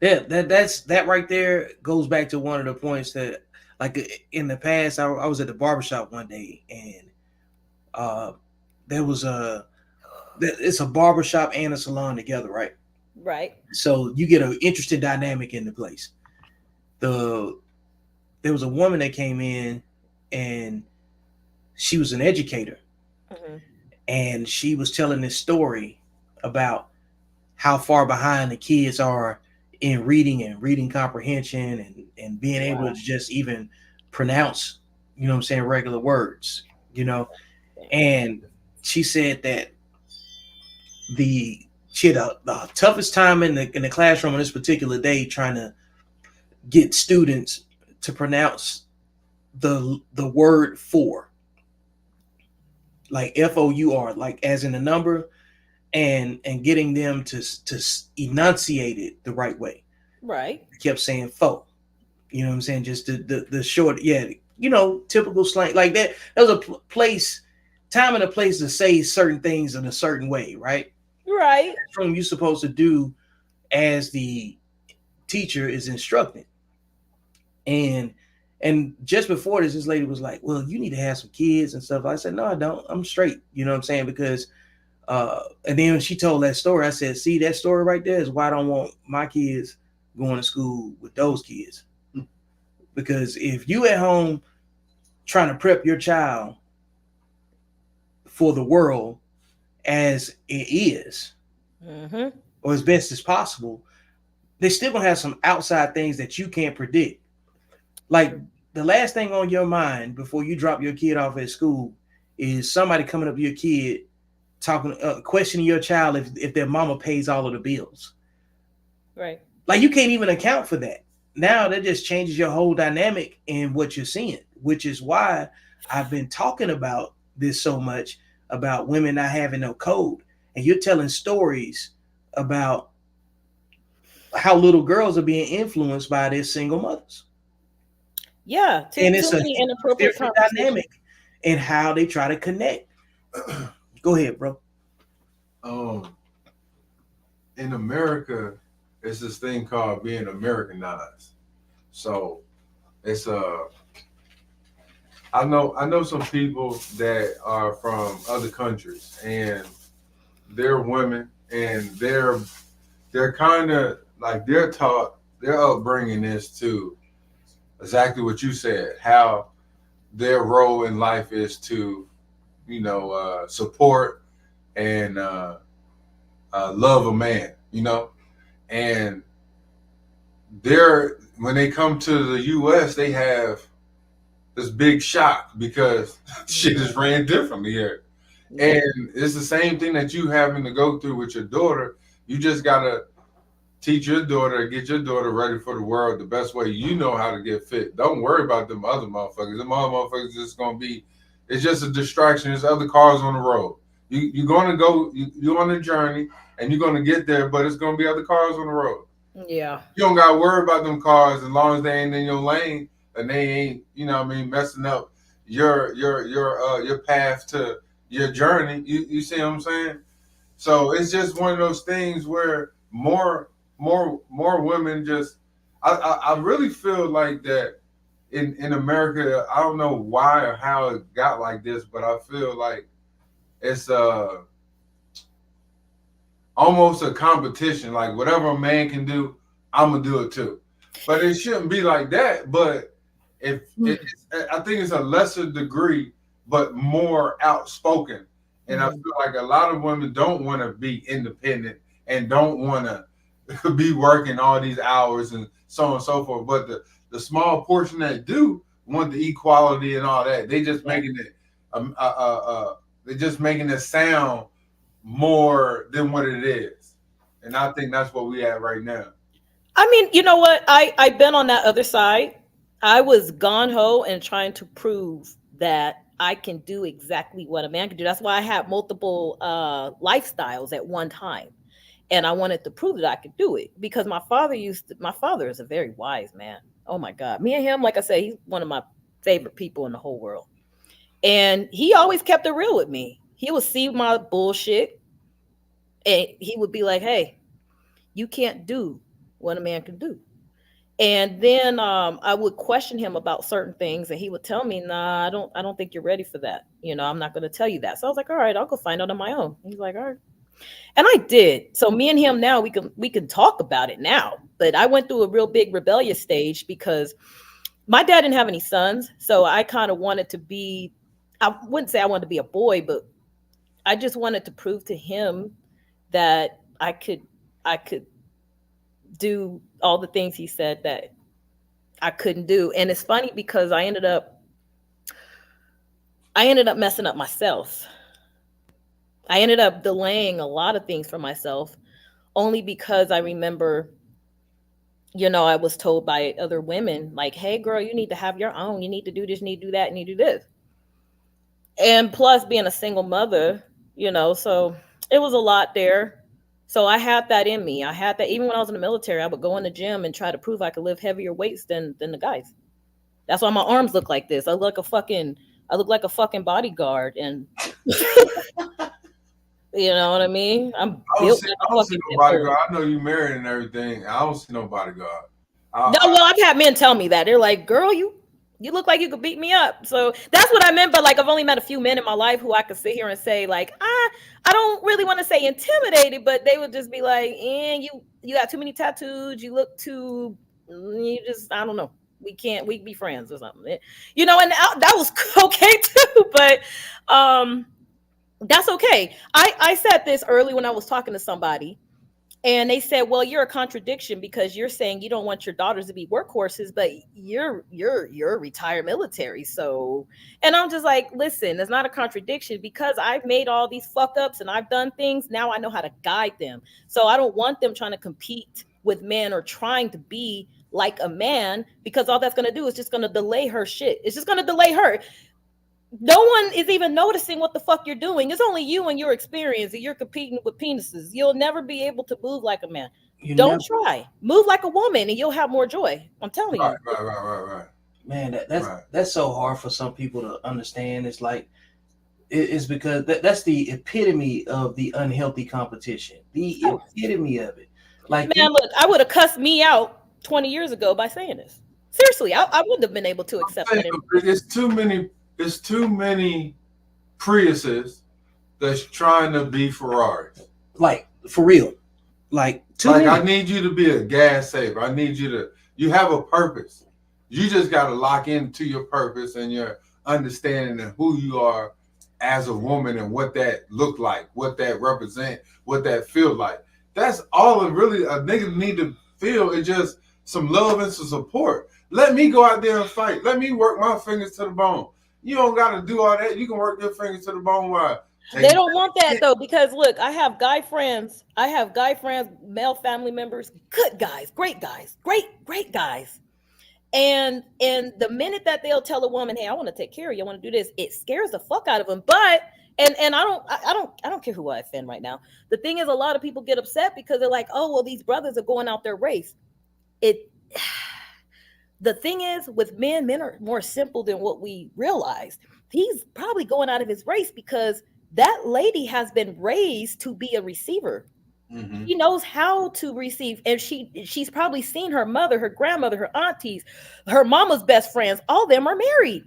Yeah, that right there goes back to one of the points that, like in the past, I was at the barbershop one day, and there was it's a barbershop and a salon together, right? Right. So you get an interesting dynamic in the place. There was a woman that came in, and she was an educator, Mm-hmm. and she was telling this story about how far behind the kids are in reading and reading comprehension and being able to just even pronounce, you know what I'm saying, regular words, you know. And she said that she had the toughest time in the classroom on this particular day trying to get students to pronounce the word for, like FOUR, like as in the number, and getting them to enunciate it the right way. Right. I kept saying fo. You know what I'm saying? Just the short, yeah, you know, typical slang like that. There's a place, time and a place to say certain things in a certain way, right? Right. That's what you're supposed to do as the teacher is instructing. And just before this lady was like, well, you need to have some kids and stuff. I said, no, I don't. I'm straight. You know what I'm saying? Because and then when she told that story, I said, see, that story right there is why I don't want my kids going to school with those kids. Because if you at home trying to prep your child for the world as it is, Mm-hmm. or as best as possible, they still gonna have some outside things that you can't predict. Like the last thing on your mind before you drop your kid off at school is somebody coming up to your kid talking, questioning your child if their mama pays all of the bills. Right. Like you can't even account for that. Now that just changes your whole dynamic in what you're seeing, which is why I've been talking about this so much, about women not having no code. And you're telling stories about how little girls are being influenced by their single mothers. Yeah. And it's Too a many inappropriate different conversations. dynamic in how they try to connect. Go ahead, bro. In America, it's this thing called being Americanized. So it's I know some people that are from other countries, and they're women, and they're kind of like they're taught, their upbringing is to exactly what you said, how their role in life is to, support and love a man, and when they come to the U.S., they have this big shock because shit is ran differently here. And it's the same thing that you having to go through with your daughter. You just gotta teach your daughter, get your daughter ready for the world the best way you know how to get fit. Don't worry about them other motherfuckers. Them other motherfuckers just gonna be, it's just a distraction. There's other cars on the road. You're gonna go, you're on a journey and you're gonna get there, but it's gonna be other cars on the road. Yeah. You don't gotta worry about them cars as long as they ain't in your lane and they ain't, you know what I mean, messing up your path to your journey. You see what I'm saying? So it's just one of those things where more women just I really feel like that in America. I don't know why or how it got like this, but I feel like it's almost a competition. Like whatever a man can do, I'm gonna do it too. But it shouldn't be like that. But I think it's a lesser degree, but more outspoken. And I feel like a lot of women don't want to be independent and don't want to be working all these hours and so on and so forth. But the small portion that do want the equality and all that, they just making it they're just making it sound more than what it is. And I think that's what we at right now. I mean, you know what? I've been on that other side. I was gung ho and trying to prove that I can do exactly what a man can do. That's why I had multiple lifestyles at one time. And I wanted to prove that I could do it because my father is a very wise man. Oh my God. Me and him, like I said, he's one of my favorite people in the whole world. And he always kept it real with me. He would see my bullshit and he would be like, hey, you can't do what a man can do. And then I would question him about certain things, and he would tell me, "Nah, I don't think you're ready for that. You know, I'm not going to tell you that." So I was like, "All right, I'll go find out on my own." He's like, "All right," and I did. So me and him now we can talk about it now. But I went through a real big rebellious stage because my dad didn't have any sons, so I kind of wanted to be. I wouldn't say I wanted to be a boy, but I just wanted to prove to him that I could do all the things he said that I couldn't do. And it's funny because I ended up messing up myself. I ended up delaying a lot of things for myself only because I remember, you know, I was told by other women like, hey girl, you need to have your own, you need to do this, you need to do that, and you do this. And plus being a single mother, you know, so it was a lot there. So I had that in me. I had that even when I was in the military. I would go in the gym and try to prove I could lift heavier weights than the guys. That's why my arms look like this. I look like a fucking bodyguard, and you know what I mean. I'm built. I don't see no bodyguard. I know you married and everything. I don't see no bodyguard. No, well, I've had men tell me that. They're like, "Girl, you look like you could beat me up." So that's what I meant. But like, I've only met a few men in my life who I could sit here and say, like, I don't really want to say intimidated, but they would just be like, you got too many tattoos. You look too, you just, I don't know. We can be friends or something, you know. And that was okay too. But that's okay. I said this early when I was talking to somebody. And they said, well, you're a contradiction because you're saying you don't want your daughters to be workhorses, but you're retired military. So, and I'm just like, listen, it's not a contradiction because I've made all these fuck ups and I've done things. Now I know how to guide them. So I don't want them trying to compete with men or trying to be like a man, because all that's going to do is just going to delay her shit. It's just going to delay her. No one is even noticing what the fuck you're doing. It's only you and your experience, and you're competing with penises. You'll never be able to move like a man. Don't try. Move like a woman, and you'll have more joy. I'm telling you. Right. Man, that's so hard for some people to understand. It's like it's because that's the epitome of the unhealthy competition. The epitome of it. Like, man, look, I would have cussed me out 20 years ago by saying this. Seriously, I wouldn't have been able to accept that. There's too many Priuses that's trying to be Ferraris. Like, for real. Like I need you to be a gas saver. I need you have a purpose. You just got to lock into your purpose and your understanding of who you are as a woman and what that look like, what that represent, what that feel like. That's all really a nigga need to feel, is just some love and some support. Let me go out there and fight. Let me work my fingers to the bone. You don't got to do all that. You can work your fingers to the bone while They don't want that though, because look, I have guy friends. I have guy friends, male family members, good guys, great guys. And the minute that they'll tell a woman, "Hey, I want to take care of you, I want to do this," it scares the fuck out of them. But and I don't care who I offend right now. The thing is, a lot of people get upset because they're like, "Oh, well, these brothers are going out their race." It The thing is, with men are more simple than what we realized. He's probably going out of his race because that lady has been raised to be a receiver. Mm-hmm. She knows how to receive, and she's probably seen her mother, her grandmother, her aunties, her mama's best friends. All of them are married.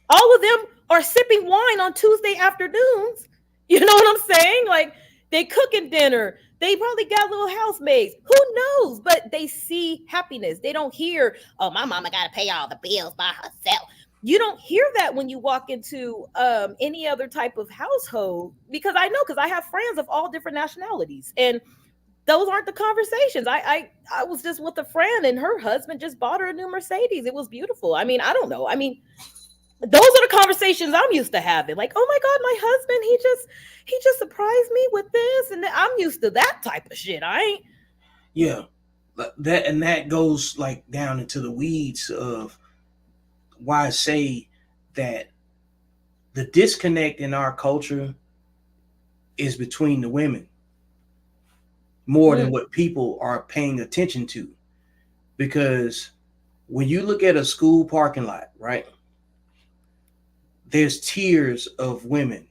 All of them are sipping wine on Tuesday afternoons. You know what I'm saying? Like, they cooking dinner. They probably got little housemaids. Who knows? But they see happiness. They don't hear, "Oh, my mama got to pay all the bills by herself." You don't hear that when you walk into any other type of household, because I know, because I have friends of all different nationalities, and those aren't the conversations. I was just with a friend, and her husband just bought her a new Mercedes. It was beautiful. I mean, I don't know. I mean, those are the conversations I'm used to having. Like, "Oh my God, my husband, he just surprised me with this," and I'm used to that type of shit. I ain't. Yeah, that goes like down into the weeds of why I say that the disconnect in our culture is between the women more than what people are paying attention to. Because when you look at a school parking lot, right, there's tiers of women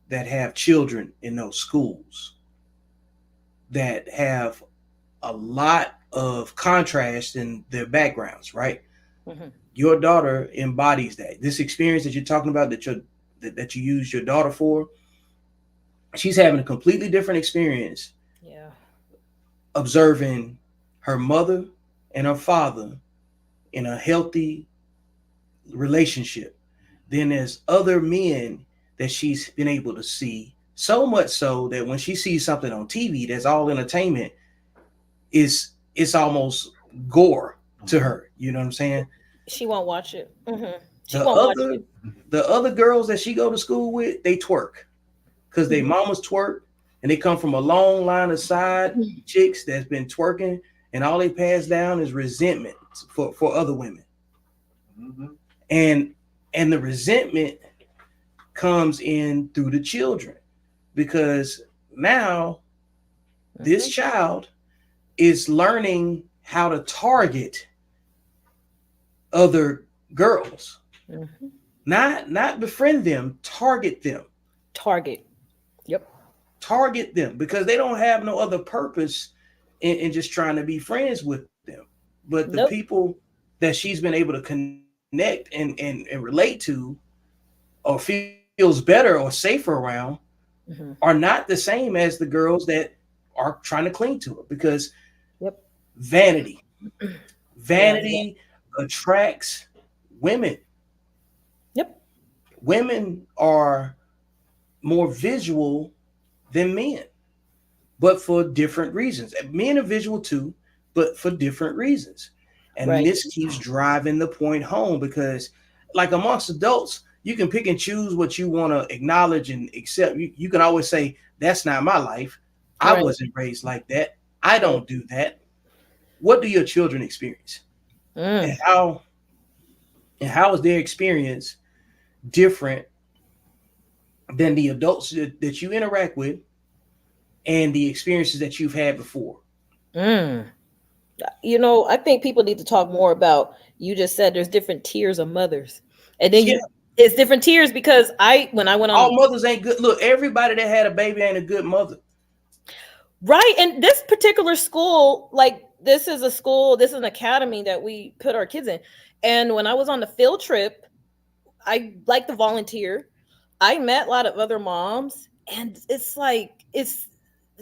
that have children in those schools that have a lot of contrast in their backgrounds, right? Mhm. Your daughter embodies that. This experience that you're talking about, that you use your daughter for, she's having a completely different experience Yeah. observing her mother and her father in a healthy relationship. Then there's other men that she's been able to see, so much so that when she sees something on TV that's all entertainment, it's almost gore to her. You know what I'm saying? She won't watch it. She The won't watch other it. the other girls that she go to school with, they twerk because they mamas twerk, and they come from a long line of side chicks that's been twerking, and all they pass down is resentment for other women. Mm-hmm. And the resentment comes in through the children, because now this child is learning how to target other girls, not befriend them, target them. Target. Yep. Target them because they don't have no other purpose in just trying to be friends with them. But the Nope. people that she's been able to connect and relate to, or feels better or safer around, are not the same as the girls that are trying to cling to her, because Yep. vanity Yeah. vanity attracts women. Yep. Women are more visual than men, but for different reasons. Men are visual too, but for different reasons. And Right. this keeps driving the point home because, like amongst adults, you can pick and choose what you want to acknowledge and accept. You can always say, "That's not my life. I Right. wasn't raised like that. I Right. don't do that." What do your children experience? And Mm. how is their experience different than the adults that you interact with and the experiences that you've had before? Mm. I think people need to talk more about. You just said there's different tiers of mothers, and then Yeah, it's different tiers because when I went all on. mothers ain't good. Look, everybody that had a baby ain't a good mother. Right. And this particular school, like, this is a school, this is an academy that we put our kids in. And when I was on the field trip, I like to volunteer. I met a lot of other moms, and it's like, it's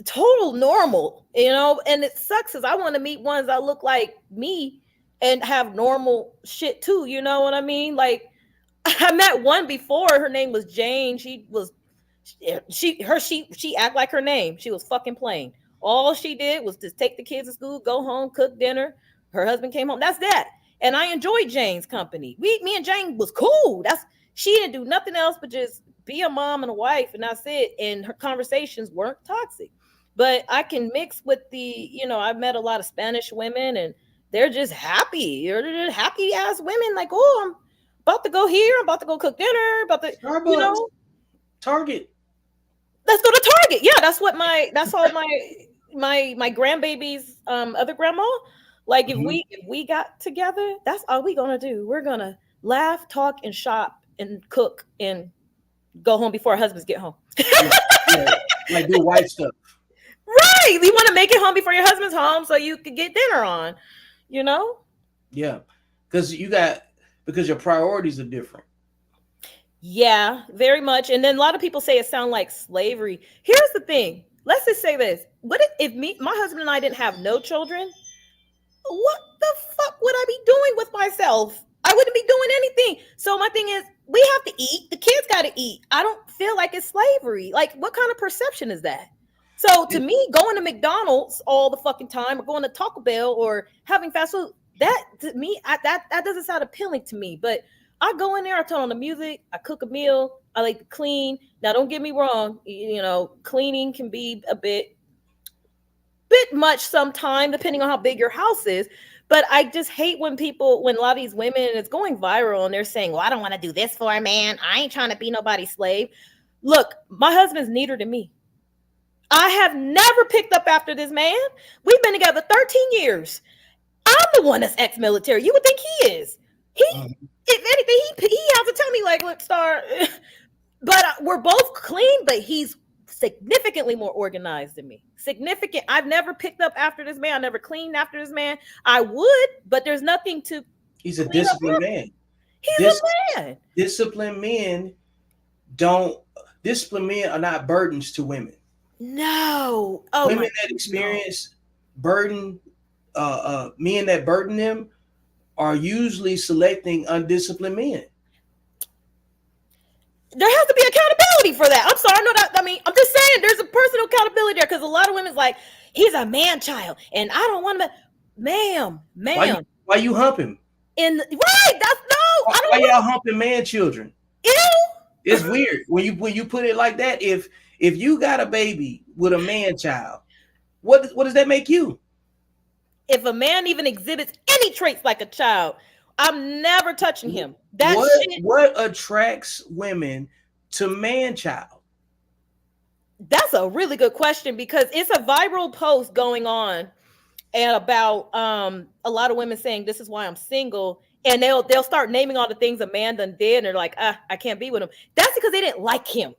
total normal, and it sucks because I want to meet ones that look like me and have normal shit too. You know what I mean? Like, I met one before. Her name was Jane. She act like her name. She was fucking plain. All she did was just take the kids to school, go home, cook dinner. Her husband came home. That's that. And I enjoyed Jane's company. Me and Jane was cool. She didn't do nothing else but just be a mom and a wife, and that's it. And her conversations weren't toxic. But I can mix with I've met a lot of Spanish women, and they're just happy. They're just happy ass women. Like, oh, I'm about to go here. I'm about to go cook dinner. About to, Starbucks, Target. let's go to Target. Yeah, that's all my grandbaby's other grandma. Like, if we got together, that's all we gonna do. We're gonna laugh, talk, and shop and cook and go home before our husbands get home. Yeah, yeah. Like do white stuff. Right. You want to make it home before your husband's home so you could get dinner on, you know? Yeah, because because your priorities are different. Yeah, very much. And then a lot of people say it sounds like slavery. Here's the thing. Let's just say this. What if my husband and I didn't have no children? What the fuck would I be doing with myself? I wouldn't be doing anything. So my thing is, we have to eat. The kids got to eat. I don't feel like it's slavery. Like, what kind of perception is that? So to me, going to McDonald's all the fucking time, or going to Taco Bell, or having fast food, that to me, that doesn't sound appealing to me. But I go in there, I turn on the music, I cook a meal, I like to clean. Now, don't get me wrong, cleaning can be a bit much sometime, depending on how big your house is. But I just hate when a lot of these women, and it's going viral, and they're saying, well, I don't want to do this for a man. I ain't trying to be nobody's slave. Look, my husband's neater than me. I have never picked up after this man. We've been together 13 years. I'm the one that's ex-military. You would think he is. If anything, he has to tell me, like, look, Star, but we're both clean, but he's significantly more organized than me. Significant. I've never picked up after this man. I never cleaned after this man. I would, but there's nothing to. He's a disciplined man. He's a man. Disciplined men are not burdens to women. No. Women that experience burden, men that burden them are usually selecting undisciplined men. There has to be accountability for that. I'm sorry. I know that. I mean, I'm just saying there's a personal accountability there, because a lot of women's like, he's a man child and I don't want him. Ma'am. Why you hump him? Right. That's no. I don't. Why y'all humping man children? Ew. It's weird when you put it like that. If you got a baby with a man child, what does that make you? If a man even exhibits any traits like a child, I'm never touching him. What attracts women to man child? That's a really good question, because it's a viral post going on and about a lot of women saying this is why I'm single, and they'll start naming all the things a man done did, and they're like, I can't be with him. That's because they didn't like him.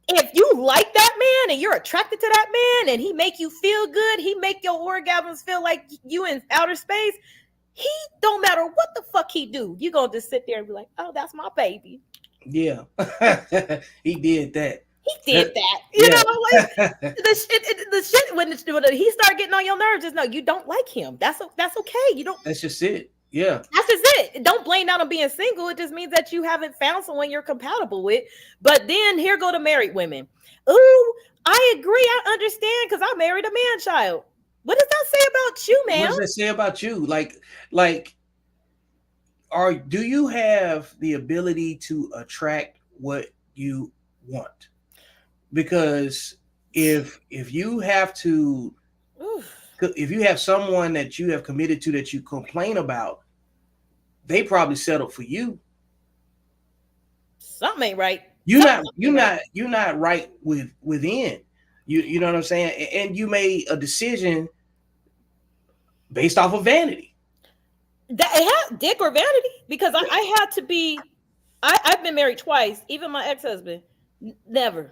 If you like that man and you're attracted to that man and he make you feel good, he make your orgasms feel like you in outer space, he don't matter what the fuck he do. You gonna just sit there and be like, oh, that's my baby. Yeah. He did that. He did that. You know, like the shit when he start getting on your nerves, just know you don't like him. That's okay. You don't. That's just it. Yeah. That's just it. Don't blame that on being single. It just means that you haven't found someone you're compatible with. But then here go the married women. Ooh, I agree. I understand, because I married a man child. What does that say about you, man? What does that say about you? Do you have the ability to attract what you want? Because if you have to, if you have someone that you have committed to that you complain about, they probably settled for you. Something ain't right. You're not right within. You know what I'm saying? And you made a decision based off of vanity. That it had dick or vanity, because I had to be. I've been married twice. Even my ex-husband, never.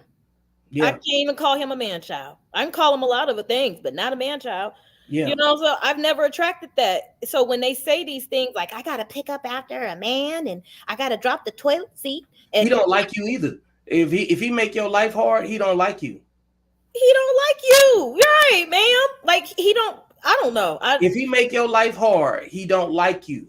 Yeah. I can't even call him a man child. I can call him a lot of things, but not a man child. Yeah. You know, so I've never attracted that. So when they say these things like, I got to pick up after a man and I got to drop the toilet seat. And he don't like you either. If he make your life hard, he don't like you. He don't like you. You're right, ma'am. Like I don't know. If he make your life hard, he don't like you.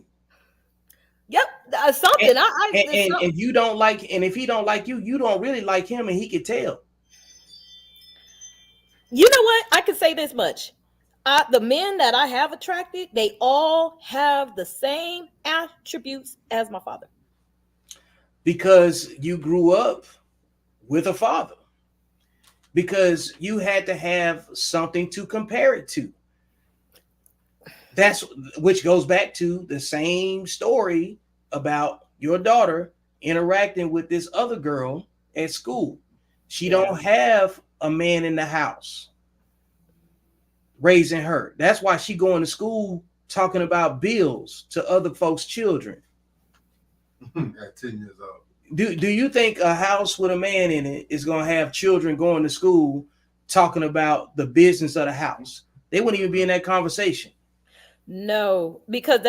Yep. Something. And if you don't like, and if he don't like you, you don't really like him, and he can tell. You know what? I can say this much. The men that I have attracted, they all have the same attributes as my father. Because you grew up with a father because you had to have something to compare it to. That's which goes back to the same story about your daughter interacting with this other girl at school. She don't have a man in the house raising her. That's why she going to school talking about bills to other folks' children. At 10 years old. Do you think a house with a man in it is going to have children going to school talking about the business of the house? They wouldn't even be in that conversation. No, because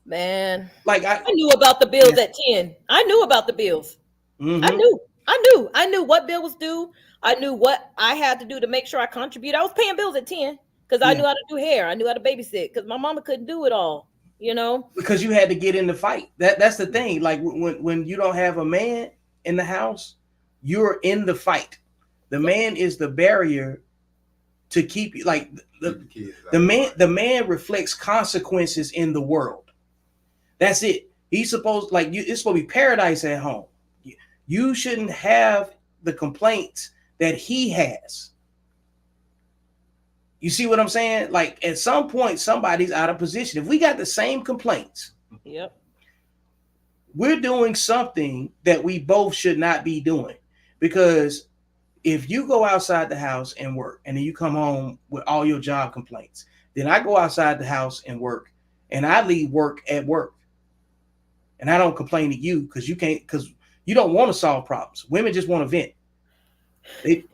man, Like I knew about the bills at 10. I knew about the bills. Mm-hmm. I knew what bill was due. I knew what I had to do to make sure I contribute. I was paying bills at 10 because I knew how to do hair. I knew how to babysit because my mama couldn't do it all, you know? Because you had to get in the fight. That's the thing. Like when you don't have a man in the house, you're in the fight. The man is the barrier to keep you like the man reflects consequences in the world. That's it. He's supposed it's supposed to be paradise at home. You shouldn't have the complaints that he has. You see what I'm saying? Like at some point, somebody's out of position. If we got the same complaints, we're doing something that we both should not be doing. Because if you go outside the house and work, and then you come home with all your job complaints, then I go outside the house and work, and I leave work at work, and I don't complain to you because you don't want to solve problems. Women just want to vent. They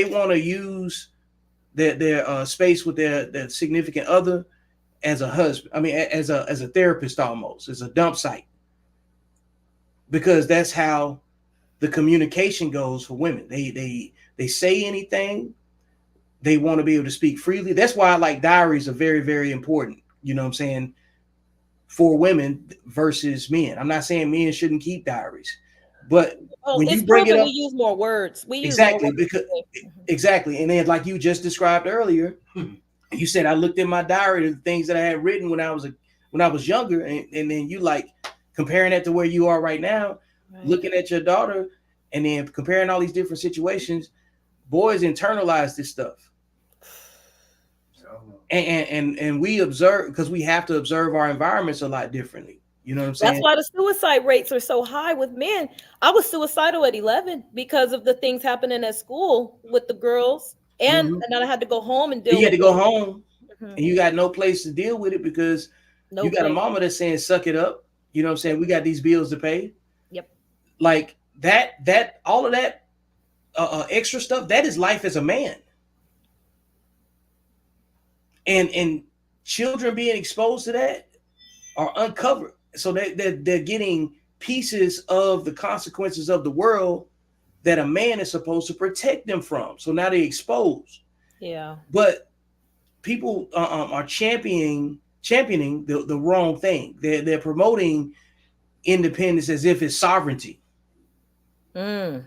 want to use their space with their significant other as a husband. I mean, as a therapist almost, as a dump site, because that's how the communication goes for women. They say anything. They want to be able to speak freely. That's why like diaries are very, very important. You know what I'm saying? For women versus men. I'm not saying men shouldn't keep diaries, but when you bring it up, we use more words. Exactly. And then like you just described earlier, you said I looked in my diary of the things that I had written when I was younger, and then you like comparing that to where you are right now, looking at your daughter, and then comparing all these different situations. Boys internalize this stuff. And we observe because we have to observe our environments a lot differently. You know what I'm saying? That's why the suicide rates are so high with men. I was suicidal at 11 because of the things happening at school with the girls, and then I had to go home and deal. You had to go home, and you got no place to deal with it because you got a mama that's saying, "Suck it up." You know what I'm saying? We got these bills to pay. Yep. Like that, all of that extra stuff. That is life as a man. And children being exposed to that are uncovered. So they're getting pieces of the consequences of the world that a man is supposed to protect them from. So now they're exposed. Yeah. But people are championing the wrong thing. They're promoting independence as if it's sovereignty. Yeah,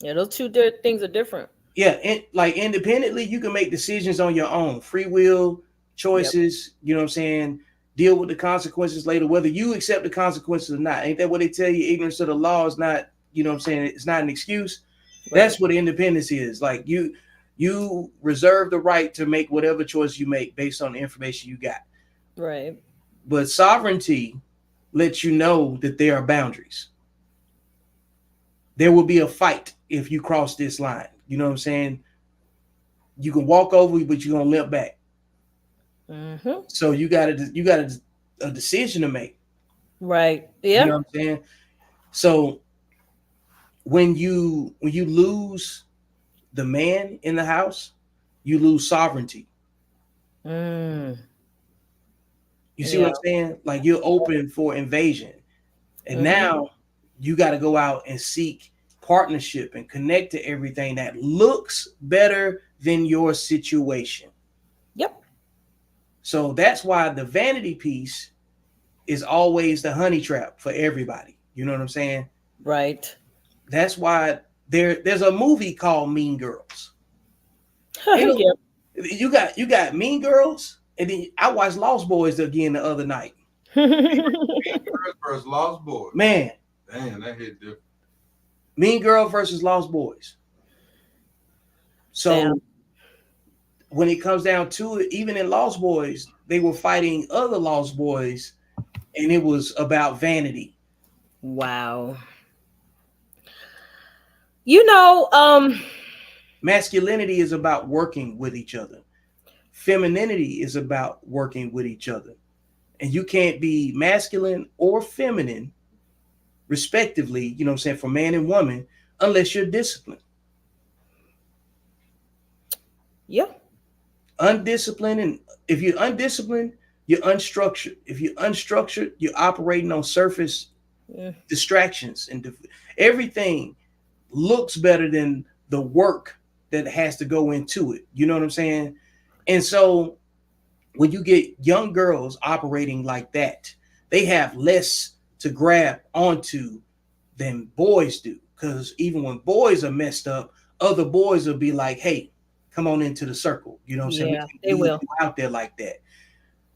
those two things are different. Yeah, and like independently, you can make decisions on your own, free will choices. You know what I'm saying? Deal with the consequences later, whether you accept the consequences or not. Ain't that what they tell you? Ignorance of the law is not, you know what I'm saying? It's not an excuse. Right. That's what independence is. Like you reserve the right to make whatever choice you make based on the information you got. Right. But sovereignty lets you know that there are boundaries. There will be a fight if you cross this line. You know what I'm saying? You can walk over, but you're gonna limp back. Mm-hmm. So you got a decision to make. Right. Yeah. You know what I'm saying? So when you lose the man in the house, you lose sovereignty. You see what I'm saying? Like you're open for invasion. And now you got to go out and seek partnership and connect to everything that looks better than your situation. Yep. So that's why the vanity piece is always the honey trap for everybody. You know what I'm saying? Right. That's why there's a movie called Mean Girls. You got Mean Girls, and then I watched Lost Boys again the other night. First Lost Boys. Man. Damn, that hit different. Mean Girl versus Lost Boys. So Damn. when it comes down to it, even in Lost Boys, they were fighting other Lost Boys, and it was about vanity. Wow. You know, Masculinity is about working with each other. Femininity is about working with each other. And you can't be masculine or feminine, respectively, you know what I'm saying, for man and woman, unless you're disciplined. yeah. Undisciplined, and if you're undisciplined, you're unstructured. If you're unstructured, you're operating on surface Mm. distractions, and everything looks better than the work that has to go into it. You know what I'm saying? And so when you get young girls operating like that, they have less to grab onto than boys do. Because even when boys are messed up, other boys will be like, hey, come on into the circle. You know what I'm saying? We Yeah, can't they leave will. you out there like that.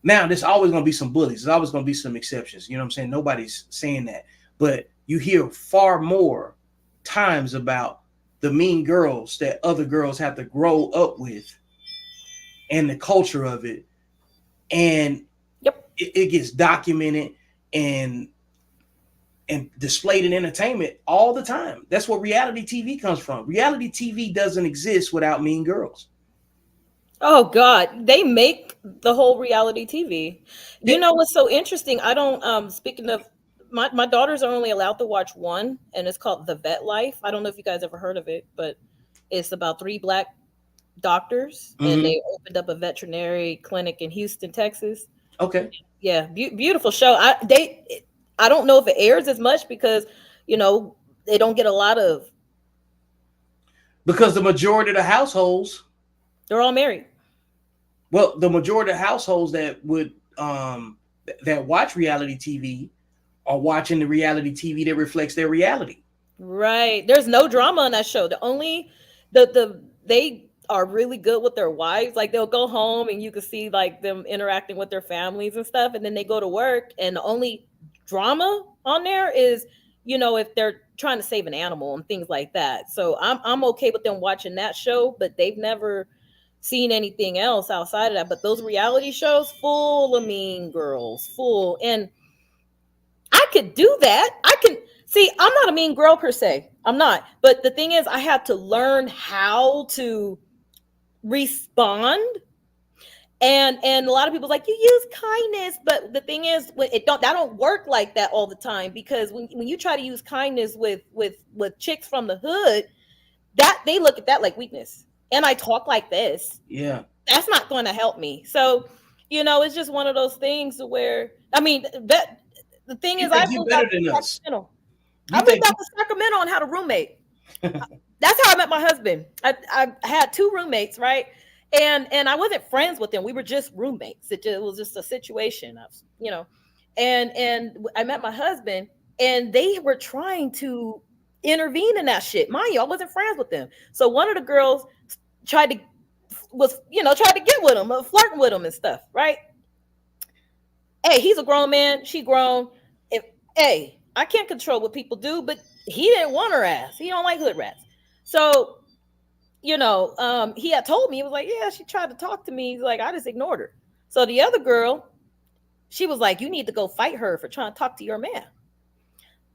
Now, there's always going to be some bullies. There's always going to be some exceptions. You know what I'm saying? Nobody's saying that. But you hear far more times about the mean girls that other girls have to grow up with and the culture of it. And Yep. it gets documented and displayed in entertainment all the time. That's where reality TV comes from. Reality TV doesn't exist without mean girls. Oh God, they make the whole reality TV. You know what's so interesting? I don't speaking of my daughters are only allowed to watch one, and it's called The Vet Life. I don't know if you guys ever heard of it, but it's about three black doctors and Mm-hmm. they opened up a veterinary clinic in Houston, Texas. Okay. Yeah, beautiful show. I don't know if it airs as much because, you know, they don't get a lot of Because the majority of the households, they're all married. well, the majority of households that would that watch reality TV are watching the reality TV that reflects their reality. Right. There's no drama on that show. The only the they are really good with their wives. Like they'll go home and you can see like them interacting with their families and stuff, and then they go to work and the only drama on there is, you know, if they're trying to save an animal and things like that. So I'm okay with them watching that show, but they've never seen anything else outside of that. But those reality shows full of mean girls, full. And I could do that. I can see, I'm not a mean girl per se. I'm not. But the thing is, I had to learn how to respond. And a lot of people like you use kindness, but the thing is, it don't that don't work like that all the time because when you try to use kindness with chicks from the hood, that they look at that like weakness. And I talk like this. Yeah. That's not going to help me. So, you know, it's just one of those things where I mean that the thing You is, I think you're moved out better to than us? Sacramento. You I moved think out to Sacramento and had a roommate. That's how I met my husband. I had two roommates, right? And I wasn't friends with them. We were just roommates. It was just a situation of, you know. And I met my husband, and they were trying to intervene in that shit. Mind you, I wasn't friends with them. So one of the girls tried to tried to get with him, flirting with him and stuff, right? Hey, he's a grown man. She grown. If hey, I can't control what people do, but he didn't want her ass. He don't like hood rats. So, you know, he had told me, he was like, yeah, she tried to talk to me. He's like, I just ignored her. So the other girl, she was like, you need to go fight her for trying to talk to your man.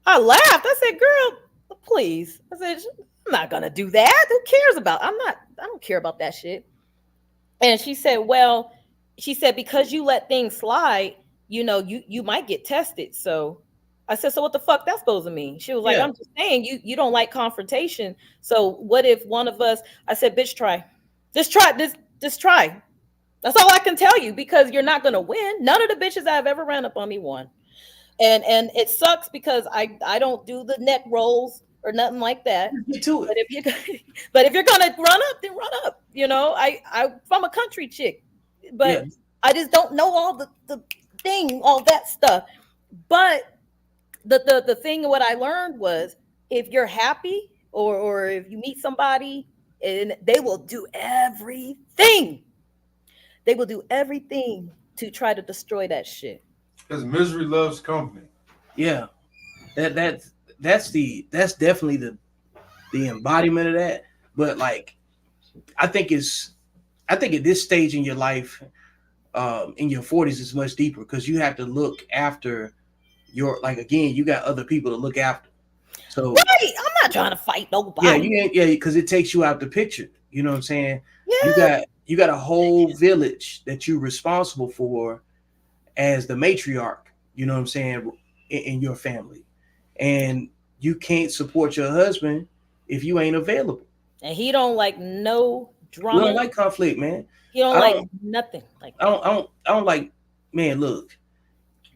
I laughed. I said, girl, please. I said, I'm not gonna do that. Who cares about? I don't care about that shit. And she said, well, she said, because you let things slide, you know, you might get tested. So I said, so what the fuck that's supposed to mean? She was like, Yeah. I'm just saying you don't like confrontation. So what if one of us, I said, bitch, try. Just try. That's all I can tell you because you're not gonna win. None of the bitches that have ever ran up on me won. And it sucks because I don't do the neck rolls or nothing like that. Get to But it. if you're gonna run up, then run up. You know, I'm a country chick, but Yeah. I just don't know all the thing, all that stuff. But the thing what I learned was if you're happy or if you meet somebody and they will do everything. They will do everything to try to destroy that shit. Because misery loves company. Yeah. That's definitely the embodiment of that. But like, I think it's, I think at this stage in your life, in your 40s, it's much deeper because you have to look after your, like, again, you got other people to look after. So Right. I'm not trying to fight yeah, nobody. you ain't, yeah, because it takes you out the picture. You know what I'm saying? Yeah. You got a whole village that you're responsible for as the matriarch. You know what I'm saying, in your family, and you can't support your husband if you ain't available. And he don't like no We don't drama. like conflict, man. He don't I like don't, nothing like I that. don't, I don't, I don't like. Man, look,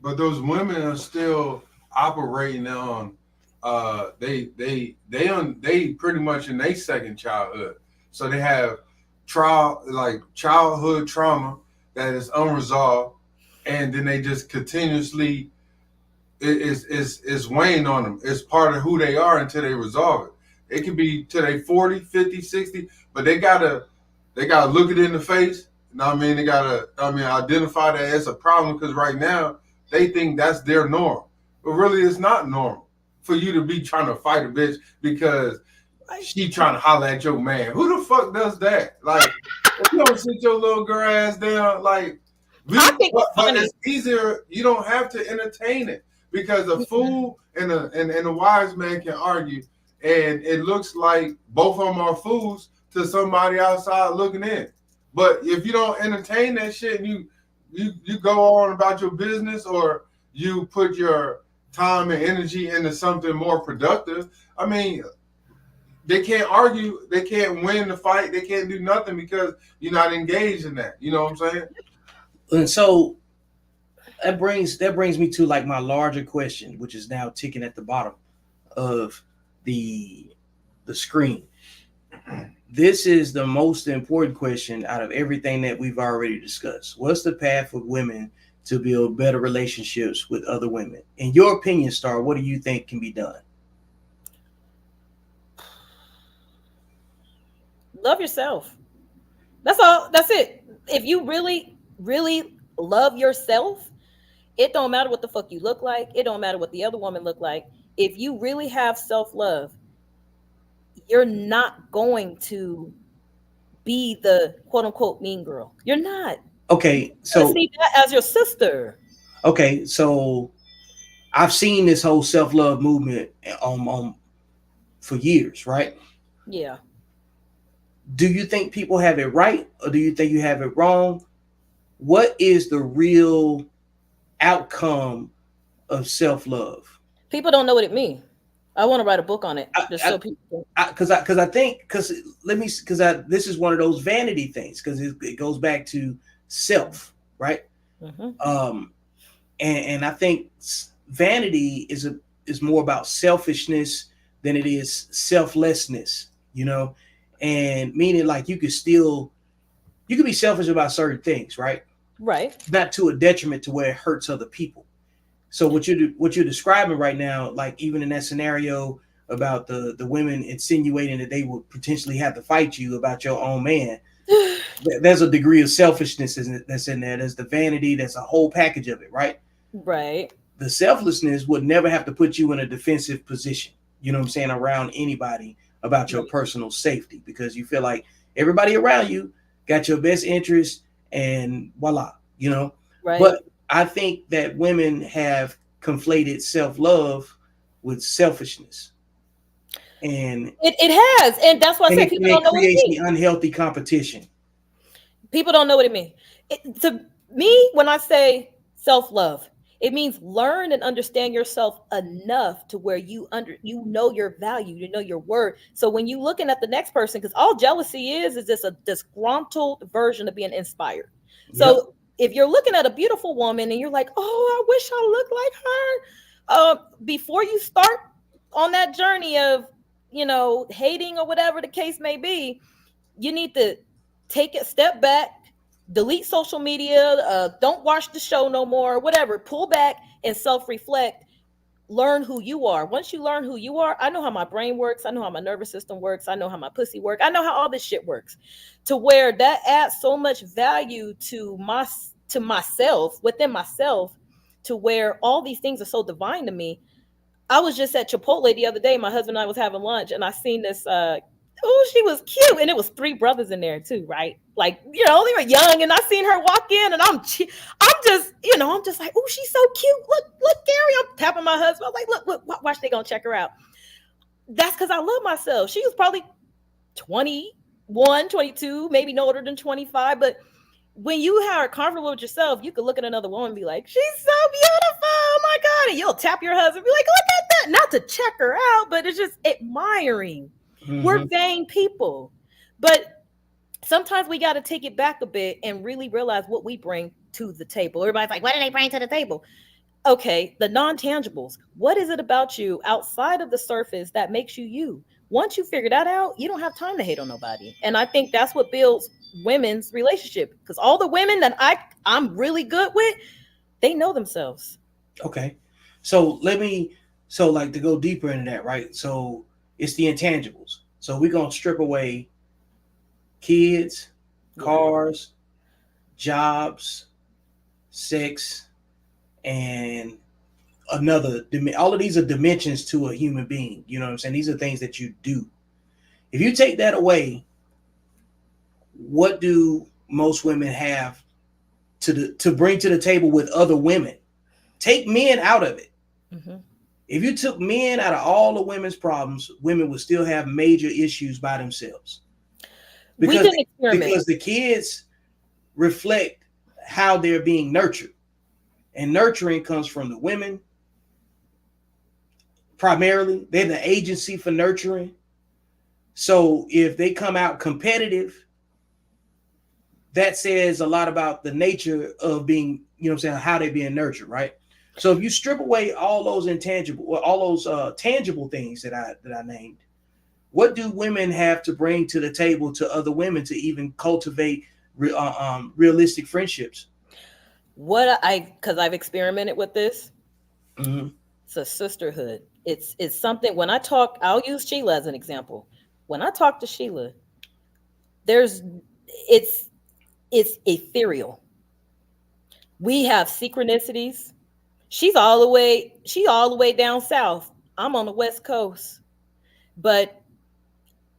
But those women are still operating on they pretty much in their second childhood. So they have childhood trauma that is unresolved, and then they just continuously is weighing on them. It's part of who they are until they resolve it. It could be till they 40, 50, 60, but they gotta look it in the face. You know what I mean? They gotta identify that as a problem because right now they think that's their norm. But really it's not normal for you to be trying to fight a bitch because she trying to holler at your man. Who the fuck does that? Like, if you don't sit your little girl ass down, like, I think it's but funny. it's easier. You don't have to entertain it because a fool and a wise man can argue, and it looks like both of them are fools to somebody outside looking in. But if you don't entertain that shit, and you go on about your business, or you put your time and energy into something more productive, I mean, they can't argue, they can't win the fight, they can't do nothing because you're not engaged in that. You know what I'm saying? and so that brings me to like my larger question, which is now ticking at the bottom of the the screen. This is the most important question out of everything that we've already discussed. What's the path for women to build better relationships with other women? In your opinion, Star, what do you think can be done? Love yourself. That's all. That's it. If you really, really love yourself, it don't matter what the fuck you look like. It don't matter what the other woman look like. If you really have self love, you're not going to be the quote unquote mean girl. You're not. Okay, You're gonna so see that as your sister. okay, so I've seen this whole self love movement for years, right? Yeah. Do you think people have it right, or do you think you have it wrong? What is the real outcome of self love? People don't know what it means. I want to write a book on it just so I, people. because I think because this is one of those vanity things because it goes back to self, right? Mhm. Um, and I think vanity is more about selfishness than it is selflessness, you know, and meaning like you can be selfish about certain things, right? Right. Not to a detriment to where it hurts other people. So what you're describing right now, like even in that scenario about the women insinuating that they would potentially have to fight you about your own man, there's a degree of selfishness that's in there. There's the vanity. There's a whole package of it, right? Right. The selflessness would never have to put you in a defensive position. You know what I'm saying, around anybody about your Right. personal safety because you feel like everybody around you got your best interest and voila, you know. Right. But I think that women have conflated self love with selfishness, and It has, and that's why I say people and it don't know what it creates the means. unhealthy competition. People don't know what it means. To me, when I say self love, it means learn and understand yourself enough to where you know your value, you know your worth. So when you looking at the next person, because all jealousy is just a disgruntled version of being inspired. Yep. So if you're looking at a beautiful woman and you're like, oh, I wish I looked like her, before you start on that journey of hating or whatever the case may be, you need to take a step back, delete social media, don't watch the show no more, whatever. Pull back and self reflect. Learn who you are. Once you learn who you are, I know how my brain works. I know how my nervous system works. I know how my pussy works. I know how all this shit works. To where that adds so much value to myself, within myself, to where all these things are so divine to me. I was just at Chipotle the other day. My husband and I was having lunch, and I seen this. Oh, she was cute, and it was three brothers in there too, right? Like, you know, they were young, and I seen her walk in, and I'm just, you know, I'm just like, oh, she's so cute. Look, Gary. I'm tapping my husband. I'm like, look, watch, they gonna check her out. That's because I love myself. She was probably 21, 22, maybe no older than 25, but when you are comfortable with yourself, you could look at another woman and be like, she's so beautiful. Oh my God. And you'll tap your husband and be like, look at that. Not to check her out, but it's just admiring. Mm-hmm. We're vain people. But sometimes we got to take it back a bit and really realize what we bring to the table. Everybody's like, what do they bring to the table? Okay, the non-tangibles. What is it about you outside of the surface that makes you you? Once you figure that out, you don't have time to hate on nobody. And I think that's what builds women's relationship, because all the women that I'm really good with, they know themselves. Okay. So like to go deeper into that, right? So it's the intangibles. So we're going to strip away kids, cars, jobs, sex, and all of these are dimensions to a human being. You know what I'm saying? These are things that you do. If you take that away, what do most women have to bring to the table with other women? Take men out of it. Mm-hmm. If you took men out of all the women's problems, women would still have major issues by themselves. Because the kids reflect how they're being nurtured. And nurturing comes from the women. Primarily, they're the agency for nurturing. So if they come out competitive, that says a lot about the nature of being, you know what I'm saying, how they're being nurtured, right? So if you strip away all those intangible or all those tangible things that I named, what do women have to bring to the table to other women to even cultivate realistic friendships? Because I've experimented with this. Mm-hmm. It's a sisterhood. It's something. When I talk, I'll use Sheila as an example. When I talk to Sheila, it's ethereal. We have synchronicities. She's all the way down south. I'm on the West Coast. But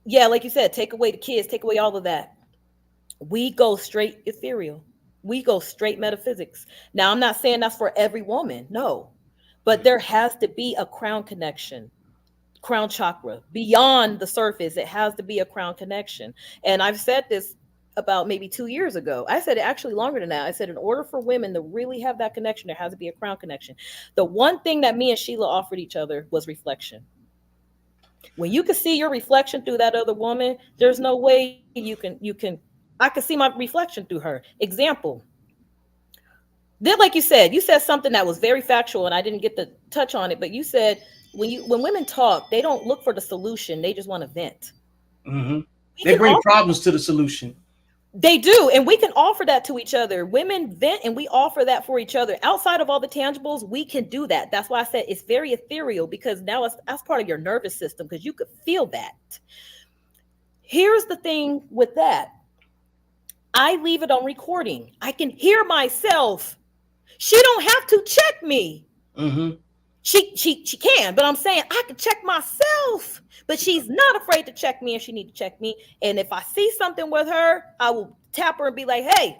yeah, like you said, take away the kids, take away all of that. We go straight ethereal. We go straight metaphysics. Now, I'm not saying that's for every woman, no. But there has to be a crown connection, crown chakra. Beyond the surface, it has to be a crown connection. And I've said this about maybe 2 years ago. I said it actually longer than that. I said in order for women to really have that connection, there has to be a crown connection. The one thing that me and Sheila offered each other was reflection. When you can see your reflection through that other woman, there's no way you can. I could see my reflection through her. Example. Then, like you said something that was very factual, and I didn't get to touch on it. But you said when women talk, they don't look for the solution; they just want to vent. Mm-hmm. They bring problems to the solution. They do, and we can offer that to each other. Women vent, and we offer that for each other. Outside of all the tangibles, we can do that. That's why I said it's very ethereal, because now that's part of your nervous system, because you could feel that. Here's the thing with that. I leave it on recording. I can hear myself. She don't have to check me. Mm-hmm. She can, but I'm saying I can check myself. But she's not afraid to check me, and she need to check me. And if I see something with her, I will tap her and be like, hey,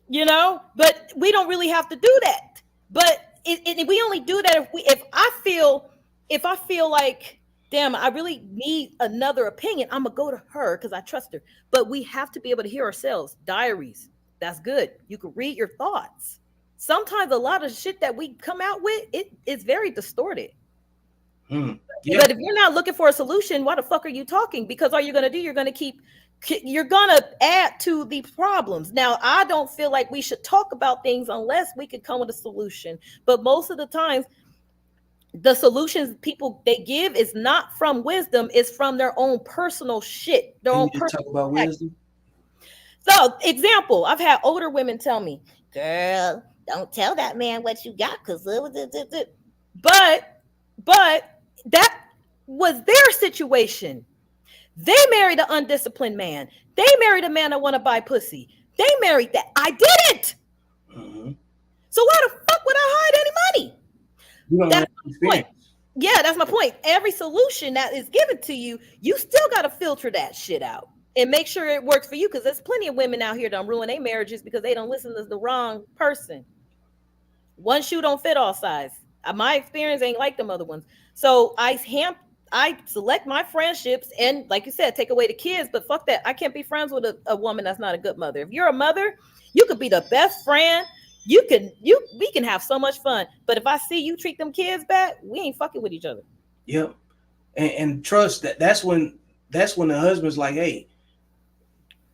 you know, but we don't really have to do that. But we only do that if I feel like, damn, I really need another opinion, I'm gonna go to her because I trust her. But we have to be able to hear ourselves. Diaries, that's good. You can read your thoughts. Sometimes a lot of shit that we come out with, it's very distorted. Yeah. But if you're not looking for a solution, why the fuck are you talking? Because all you're going to do, you're going to add to the problems. Now, I don't feel like we should talk about things unless we could come with a solution. But most of the times, the solutions people they give is not from wisdom, it's from their own personal shit. Their own personal talk about wisdom. So, example, I've had older women tell me, girl, don't tell that man what you got, because but that was their situation. They married an undisciplined man. They married a man that want to buy pussy. They married that. I didn't. Mm-hmm. So why the fuck would I hide any money? You don't That's have my point. experience. Yeah, that's my point. Every solution that is given to you, you still got to filter that shit out and make sure it works for you. Because there's plenty of women out here that don't ruin their marriages because they don't listen to the wrong person. One shoe don't fit all size. My experience ain't like them other ones. So I select my friendships and, like you said, take away the kids. But fuck that. I can't be friends with a woman that's not a good mother. If you're a mother, you could be the best friend. We can have so much fun. But if I see you treat them kids bad, we ain't fucking with each other. Yep. And trust that that's when the husband's like, hey,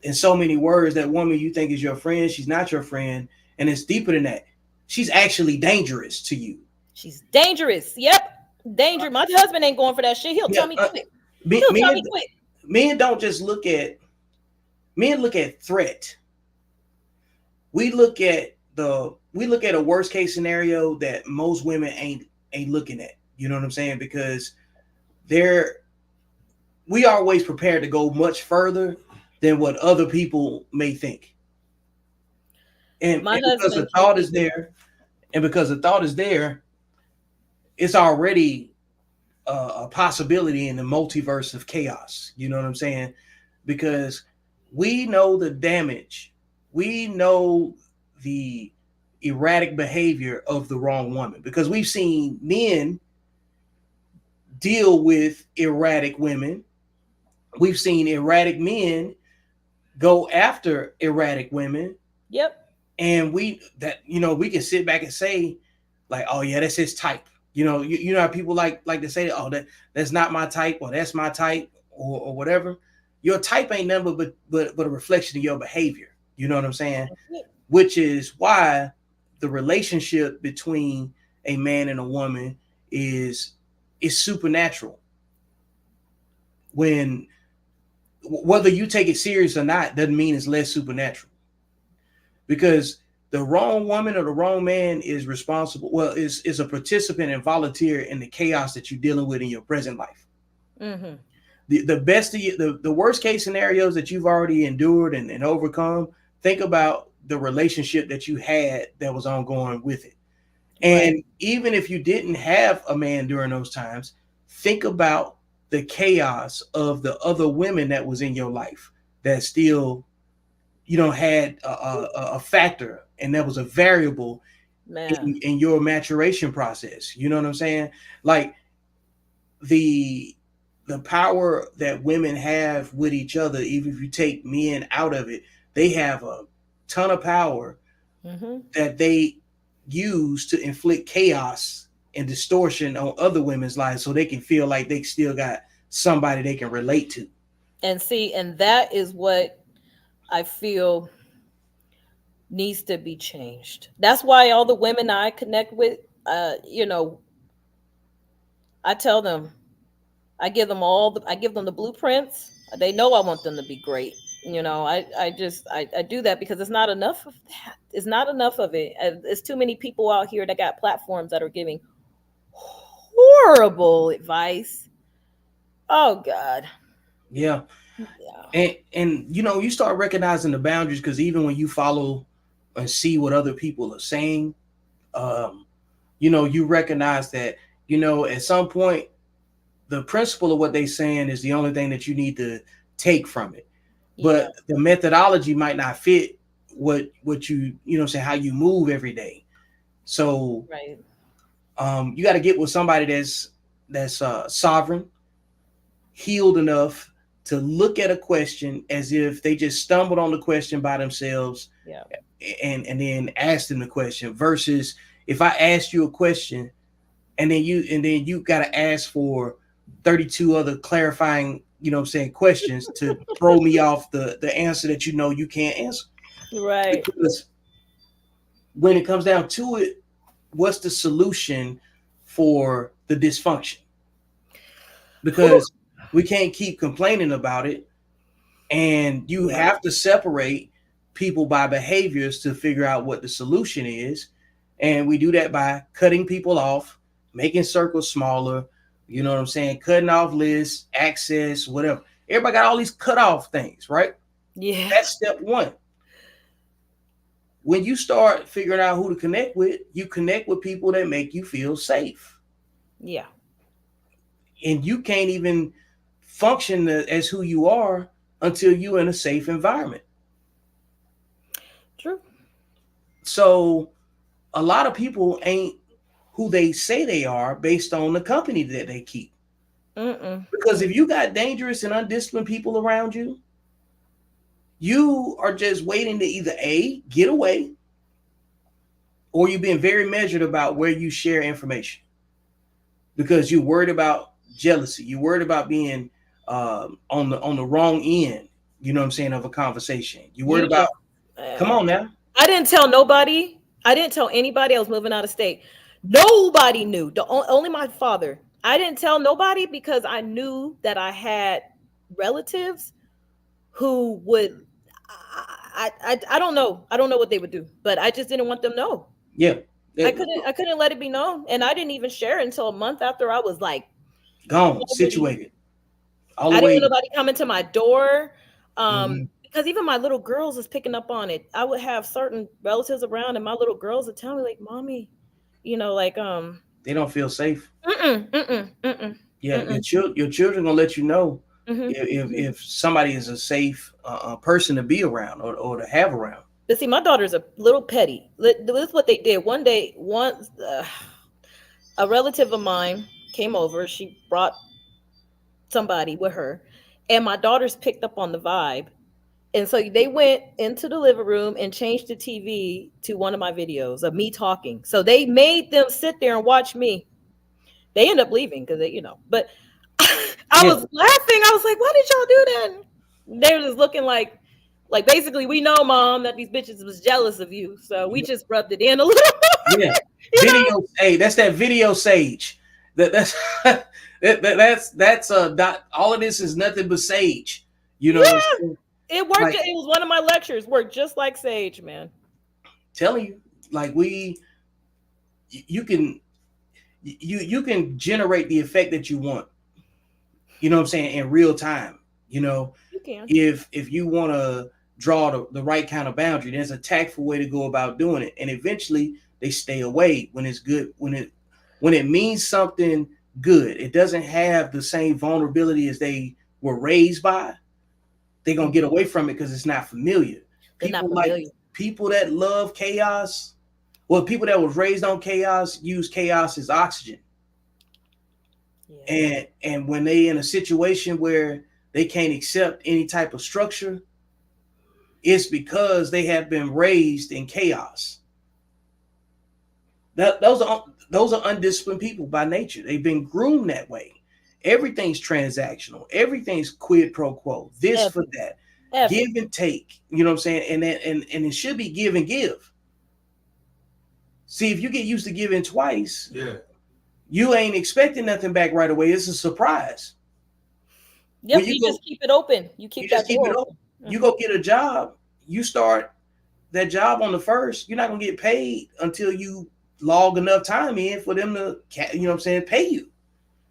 in so many words, that woman you think is your friend, she's not your friend, and it's deeper than that. She's actually dangerous to you. She's dangerous. Yep. Danger. My husband ain't going for that shit. He'll Yeah, tell me quick. me, He'll tell men, me quick. men don't just look at men look at threat. We look at a worst case scenario that most women ain't looking at. You know what I'm saying? Because they're we always prepared to go much further than what other people may think. My And because the husband thought is there, it's already a possibility in the multiverse of chaos. You know what I'm saying? Because we know the damage, we know the erratic behavior of the wrong woman because we've seen men deal with erratic women. We've seen erratic men go after erratic women, Yep. and we can sit back and say like, oh yeah, that's his type. You know how people like to say, oh, that's not my type, or that's my type, or whatever. Your type ain't nothing but a reflection of your behavior. You know what I'm saying? Which is why the relationship between a man and a woman is supernatural. When whether you take it serious or not doesn't mean it's less supernatural, because the wrong woman or the wrong man is responsible. Well, is a participant and volunteer in the chaos that you're dealing with in your present life. Mm-hmm. The best of you, the worst case scenarios that you've already endured and overcome. Think about the relationship that you had that was ongoing with it. And Right. even if you didn't have a man during those times, think about the chaos of the other women that was in your life that still, had a factor, and that was a variable Man. in your maturation process. You know what I'm saying? Like the the power that women have with each other, even if you take men out of it, they have a ton of power Mm-hmm. that they use to inflict chaos and distortion on other women's lives so they can feel like they still got somebody they can relate to. And see, and that is what I feel needs to be changed. That's why all the women I connect with, I tell them, I give them the blueprints. They know I want them to be great. I do that because it's not enough of that. It's not enough of it. There's too many people out here that got platforms that are giving horrible advice. Oh God. Yeah. Yeah. And you start recognizing the boundaries, because even when you follow and see what other people are saying, um, you recognize that, at some point the principle of what they're saying is the only thing that you need to take from it. Yeah. But the methodology might not fit what say how you move every day. So Right. you got to get with somebody that's sovereign, healed enough to look at a question as if they just stumbled on the question by themselves, Yeah. and then ask them the question, versus if I asked you a question and then you got to ask for 32 other clarifying, questions to throw me off the answer that you can't answer. Right. Because when it comes down to it, what's the solution for the dysfunction? Whew. Because we can't keep complaining about it, and you No. have to separate people by behaviors to figure out what the solution is. And we do that by cutting people off, making circles smaller, you know what I'm saying, cutting off lists, access, whatever. Everybody got all these cut off things, right? Yeah. That's step one. when you start figuring out who to connect with, you connect with people that make you feel safe. Yeah. And you can't even function as who you are until you're in a safe environment. True. So a lot of people ain't who they say they are based on the company that they keep. Mm-mm. Because if you got dangerous and undisciplined people around you, you are just waiting to either A, get away, or you're being very measured about where you share information because you're worried about jealousy. You're worried about being on the wrong end. You know what I'm saying, of a conversation. You're worried You about. just. Come on now. I didn't tell nobody. I didn't tell anybody I was moving out of state. Nobody knew. Only my father. I didn't tell nobody because I knew that I had relatives who would. I don't know. I don't know what they would do, but I just didn't want them to know. Yeah. I couldn't let it be known, and I didn't even share it until a month after I was like Gone, already. situated, all the I didn't way. want nobody coming to my door. Mhm. Because even my little girls was picking up on it. I would have certain relatives around, and my little girls would tell me, like, "Mommy, like, They don't feel safe. mm-mm, mm-mm, mm-mm, Yeah, mm-mm, your children gonna let you know mm-hmm, mm-hmm." if somebody is a safe person to be around or to have around. But see, my daughter's a little petty. This is what they did. One day, once a relative of mine came over. She brought somebody with her, and my daughters picked up on the vibe. And so they went into the living room and changed the TV to one of my videos of me talking. So they made them sit there and watch me. They end up leaving because but I Yeah, was laughing. I was like, why did y'all do that? They were just looking like basically, we know, Mom, that these bitches was jealous of you. So we just rubbed it in a little yeah. more, you know? Video. Hey, that's that video sage. That's that's dot. All of this is nothing but sage. You know what I'm Yeah, saying? it worked. Like It was one of my lectures. Worked just like Sage, man. telling you, like you can you can generate the effect that you want. You know what I'm saying, in real time. You know, You can. if you want to draw the right kind of boundary, there's a tactful way to go about doing it, and eventually they stay away when it's good, when it means something good. It doesn't have the same vulnerability as they were raised by. They're gonna get away from it because it's not familiar. They're not People like familiar. people that love chaos, well, people that was raised on chaos use chaos as oxygen. Yeah. And when they in a situation where they can't accept any type of structure, it's because they have been raised in chaos. Those are undisciplined people by nature. They've been groomed that way. Everything's transactional. Everything's quid pro quo. This for Every, that. every. Give and take. You know what I'm saying? And it should be give and give. See, if you get used to giving twice, Yeah. you ain't expecting nothing back right away. It's a surprise. When Yep, you you go, just keep it open. You you keep just that keep door it open. open. You go get a job. You start that job on the first. You're not gonna get paid until you log enough time in for them to, you know what I'm saying, pay you.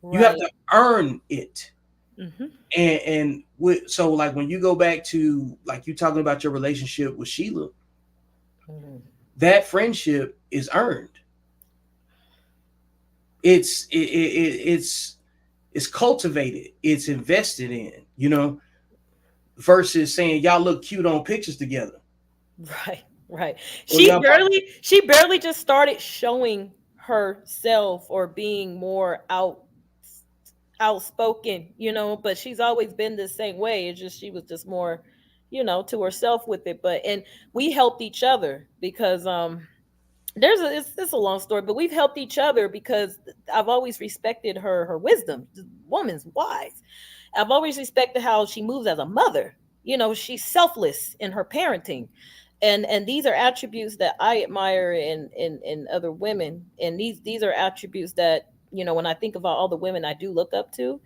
You have Right. to earn it. Mm-hmm. And so like when you go back to like you talking about your relationship with Sheila, Mm-hmm. that friendship is earned. It's cultivated. It's invested in. You know, versus saying y'all look cute on pictures together. Right, right. Or She y'all, barely, she barely just started showing herself or being more outspoken, but she's always been the same way. It's just she was just more, to herself with it. But and we helped each other because it's a long story, but we've helped each other because I've always respected her wisdom. The woman's wise. I've always respected how she moves as a mother. She's selfless in her parenting. And these are attributes that I admire in other women. And these are attributes that, when I think about all the women I do look up to,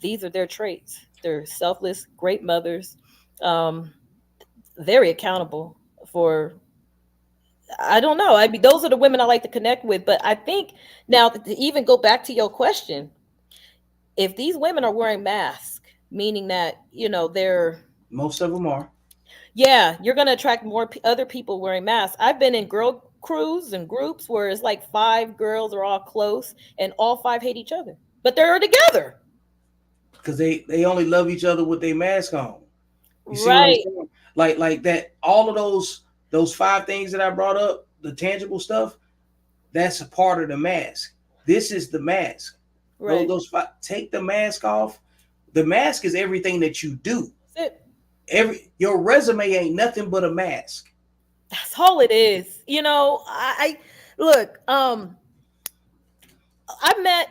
these are their traits. They're selfless, great mothers, um, very accountable for, I don't know. I mean, those are the women I like to connect with. But I think now to even go back to your question, if these women are wearing masks, meaning that, they're, most of them are. Yeah, you're gonna attract more other people wearing masks. I've been in girl crews and groups where it's like five girls are all close and all five hate each other, but they're together. because they only love each other with their mask on. You see what I'm Right, saying? Like that. All of those five things that I brought up, the tangible stuff, that's a part of the mask. This is the mask. right. Those five, take the mask off. The mask is everything that you do. That's it. Your resume ain't nothing but a mask. That's all it is. I look. I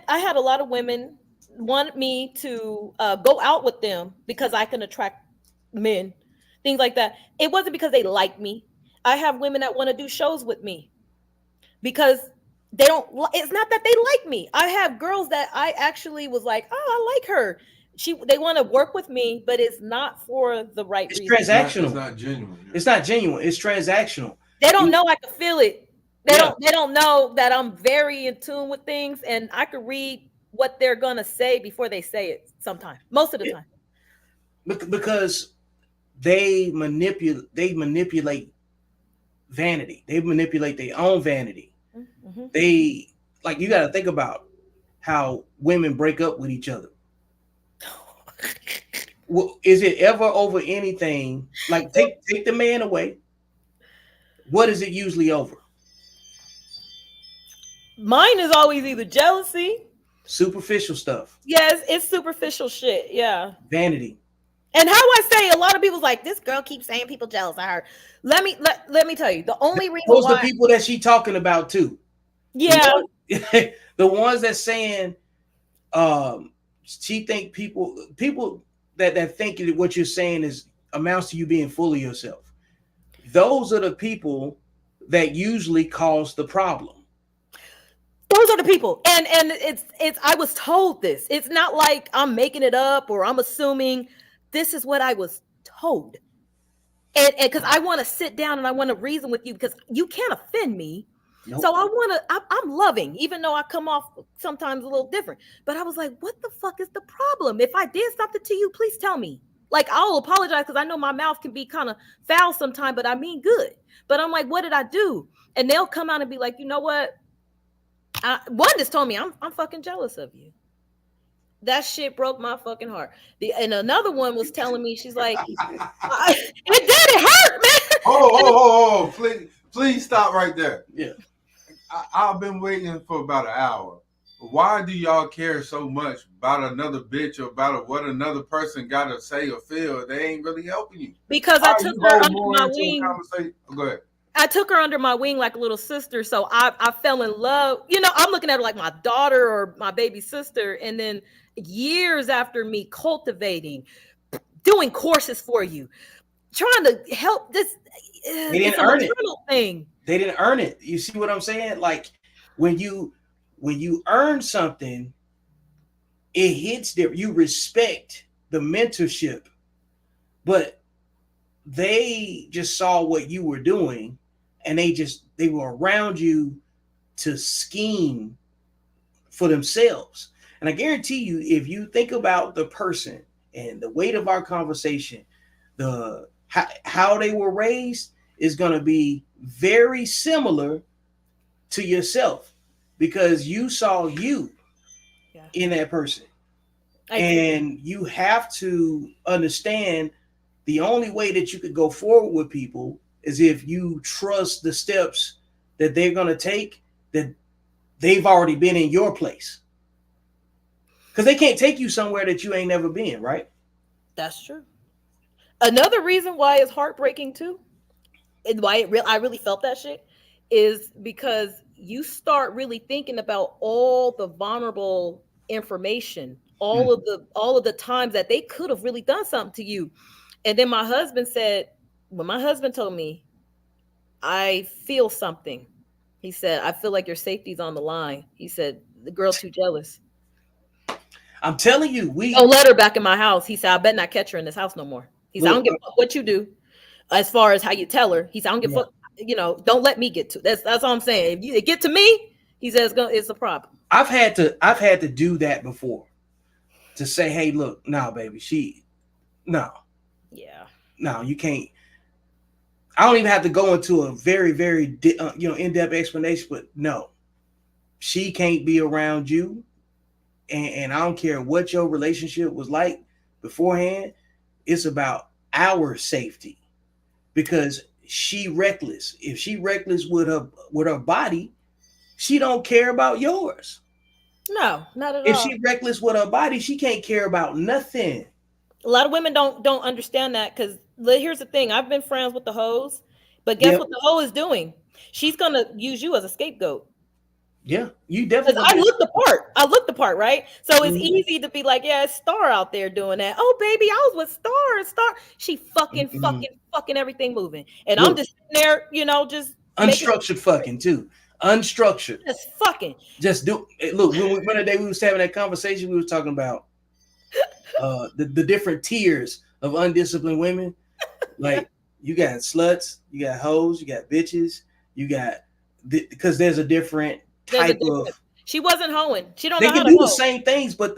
had a lot of women want me to go out with them because I can attract men, things like that. It wasn't because they like me. I have women that want to do shows with me because they don't. It's not that they like me. I have girls that I actually was like, oh, I like her. They want to work with me, but it's not for the right It's reason. transactional. It's not genuine. It's not genuine. It's transactional. They don't know I can feel it. They Yeah. don't they don't know that I'm very in tune with things and I could read what they're gonna say before they say it sometimes. Most of the time. Because they manipulate vanity. They manipulate their own vanity. Mm-hmm. They like you got to think about how women break up with each other. Well, is it ever over anything? Like take the man away. What is it usually over? Mine is always either jealousy. Superficial stuff. Yes, it's superficial shit. Yeah. Vanity. And how I say a lot of people's like, this girl keeps saying people jealous of her. Let me tell you, the only reason Those why the people that she talking about too. yeah. The ones that saying she think people that think that what you're saying is amounts to you being full of yourself. Those are the people that usually cause the problem. Those are the people. And it's I was told this. It's not like I'm making it up or I'm assuming. This is what I was told. And because I want to sit down and I want to reason with you because you can't offend me. Nope. So I'm loving, even though I come off sometimes a little different. But I was like, what the fuck is the problem? If I did something to you, please tell me. Like, I'll apologize because I know my mouth can be kind of foul sometimes, but I mean good. But I'm like, what did I do? And they'll come out and be like, you know what? One just told me I'm fucking jealous of you. That shit broke my fucking heart. And another one was telling me, she's like, it hurt, man. Oh, please stop right there. Yeah. I've been waiting for about an hour. Why do y'all care so much about another bitch or about what another person got to say or feel? They ain't really helping you. Because I took her under my wing. Go ahead. I took her under my wing like a little sister. So I fell in love. I'm looking at her like my daughter or my baby sister. And then years after me cultivating, doing courses for you, trying to help this. They didn't earn it. Thing. They didn't earn it. You see what I'm saying? Like when you earn something, it hits there. You respect the mentorship, but they just saw what you were doing and they were around you to scheme for themselves. And I guarantee you, if you think about the person and the weight of our conversation, how they were raised is going to be very similar to yourself because you saw you in that person. And you have to understand the only way that you could go forward with people is if you trust the steps that they're going to take, that they've already been in your place. Because they can't take you somewhere that you ain't never been, right? That's true. Another reason why it's heartbreaking too, and why I really felt that shit, is because you start really thinking about all the vulnerable information, all of the times that they could have really done something to you. And then my husband said, when my husband told me, I feel something. He said, I feel like your safety's on the line. He said, the girl's too jealous. I'm telling you, don't let her back in my house. He said, I bet not catch her in this house no more. He said, I don't give a fuck what you do as far as how you tell her. He said, I don't give a fuck, don't let me get to. That's all I'm saying. If you get to me, he says it's a problem. I've had to do that before. To say, hey, look, no, baby, no, you can't. I don't even have to go into a very, very, in-depth explanation, but no, she can't be around you. And I don't care what your relationship was like beforehand. It's about our safety because she reckless. If she reckless with her body, she don't care about yours. No, not at If all. she reckless with her body, she can't care about nothing. A lot of women don't understand that because here's the thing. I've been friends with the hoes, but guess Yep. what the hoe is doing? She's gonna use you as a scapegoat. Yeah. You Because definitely I gonna look the part. I look the part, right? So it's be. easy to be like, yeah, it's Star out there doing that. Oh, baby, I was with Star. Star. She fucking, Mhm. fucking, fucking everything moving. And I'm Look, just sitting there, just making unstructured fucking too. Unstructured. just fucking. Just do. Look, when the day we was having that conversation, we was talking about the different tiers of undisciplined women. Like you got sluts, you got hoes, you got bitches, you got because there's a different There's a type of. difference. She wasn't hoeing. She don't They know how can to do the hoe. same things, but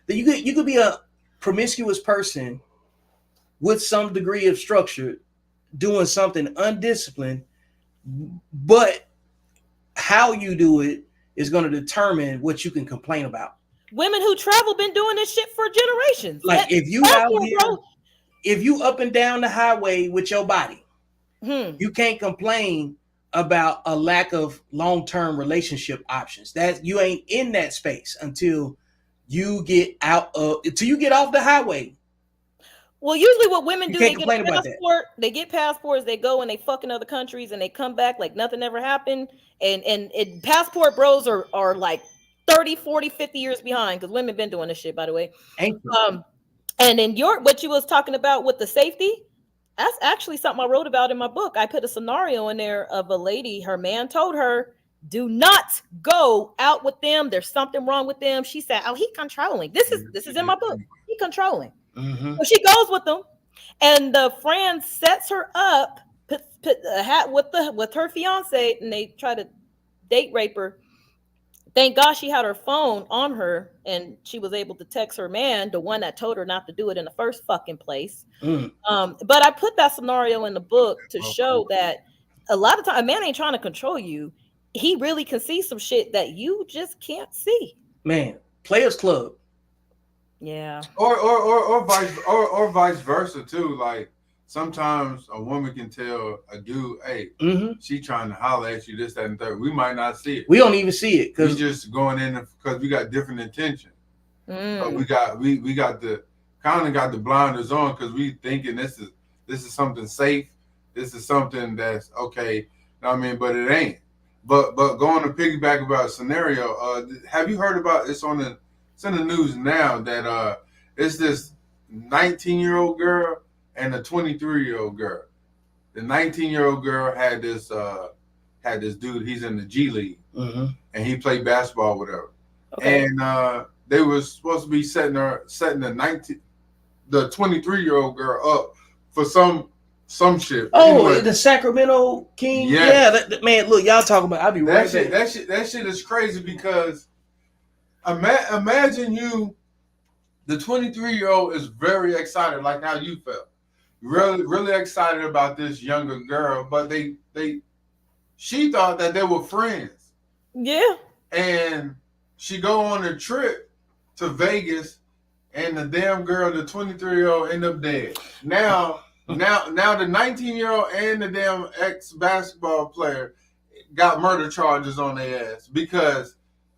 you could be a promiscuous person with some degree of structure doing something undisciplined, but how you do it is going to determine what you can complain about. Women who travel been doing this shit for generations. Like if you out Passport, here, bro. if you up and down the highway with your body, Hmm. you can't complain about a lack of long-term relationship options. That you ain't in that space until you get until you get off the highway. Well, usually what women You do, can't they get a complain about that. passport, they get passports, they go and they fuck in other countries and they come back like nothing ever happened. And passport bros are like 30, 40, 50 years behind because women been doing this shit, by the way. Ain't you? Um, and in your what you was talking about with the safety, that's actually something I wrote about in my book. I put a scenario in there of a lady, her man told her, do not go out with them. There's something wrong with them. She said, oh, he controlling. This is in my book. He controlling. Mm-hmm. So she goes with them, and the friend sets her up, put a hat with her fiance, and they try to date rape her. Thank God she had her phone on her, and she was able to text her man, the one that told her not to do it in the first fucking place. Mm. But I put that scenario in the book to Oh, show cool. that a lot of time a man ain't trying to control you. He really can see some shit that you just can't see. Man, Players Club. Yeah. Or vice versa too. Like sometimes a woman can tell a dude, hey, Mm-hmm. she trying to holler at you, this, that, and third. We might not see it. We don't even see it We because just going in because we got different intention. But we Mm. got the kind of got the blinders on because we thinking this is something safe. This is something that's okay. You know what I mean, but it ain't. But going to piggyback about scenario, have you heard about it's in the news now that it's this 19-year-old girl and a 23-year-old girl. The 19-year-old girl had this dude, he's in the G League, mm-hmm. and he played basketball with her. Okay. And they were supposed to be setting the 23-year-old girl up for some shit. Oh, anyway, the Sacramento King. Yes. Yeah, man. Look, y'all talking about. I'll be right that back. shit is crazy because imagine you, the 23-year-old is very excited, like how you felt, really excited about this younger girl, but she thought that they were friends, Yeah. and she go on a trip to Vegas, and the damn girl, the 23-year-old, end up dead. Now the 19-year-old and the damn ex-basketball player got murder charges on their ass because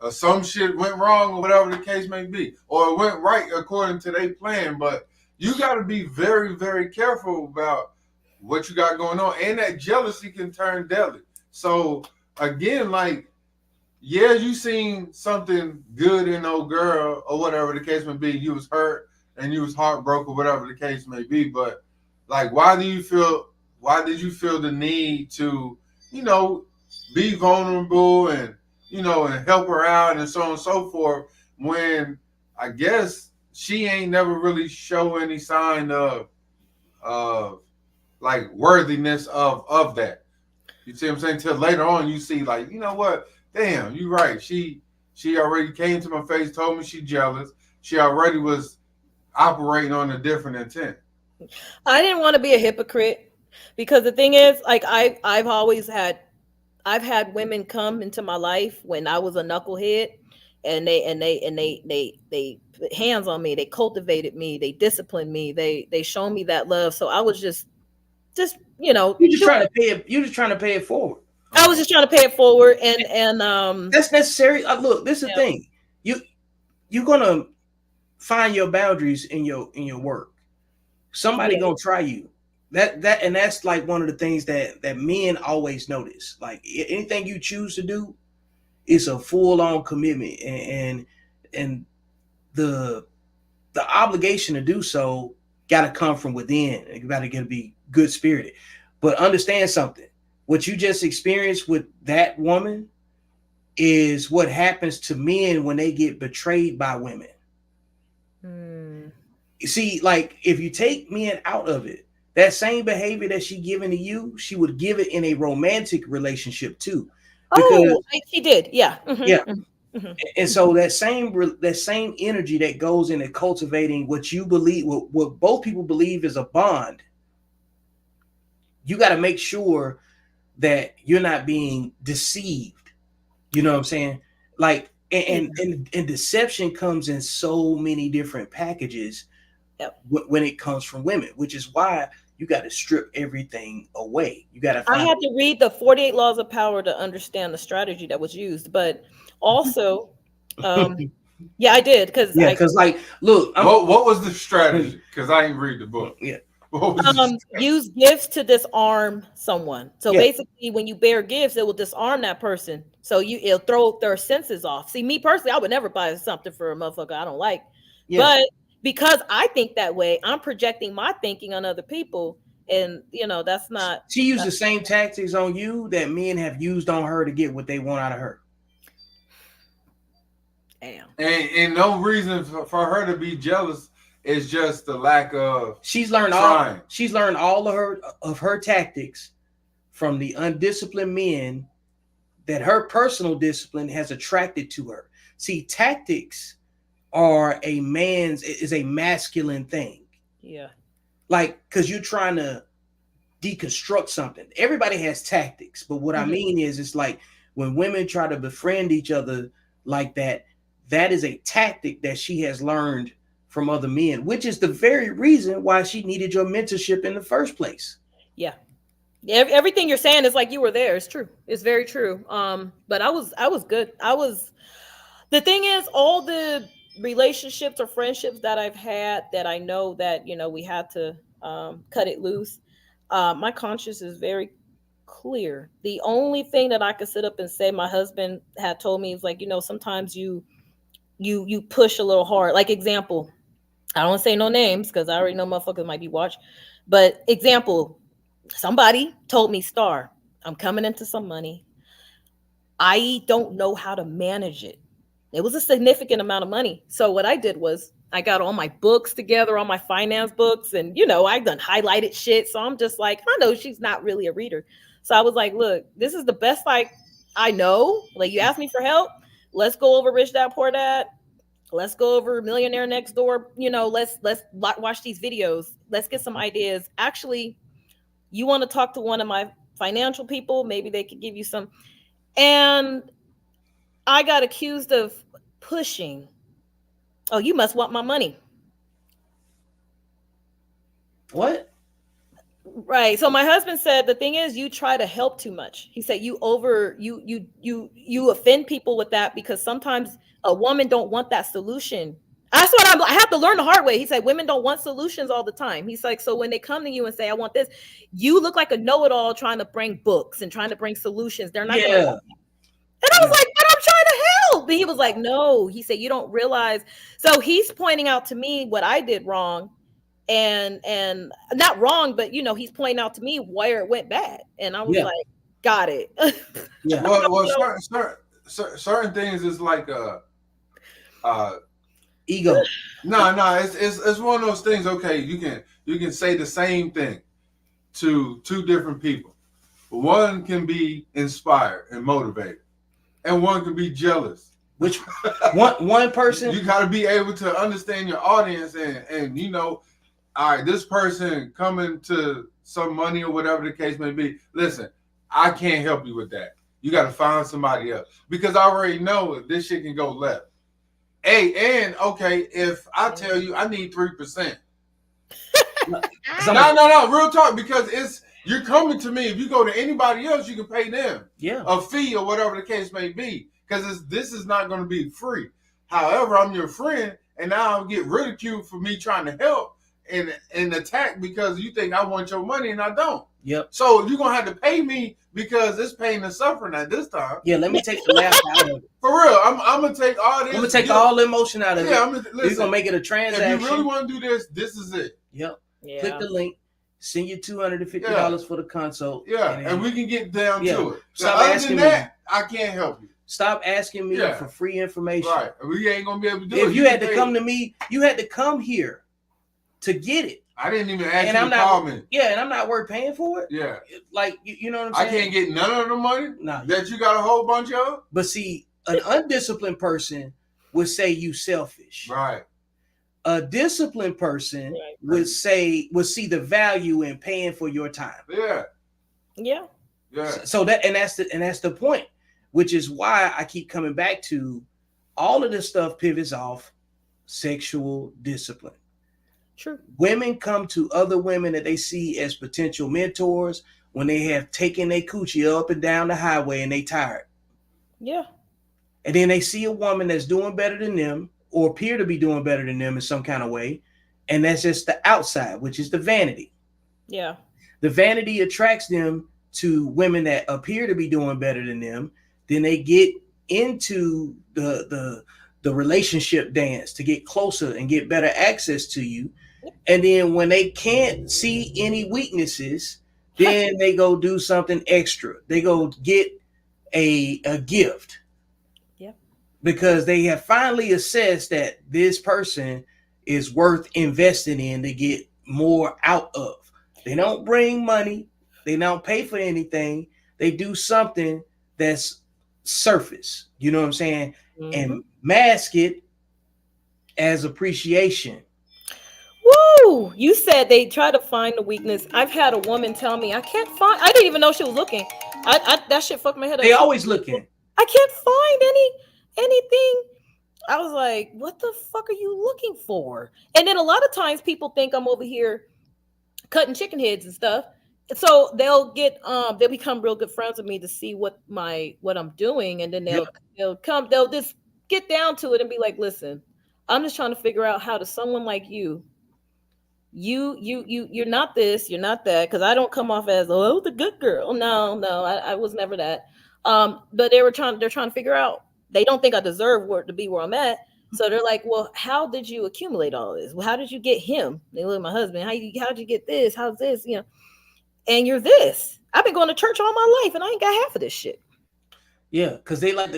some shit went wrong or whatever the case may be, or it went right according to their plan. But you got to be very, very careful about what you got going on, and that jealousy can turn deadly. So again, like, yeah, you seen something good in old girl or whatever the case may be. You was hurt and you was heartbroken, whatever the case may be. But like, why did you feel the need to, be vulnerable and and help her out and so on and so forth when I guess she ain't never really show any sign of like worthiness of that. You see what I'm saying? Till later on you see like, you know what? Damn, you right. She already came to my face, told me she jealous. She already was operating on a different intent. I didn't want to be a hypocrite because the thing is, like I've had women come into my life when I was a knucklehead, and they put hands on me, they cultivated me, they disciplined me, they shown me that love. So I was just You're just trying to pay it forward. I was just trying to pay it forward, and That's necessary. Look, this is the yeah, thing. You're gonna find your boundaries in your work. Somebody yeah. gonna try you. That's like one of the things that men always notice. Like anything you choose to do, it's a full on commitment, and the the obligation to do so got to come from within. You got to be good spirited. But understand something. What you just experienced with that woman is what happens to men when they get betrayed by women. Hmm. You see, like if you take men out of it, that same behavior that she given to you, she would give it in a romantic relationship too. Because Oh, she did. Yeah. yeah, Hmm. and so that same energy that goes into cultivating what you believe, what both people believe is a bond, you got to make sure that you're not being deceived. You know what I'm saying? Like, Yeah. and deception comes in so many different packages Yep. when it comes from women, which is why you got to strip everything away. You got to I find. had to read the 48 Laws of Power to understand the strategy that was used, but also, um, yeah, I did because Yeah, I because like, look, What was the strategy? Because I didn't read the book. yeah, What was the strategy? use gifts to disarm someone. So yeah, basically, when you bear gifts, it will disarm that person. So it'll throw their senses off. See, me personally, I would never buy something for a motherfucker I don't like, yeah. but because I think that way, I'm projecting my thinking on other people, and that's not. She used the same tactics on you that men have used on her to get what they want out of her. Damn. And no reason for her to be jealous is just the lack of She's learned trying. all of her tactics from the undisciplined men that her personal discipline has attracted to her. See, tactics is a masculine thing. Yeah. Like, because you're trying to deconstruct something. Everybody has tactics, but what I mean is, it's like when women try to befriend each other like that, that is a tactic that she has learned from other men, which is the very reason why she needed your mentorship in the first place. Yeah. Everything you're saying is like you were there. It's true. It's very true. But I was good. The thing is, all the relationships or friendships that I've had that I know that, we had to cut it loose. My conscience is very clear. The only thing that I could sit up and say, my husband had told me, is like, sometimes you push a little hard. Like, example, I don't want to say no names because I already know motherfuckers might be watched. But example, somebody told me, Star, I'm coming into some money. I don't know how to manage it. It was a significant amount of money. So what I did was I got all my books together, all my finance books, and I done highlighted shit. So I'm just like, I know she's not really a reader. So I was like, look, this is the best I know. Like, you asked me for help. Let's go over Rich Dad Poor Dad. Let's go over Millionaire Next Door. Let's watch these videos. Let's get some ideas. Actually, you want to talk to one of my financial people? Maybe they could give you some. And I got accused of pushing. Oh, you must want my money. What? Right. So my husband said the thing is, you try to help too much. He said you offend people with that, because sometimes a woman don't want that solution. That's what I have to learn the hard way. He said women don't want solutions all the time. He's like, so when they come to you and say, I want this, you look like a know-it-all trying to bring books and trying to bring solutions. They're not going to. And I was like, but I'm trying to help. But he was like, no. He said, you don't realize. So he's pointing out to me what I did wrong, and not wrong, but he's pointing out to me where it went bad. And I was like, got it. Yeah. Well, certain things is like Ego. No, it's one of those things. Okay, you can say the same thing to two different people. One can be inspired and motivated, and one can be jealous. Which one person? You got to be able to understand your audience, and all right, this person coming to some money or whatever the case may be. Listen, I can't help you with that. You got to find somebody else because I already know this shit can go left. Hey, and okay, if I tell you I need 3%. No, real talk, because you're coming to me. If you go to anybody else, you can pay them a fee or whatever the case may be, because this is not going to be free. However, I'm your friend, and now I'll get ridiculed for me trying to help and attack because you think I want your money and I don't. Yep. So you're gonna have to pay me because it's pain and suffering at this time. Yeah, let me take the laugh out of it. For real, I'm gonna take all this. I'm gonna take all the emotion out of it. Listen, we're gonna make it a transaction. If you really want to do this, this is it. Yep. Yeah. Click the link. Send you $250 for the consult. Yeah, and we can get down to it. Stop asking me. I can't help you. Stop asking me for free information. Right. We ain't gonna be able to do it. If you had to come to me, you had to come here to get it. I didn't even ask you to call me. Yeah, and I'm not worth paying for it. Yeah. Like, you know what I'm saying? I can't get none of the money that you got a whole bunch of. But see, an undisciplined person would say you selfish. Right. A disciplined person would see the value in paying for your time. Yeah. Yeah. Yeah. So that's the point, which is why I keep coming back to all of this stuff pivots off sexual discipline. True. Women come to other women that they see as potential mentors when they have taken their coochie up and down the highway and they tired. Yeah. And then they see a woman that's doing better than them or appear to be doing better than them in some kind of way. And that's just the outside, which is the vanity. Yeah. The vanity attracts them to women that appear to be doing better than them. Then they get into the relationship dance to get closer and get better access to you. And then when they can't see any weaknesses, then they go do something extra. They go get a gift. Yep. Because they have finally assessed that this person is worth investing in to get more out of. They don't bring money. They don't pay for anything. They do something that's surface. You know what I'm saying? Mm-hmm. And mask it as appreciation. Woo! You said they try to find the weakness. I've had a woman tell me, I didn't even know she was looking. That shit fucked my head up. They always looking. I can't find anything. I was like, what the fuck are you looking for? And then a lot of times people think I'm over here cutting chicken heads and stuff. So they'll become real good friends with me to see what I'm doing. And then they'll just get down to it and be like, listen, I'm just trying to figure out how does someone like you're not this, you're not that, because I don't come off as the good girl. No, I was never that. But they're trying to figure out. They don't think I deserve to be where I'm at. So they're like, well, how did you accumulate all this? Well, how did you get him? They look at my husband. How'd you get this? How's this? You know, and you're this. I've been going to church all my life and I ain't got half of this shit. Yeah, because they like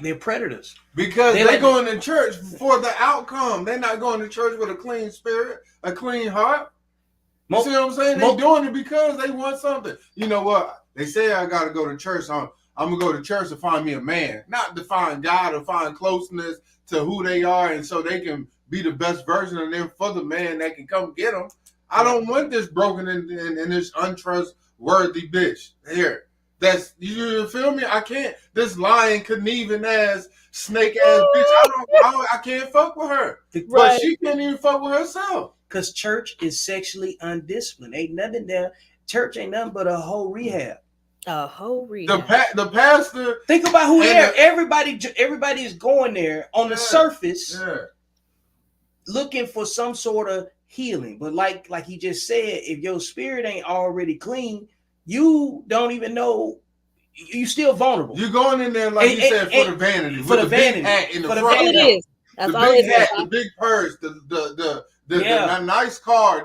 they're predators. Because they're going to church for the outcome. They're not going to church with a clean spirit, a clean heart. You see what I'm saying? They're doing it because they want something. You know what? They say I got to go to church. I'm going to go to church to find me a man. Not to find God or find closeness to who they are and so they can be the best version of them for the man that can come get them. I don't want this broken and this untrustworthy bitch here. That's, you feel me? I can't. This lying, conniving ass, snake ass bitch. I can't fuck with her. Right. But she can't even fuck with herself. Because church is sexually undisciplined. Ain't nothing there. Church ain't nothing but a whole rehab. A whole rehab. The pastor. Think about who there. Everybody is going there on the surface, looking for some sort of healing. But like he just said, if your spirit ain't already clean, you don't even know. You still vulnerable. You're going in there like you said for the vanity. For the vanity. Big hat in the front. It is. That's the all big it hat, is. the big purse, the nice car,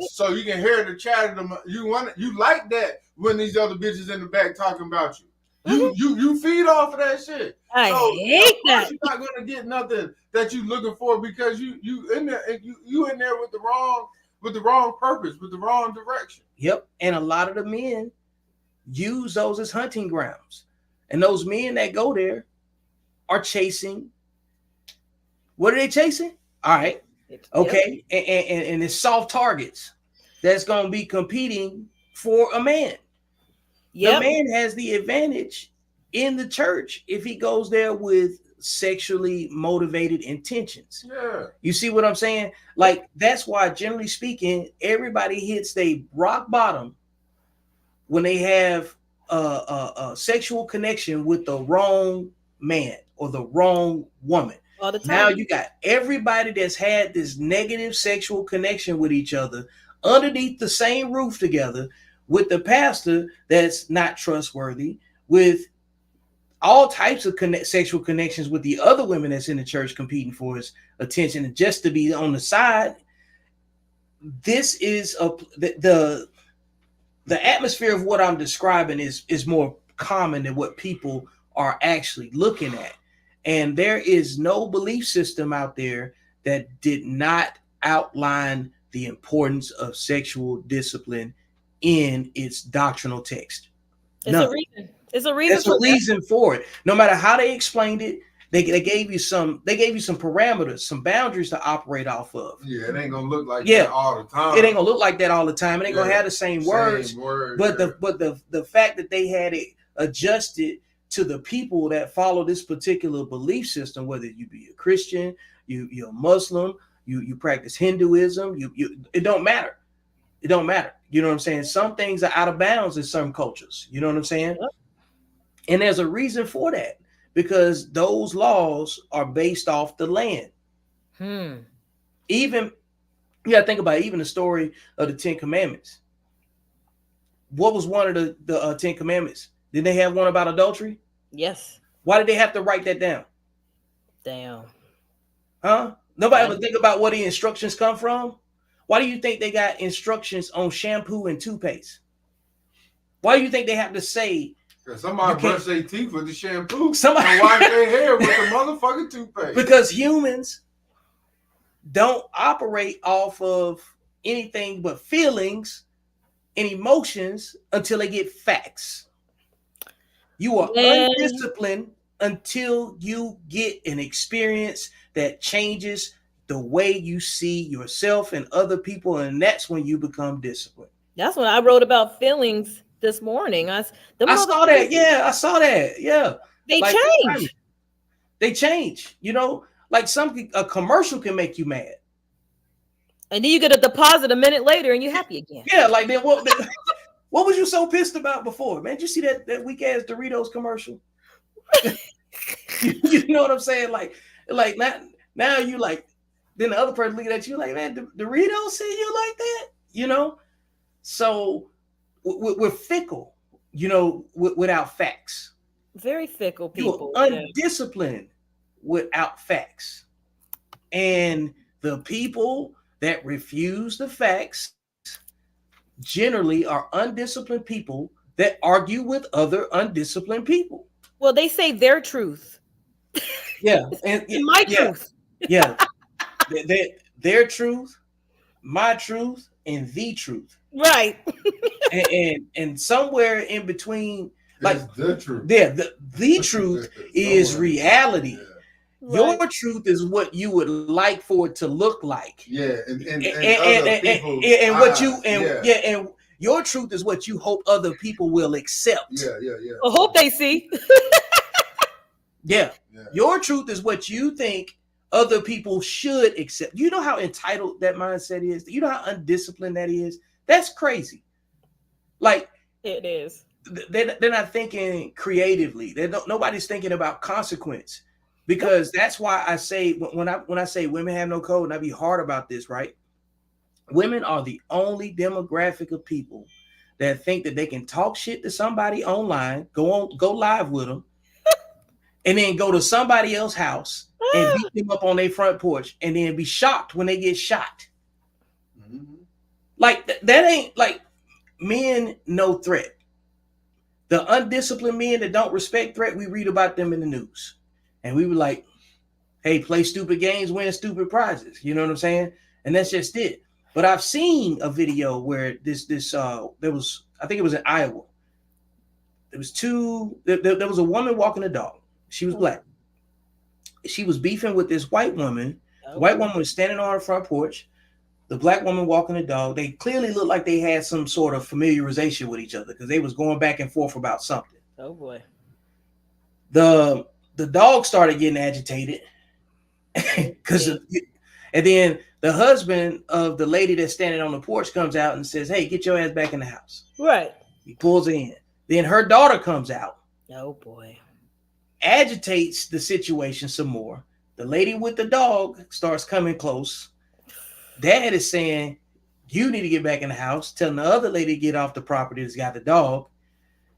so you can hear the chatter. You like that when these other bitches in the back talking about you. You feed off of that shit. I hate that. You're not gonna get nothing that you looking for because you in there with the wrong purpose, with the wrong direction. Yep. And a lot of the men use those as hunting grounds. And those men that go there are chasing. What are they chasing? All right. Yep. Okay, and it's soft targets that's going to be competing for a man. The Yep. man has the advantage in the church if he goes there with sexually motivated intentions. Yeah. You see what I'm saying? Like, that's why, generally speaking, everybody hits their rock bottom when they have a sexual connection with the wrong man or the wrong woman. All the Now time. you got everybody that's had this negative sexual connection with each other underneath the same roof together with the pastor that's not trustworthy, with all types of sexual connections with the other women that's in the church competing for his attention, and just to be on the side. This is the atmosphere of what I'm describing is more common than what people are actually looking at. And there is no belief system out there that did not outline the importance of sexual discipline in its doctrinal text. It's a None. reason. It's a reason There's a for that. reason for it. No matter how they explained it, they gave you some parameters, some boundaries to operate off of. Yeah, it ain't gonna look like Yeah. that all the time. It ain't gonna look like that all the time. It ain't gonna Yeah. have the same words. But yeah. the fact that they had it adjusted to the people that follow this particular belief system, whether you be a Christian, you're a Muslim, you practice Hinduism, it don't matter. It don't matter. You know what I'm saying? Some things are out of bounds in some cultures. You know what I'm saying? Yep. And there's a reason for that, because those laws are based off the land. Even you gotta think about it, even the story of the Ten Commandments. What was one of the Ten Commandments? Did they have one about adultery? Yes. Why did they have to write that down? Damn. Huh? Nobody ever think about where the instructions come from? Why do you think they got instructions on shampoo and toothpaste? Why do you think they have to say somebody brush their teeth with the shampoo? Somebody and wash their hair with the motherfucking toothpaste? Because humans don't operate off of anything but feelings and emotions until they get facts. You are undisciplined until you get an experience that changes the way you see yourself and other people, and that's when you become disciplined. That's when I wrote about feelings this morning. I saw that. Yeah, I saw that. Yeah. They change. They change. You know, like a commercial can make you mad. And then you get a deposit a minute later and you're happy again. Yeah, like then what was you so pissed about before, man? Did you see that weak ass Doritos commercial? You know what I'm saying? Like now you like, then the other person looking at you like, man, Doritos see you like that? You know? So we're fickle, you know, without facts. Very fickle people. You're undisciplined without facts. And the people that refuse the facts generally are undisciplined people that argue with other undisciplined people. Well, they say their truth. Yeah. And my truth. Yeah. Their truth, my truth, and the truth. Right. and somewhere in between, like the truth. Yeah, the truth is reality. Yeah. Your truth is what you would like for it to look like. Yeah, and your truth is what you hope other people will accept. Yeah. I hope they see. Yeah. Your truth is what you think other people should accept. You know how entitled that mindset is? You know how undisciplined that is? That's crazy. Like, it is. They're not thinking creatively. Nobody's thinking about consequence. Because that's why I say, when I say women have no code, and I be hard about this, right? Women are the only demographic of people that think that they can talk shit to somebody online, go live with them, and then go to somebody else's house and beat them up on their front porch, and then be shocked when they get shot. Mm-hmm. Like that ain't like men no threat. The undisciplined men that don't respect threat, we read about them in the news. And we were like, hey, play stupid games, win stupid prizes. You know what I'm saying? And that's just it. But I've seen a video where there was, I think it was in Iowa. There was a woman walking a dog. She was black. She was beefing with this white woman The white woman was standing on her front porch. The black woman walking the dog. They clearly looked like they had some sort of familiarization with each other because they was going back and forth about something. Oh boy. The dog started getting agitated because and then the husband of the lady that's standing on the porch comes out and says, "Hey, get your ass back in the house." Right. He pulls her in. Then her daughter comes out. Oh boy. Agitates the situation some more. The lady with the dog starts coming close. Dad is saying, "You need to get back in the house," telling the other lady to get off the property that's got the dog.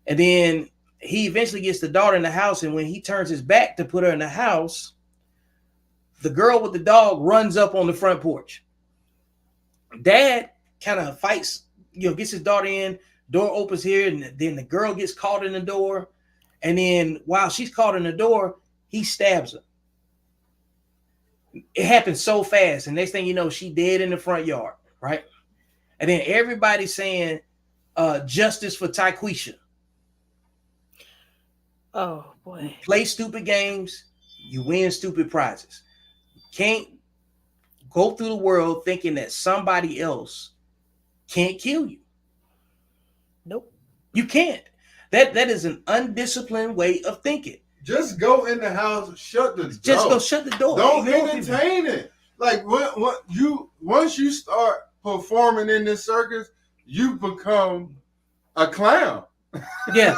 And then he eventually gets the daughter in the house. And when he turns his back to put her in the house, the girl with the dog runs up on the front porch. Dad kind of fights, gets his daughter in, door opens here, and then the girl gets caught in the door. And then while she's caught in the door, he stabs her. It happened so fast. And next thing you know, she dead in the front yard, right? And then everybody's saying, justice for Tyquisha. Oh boy. Play stupid games, you win stupid prizes. You can't go through the world thinking that somebody else can't kill you. Nope. You can't. That is an undisciplined way of thinking. Just go in the house, shut the door. Just go shut the door. Don't entertain it. Like once you start performing in this circus, you become a clown. Yeah.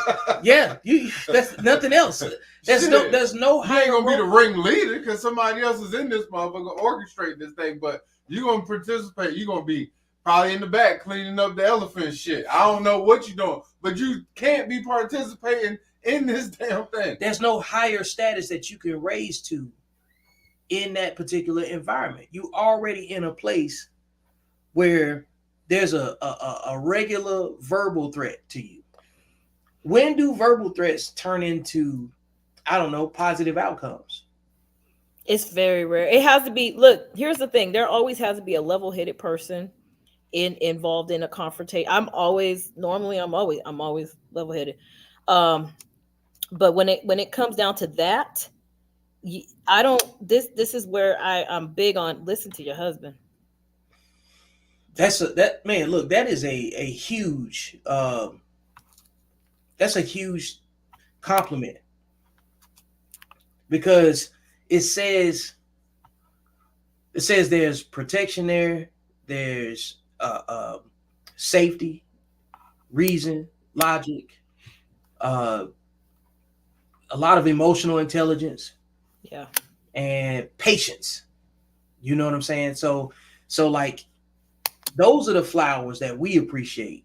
That's nothing else. There's no you ain't gonna be the ringleader because somebody else is in this motherfucker orchestrating this thing, but you're gonna participate. You're gonna be probably in the back cleaning up the elephant shit. I don't know what you're doing, but you can't be participating in this damn thing. There's no higher status that you can raise to in that particular environment. You already in a place where there's a regular verbal threat to you. When do verbal threats turn into, I don't know, positive outcomes? It's very rare. It has to be. Look, here's the thing. There always has to be a level-headed person involved in a confrontation. I'm always level-headed. But when it comes down to that, I don't. This is where I'm big on listen to your husband. Man. Look, that is a huge. That's a huge compliment because it says there's protection there, there's safety, reason, logic, a lot of emotional intelligence, yeah, and patience. You know what I'm saying? So like those are the flowers that we appreciate,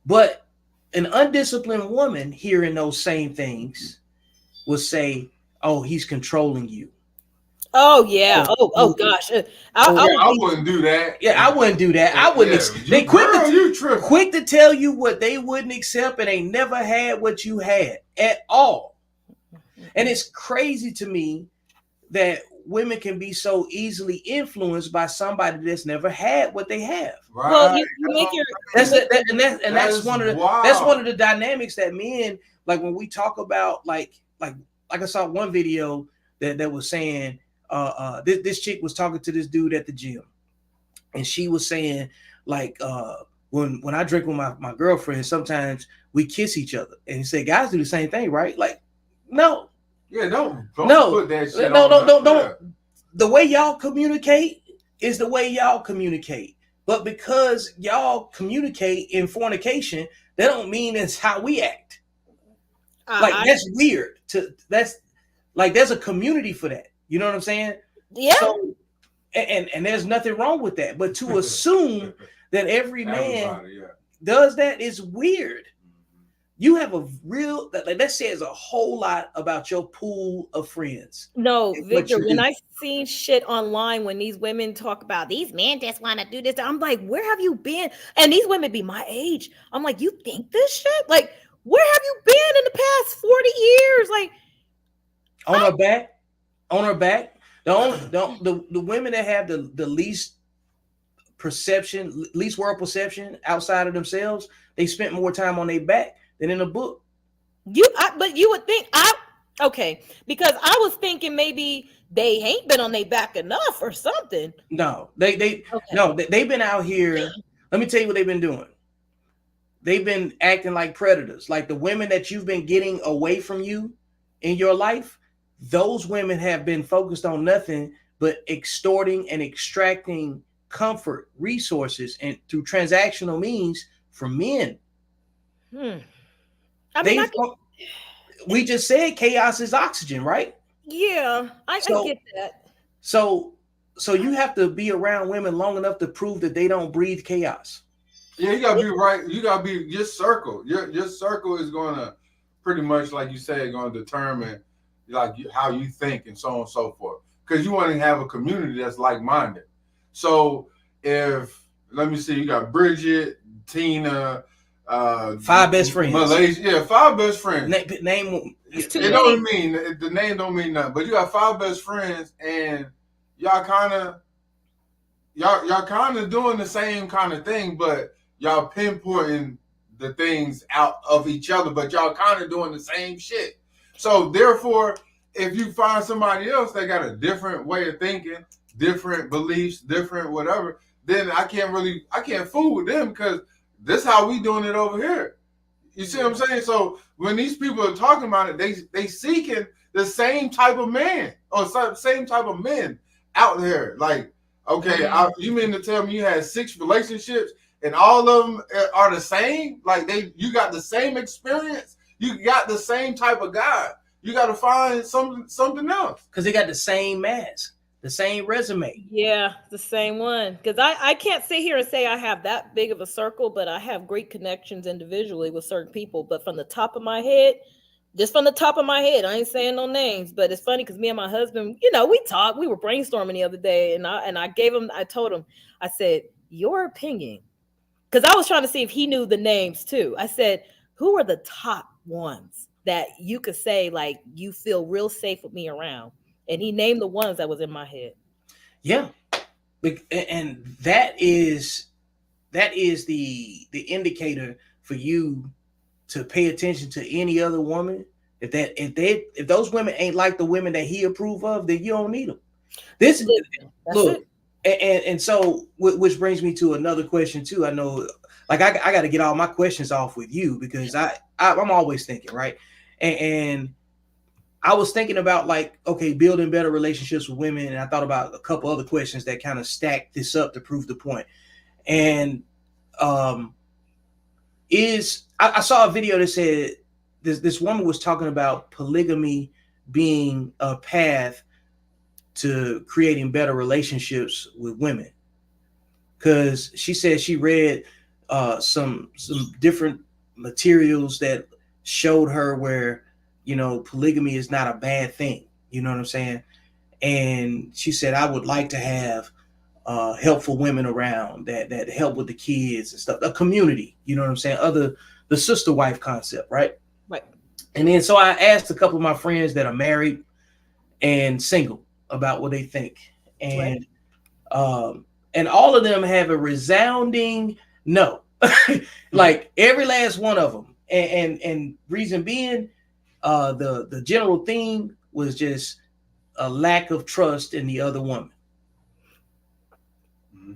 but an undisciplined woman hearing those same things will say, "Oh, he's controlling you." Oh yeah. Oh gosh. I wouldn't do that. Yeah, I wouldn't do that. I wouldn't. They quick to tell you what they wouldn't accept, and they never had what you had at all. And it's crazy to me that women can be so easily influenced by somebody that's never had what they have. Right. Well, you make your that's one of the dynamics that men, like when we talk about like I saw one video that was saying this chick was talking to this dude at the gym, and she was saying like when I drink with my girlfriend, sometimes we kiss each other, and he said guys do the same thing, right? Like no. Yeah, don't put that shit on. Don't. The way y'all communicate is the way y'all communicate. But because y'all communicate in fornication, that don't mean it's how we act. That's weird. That's like there's a community for that. You know what I'm saying? Yeah. So, and there's nothing wrong with that. But to assume that every man does that is weird. You have a real that says a whole lot about your pool of friends. No, Victor, when I seen shit online when these women talk about these men just want to do this, I'm like, where have you been? And these women be my age. I'm like, you think this shit? Like, where have you been in the past 40 years? Like on her back. The women that have the least world perception outside of themselves, they spent more time on their back than in a book. But you would think Okay, because I was thinking maybe they ain't been on their back enough or something. No, they Okay. no, they've been out here. Let me tell you what they've been doing. They've been acting like predators. Like the women that you've been getting away from you in your life, those women have been focused on nothing but extorting and extracting comfort, resources, and through transactional means from men. Hmm. I mean, I They get, we just said chaos is oxygen, right? yeah, I So get that. so so you have to be around women long enough to prove that they don't breathe chaos. Yeah, you gotta be right. You gotta be your circle. Your circle is gonna pretty much, like you said, gonna determine like how you think and so on and so forth. Because you want to have a community that's like minded. So if let me see, you got Bridget, Tina, Five best friends. Malaysia. Yeah, five best friends. Name It's too It many. don't mean the name don't mean nothing, but you got five best friends, and y'all kind of y'all kind of doing the same kind of thing, but y'all pinpointing the things out of each other, but y'all kind of doing the same shit. So therefore, if you find somebody else that got a different way of thinking, different beliefs, different whatever, then I can't fool with them because this how we doing it over here. You see what I'm saying? So when these people are talking about it, they seeking the same type of man or same type of men out there. Like, okay, you mean to tell me you had 6 relationships and all of them are the same? Like you got the same experience, you got the same type of guy. You got to find something else because they got the same mask, the same resume. Yeah, the same one. Because I can't sit here and say I have that big of a circle, but I have great connections individually with certain people. But from the top of my head, just from the top of my head, I ain't saying no names. But it's funny because me and my husband, we talked, we were brainstorming the other day, and I told him, I said, your opinion, because I was trying to see if he knew the names too. I said, who are the top ones that you could say like you feel real safe with me around? And he named the ones that was in my head. Yeah, and that is the indicator for you to pay attention to any other woman. If those women ain't like the women that he approve of, then you don't need them. This Listen, that's look, it. and so which brings me to another question too. I know, like I got to get all my questions off with you because I'm always thinking right, and I was thinking about like okay, building better relationships with women, and I thought about a couple other questions that kind of stack this up to prove the point. And um, I saw a video that said this woman was talking about polygamy being a path to creating better relationships with women because she said she read some different materials that showed her where polygamy is not a bad thing. You know what I'm saying? And she said I would like to have helpful women around that help with the kids and stuff. A community, you know what I'm saying? The sister wife concept, right? Right. And then so I asked a couple of my friends that are married and single about what they think, Right. um, and all of them have a resounding no, like every last one of them. And reason being, the general theme was just a lack of trust in the other woman.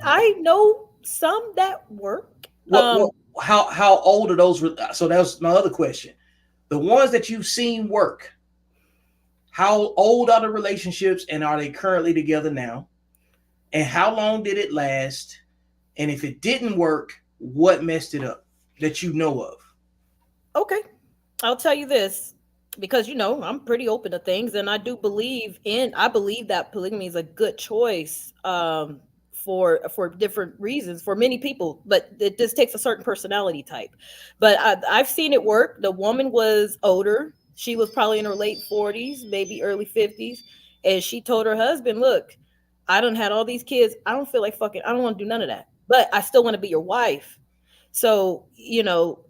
I know some that work. What how old are those? So that was my other question. The ones that you've seen work, how old are the relationships and are they currently together now? And how long did it last? And if it didn't work, what messed it up that you know of? Okay. I'll tell you this because I'm pretty open to things, and I believe that polygamy is a good choice for different reasons for many people, but it just takes a certain personality type. But I've seen it work. The woman was older. She was probably in her late 40s, maybe early 50s, and she told her husband, "Look, I done had all these kids. I don't feel like fucking. I don't want to do none of that, but I still want to be your wife." So,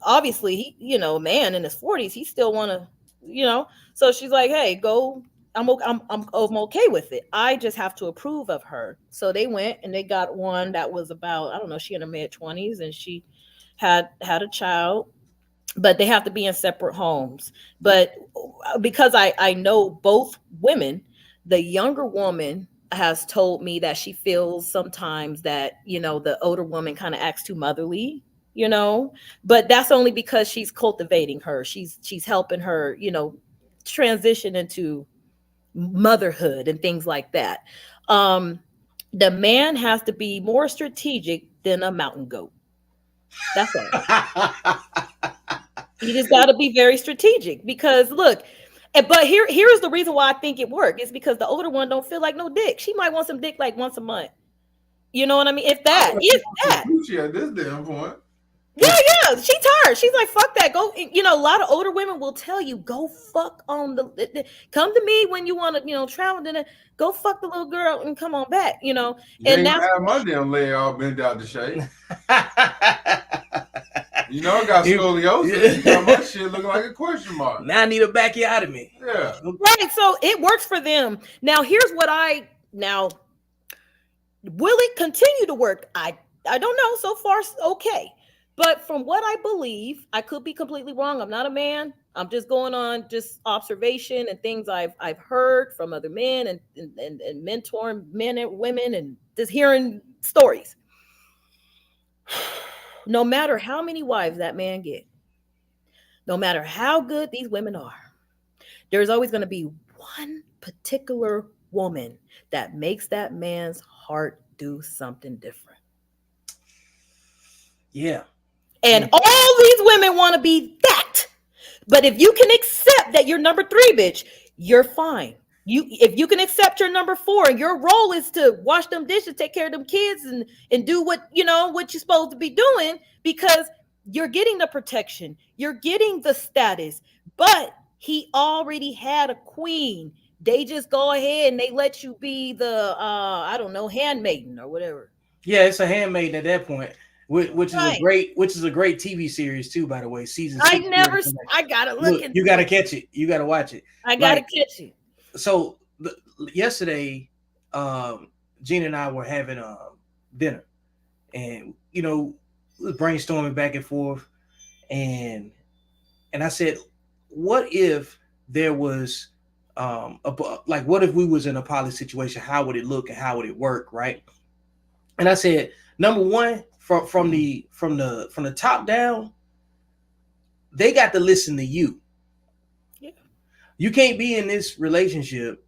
obviously a man in his 40s, he still want to, so she's like, "Hey, go. I'm okay with it. I just have to approve of her." So they went and they got one that was about, I don't know, she in her mid 20s, and she had a child. but they have to be in separate homes. But because I know both women, the younger woman has told me that she feels sometimes that, the older woman kind of acts too motherly, but that's only because she's cultivating her. She's helping her, transition into motherhood and things like that. Um, the man has to be more strategic than a mountain goat. That's all. You just got to be very strategic because look, but here's the reason why I think it worked. It's because the older one don't feel like no dick. She might want some dick like once a month. You know what I mean? If I that, want if some that. Gucci at this damn point. Yeah. She tired. She's like, fuck that. Go. A lot of older women will tell you, go fuck on come to me when you want to, travel. Then go fuck the little girl and come on back. You And ain't that's gonna have my damn leg all bent out the shape. I got scoliosis. You got my shit looking like a question mark. Now I need a bacchiotomy. Yeah. right. So it works for them. Now here's what will it continue to work? I don't know. So far, okay. But from what I believe, I could be completely wrong. I'm not a man. I'm just going on just observation and things I've heard from other men and mentoring men and women and just hearing stories. No matter how many wives that man get, no matter how good these women are, there's always going to be one particular woman that makes that man's heart do something different. Yeah. And all these women want to be that. But if you can accept that you're number 3, bitch, you're fine. If you can accept your number 4 and your role is to wash them dishes, take care of them kids and do what you're supposed to be doing, because you're getting the protection, you're getting the status, but he already had a queen. They just go ahead and they let you be the I don't know, handmaiden or whatever. Yeah, it's a handmaiden at that point. Which is Right. a great TV series too, by the way. Season 6. I gotta look you gotta catch it. You gotta watch it. I gotta catch it. So yesterday, Gina and I were having dinner, and we was brainstorming back and forth, and I said, what if there was what if we was in a poly situation? How would it look and how would it work, right? And I said, number one, from the top down, they got to listen to you. Yeah. You can't be in this relationship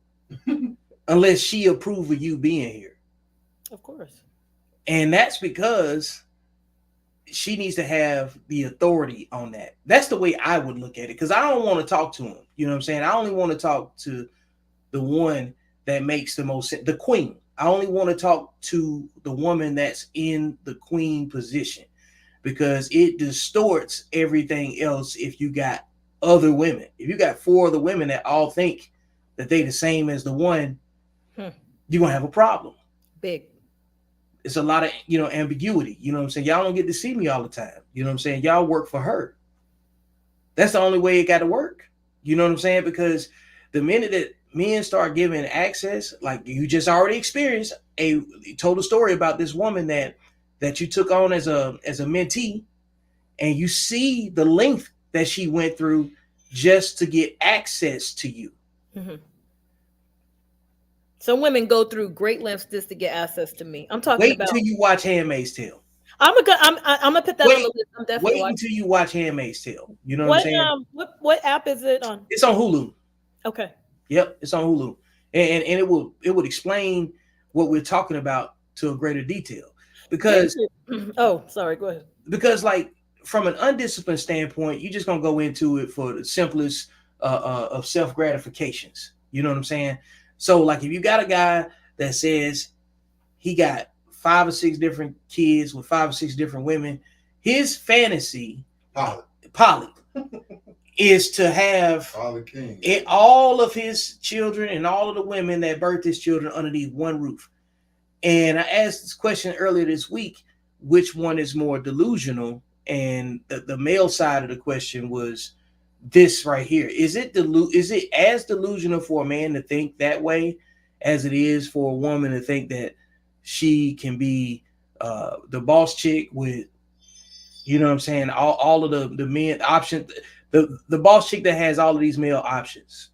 unless she approve of you being here. Of course. And that's because she needs to have the authority on that. That's the way I would look at it, because I don't want to talk to him. You know what I'm saying? I only want to talk to the one that makes the most sense, the queen. I only want to talk to the woman that's in the queen position, because it distorts everything else. If you got other women, if you got 4 other women that all think that they the same as the one, you're gonna have a problem. Big. It's a lot of ambiguity. You know what I'm saying? Y'all don't get to see me all the time. You know what I'm saying? Y'all work for her. That's the only way it got to work. You know what I'm saying? Because the minute that men start giving access, like you just already experienced a total story about this woman that you took on as a mentee, and you see the length that she went through just to get access to you. Mm-hmm. Some women go through great lengths just to get access to me. I'm talking about. Wait until you watch Handmaid's Tale. I'm gonna put that on the list. I'm definitely wait until you watch Handmaid's Tale. You know what I'm saying? What app is it on? It's on Hulu. Okay. Yep, it's on Hulu, and it would explain what we're talking about to a greater detail. Because sorry, go ahead. Because like from an undisciplined standpoint, you're just gonna go into it for the simplest of self gratifications. You know what I'm saying? So like if you got a guy that says he got 5 or 6 different kids with 5 or 6 different women, his fantasy, poly is to have all of his children and all of the women that birthed his children underneath one roof. And I asked this question earlier this week, which one is more delusional? And the male side of the question was this right here. Is it as delusional for a man to think that way as it is for a woman to think that she can be the boss chick with You know what I'm saying? All of the men option, the boss chick that has all of these male options.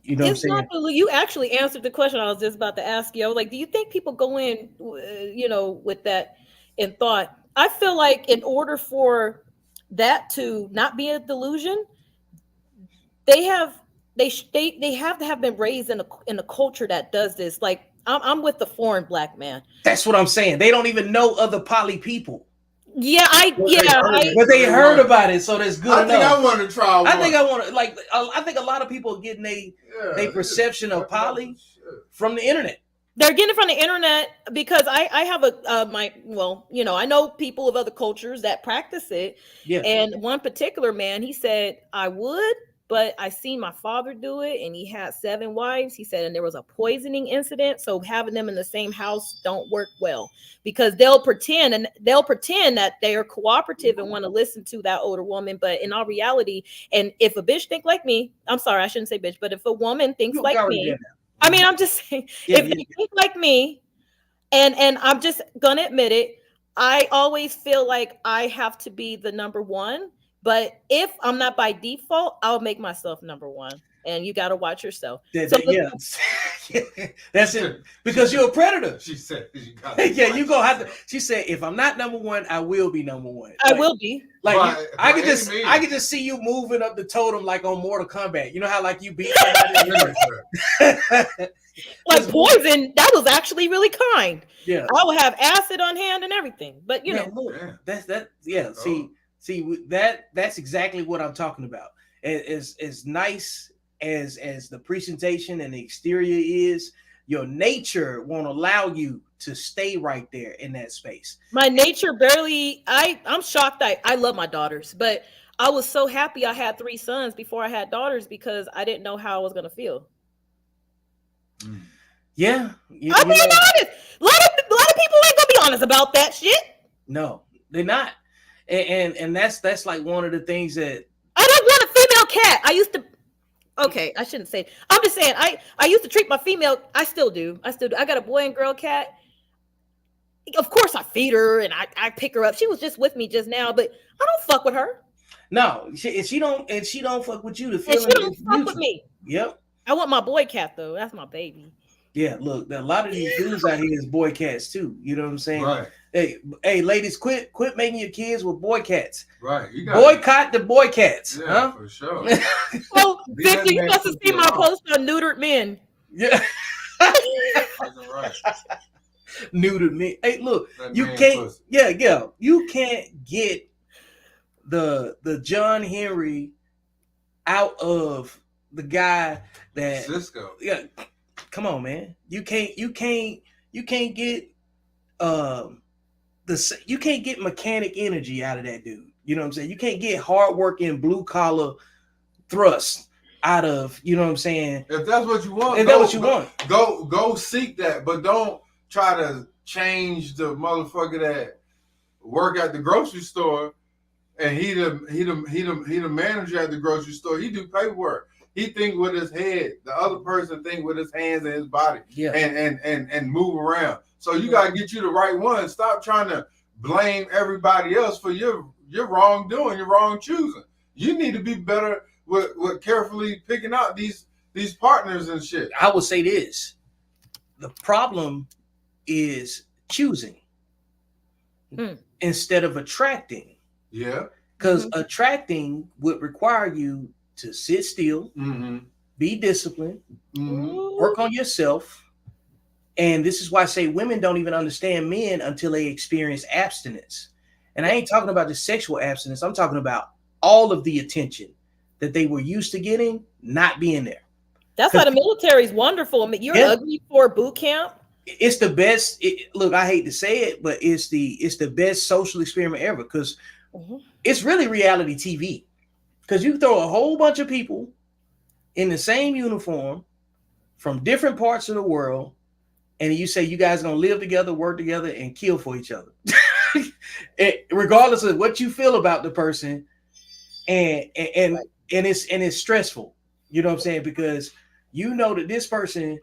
You know what I'm It's not saying? you actually answered the question I was just about to ask you. I was like, do you think people go in, with that in thought? I feel like in order for that to not be a delusion, they have they have to have been raised in a culture that does this. Like I'm with the foreign black man. That's what I'm saying. They don't even know other poly people, Yeah, But they heard it. but they They heard want- about it, so that's good I think enough. I want to try one. I think I want to I think a lot of people are getting they this perception is of fucking up poly shit. from the internet. they're getting it from the internet because I have I know people of other cultures that practice it. Yeah. And one particular man, he said, I would, but I seen my father do it, and he had 7 wives. He said, and there was a poisoning incident, so having them in the same house don't work well, because they'll pretend that they are cooperative and want to listen to that older woman, but in all reality, and if a bitch think like me, I'm sorry, I shouldn't say bitch, but if a woman thinks You like already me, did that. I mean, I'm just saying, Yeah, if they think like me, and I'm just gonna admit it, I always feel like I have to be the number one. But if I'm not by default, I'll make myself number one. And you got to watch yourself. So Yeah, that's it. Because you're a predator. She said, "You Yeah, you gonna have to. She said, if I'm not number one, I will be number one. I will be. Like By I could any just see you moving up the totem like on Mortal Kombat. You know how like you beat somebody. Like Poison, that was actually really kind. Yeah, I will have acid on hand and everything. But you know, look, Yeah. that's that. Yeah, see that's exactly what I'm talking about. As nice as the presentation and the exterior is, your nature won't allow you to stay right there in that space. my nature barely. I'm shocked. I love my daughters, but I was so happy I had 3 sons before I had daughters because I didn't know how I was gonna feel. Yeah, I'm being honest. A lot of people ain't gonna be honest about that shit. no, they're not, and that's like one of the things that I don't want a female cat. I used to. Okay, I shouldn't say. I'm just saying. I used to treat my female. I still do. I got a boy and girl cat. Of course, I feed her and I pick her up. She was just with me just now, but I don't fuck with her. no, she don't fuck with you. The And feeling she don't is fuck with mutual. me. Yep. I want my boy cat though. That's my baby. Yeah, look, a lot of these dudes out here is boy cats too. You know what I'm saying? Right, Hey, ladies, quit making your kids with boy cats. right. You got Boycott the boy cats, Yeah, huh? for sure. Oh, Be that Victor, you man must have pussy seen my alone. post on neutered men. Yeah, Fucking right. neutered me. Hey, look, That you man can't. pussy. Yeah, you can't get the John Henry out of the guy that. Cisco. Yeah, come on, man. You can't get you can't get mechanic energy out of that dude. You know what I'm saying? You can't get hard working blue collar thrust out of, you know what I'm saying? If that's what you want, If that's what you want. Go seek that, but don't try to change the motherfucker that work at the grocery store and he the manager at the grocery store. He do paperwork. He think with his head. The other person think with his hands and his body. Yeah. And move around. So you gotta get you the right one. Stop trying to blame everybody else for your wrongdoing, your wrong choosing. You need to be better with carefully picking out these partners and shit. I would say this. The problem is choosing instead of attracting. Yeah. Because attracting would require you to sit still, be disciplined, work on yourself. And this is why I say women don't even understand men until they experience abstinence. And I ain't talking about the sexual abstinence. I'm talking about all of the attention that they were used to getting not being there. That's why the military is wonderful. I mean, you're ugly for boot camp. It's the best. Look, I hate to say it, but it's the best social experiment ever because it's really reality TV. Because you throw a whole bunch of people in the same uniform from different parts of the world, and you say you guys are gonna live together, work together, and kill for each other, regardless of what you feel about the person, and it's stressful. You know what I'm saying? Because you know that this person,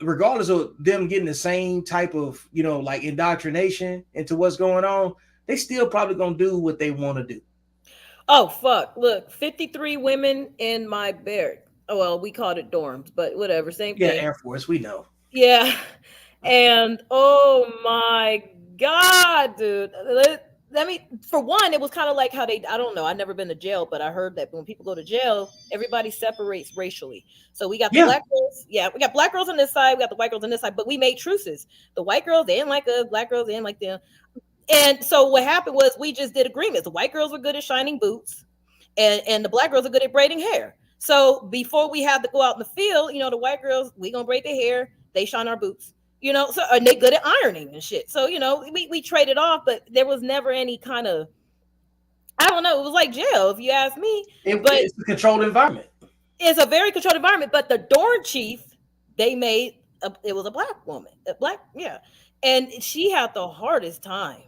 regardless of them getting the same type of like indoctrination into what's going on, they still probably gonna do what they want to do. Oh fuck! Look, 53 women in my barrack. Oh well, we called it dorms, but whatever, same Yeah, thing. Air Force, we know. Yeah, and oh my god, dude. Let me. For one, it was kind of like how they. I don't know. I've never been to jail, but I heard that when people go to jail, everybody separates racially. So we got the Yeah, black girls. Yeah, we got black girls on this side. We got the white girls on this side. But we made truces. The white girls, they didn't like us. Black girls, they didn't like them. And so what happened was we just did agreements. The white girls were good at shining boots, and the black girls are good at braiding hair. So before we had to go out in the field, the white girls, we gonna braid their hair, they shine our boots. So and they good at ironing and shit. So we traded off, but there was never any kind of, I don't know, it was like jail if you ask me. But it's a controlled environment. it's a very controlled environment. But the dorm chief, they made it was a black woman, a black, yeah, and she had the hardest time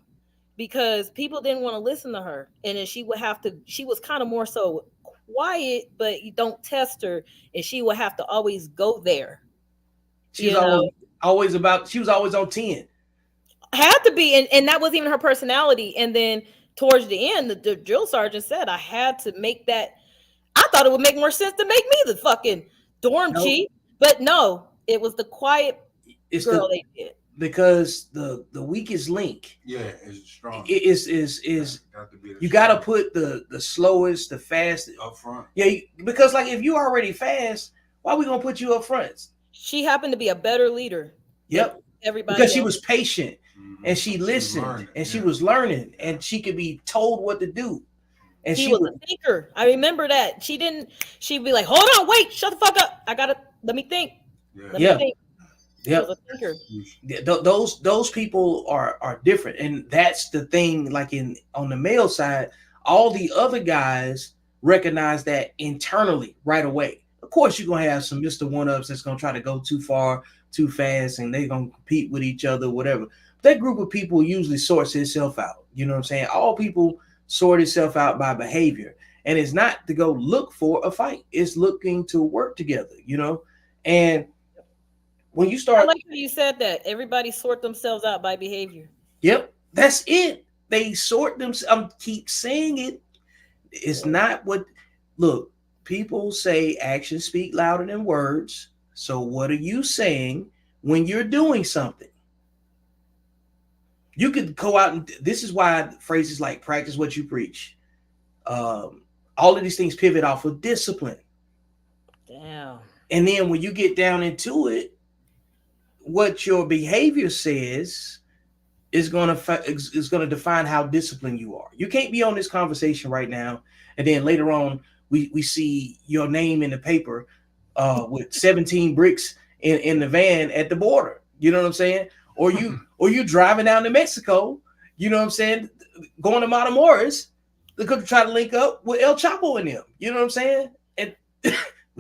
because people didn't want to listen to her, and then she was kind of more so quiet, but you don't test her, and she would have to always go there. She was she was always on 10. Had to be, and that wasn't even her personality. And then towards the end, the drill sergeant said I had to make that. I thought it would make more sense to make me the fucking dorm chief, but no, it was the quiet girl they did. Because the weakest link, is strong. Is you got to put the slowest, the fastest up front. Yeah, because like if you already fast, why are we gonna put you up front? She happened to be a better leader. Yep. Everybody because else. she was patient and she listened and she was learning and she could be told what to do. And she was a thinker. I remember that. She'd be like, hold on, wait, shut the fuck up. Let me think. Let me think. Yeah. Those people are different. And that's the thing, like on the male side, all the other guys recognize that internally right away. Of course, you're gonna have some Mr. One-Ups that's gonna try to go too far, too fast, and they're gonna compete with each other, whatever. That group of people usually sorts itself out. You know what I'm saying? All people sort itself out by behavior. And it's not to go look for a fight. It's looking to work together, And when you start, I like how you said that. Everybody sort themselves out by behavior. Yep, that's it. They sort themselves. I keep saying it. It's not what. Look, people say actions speak louder than words. So what are you saying when you're doing something? You could go out and. This is why phrases like "practice what you preach." All of these things pivot off of discipline. Damn. And then when you get down into it, what your behavior says is going to define how disciplined you are. You can't be on this conversation right now, and then later on we see your name in the paper with 17 bricks in the van at the border. You know what I'm saying? Or you driving down to Mexico. You know what I'm saying? Going to Matamoros, they could try to link up with El Chapo and them. You know what I'm saying? And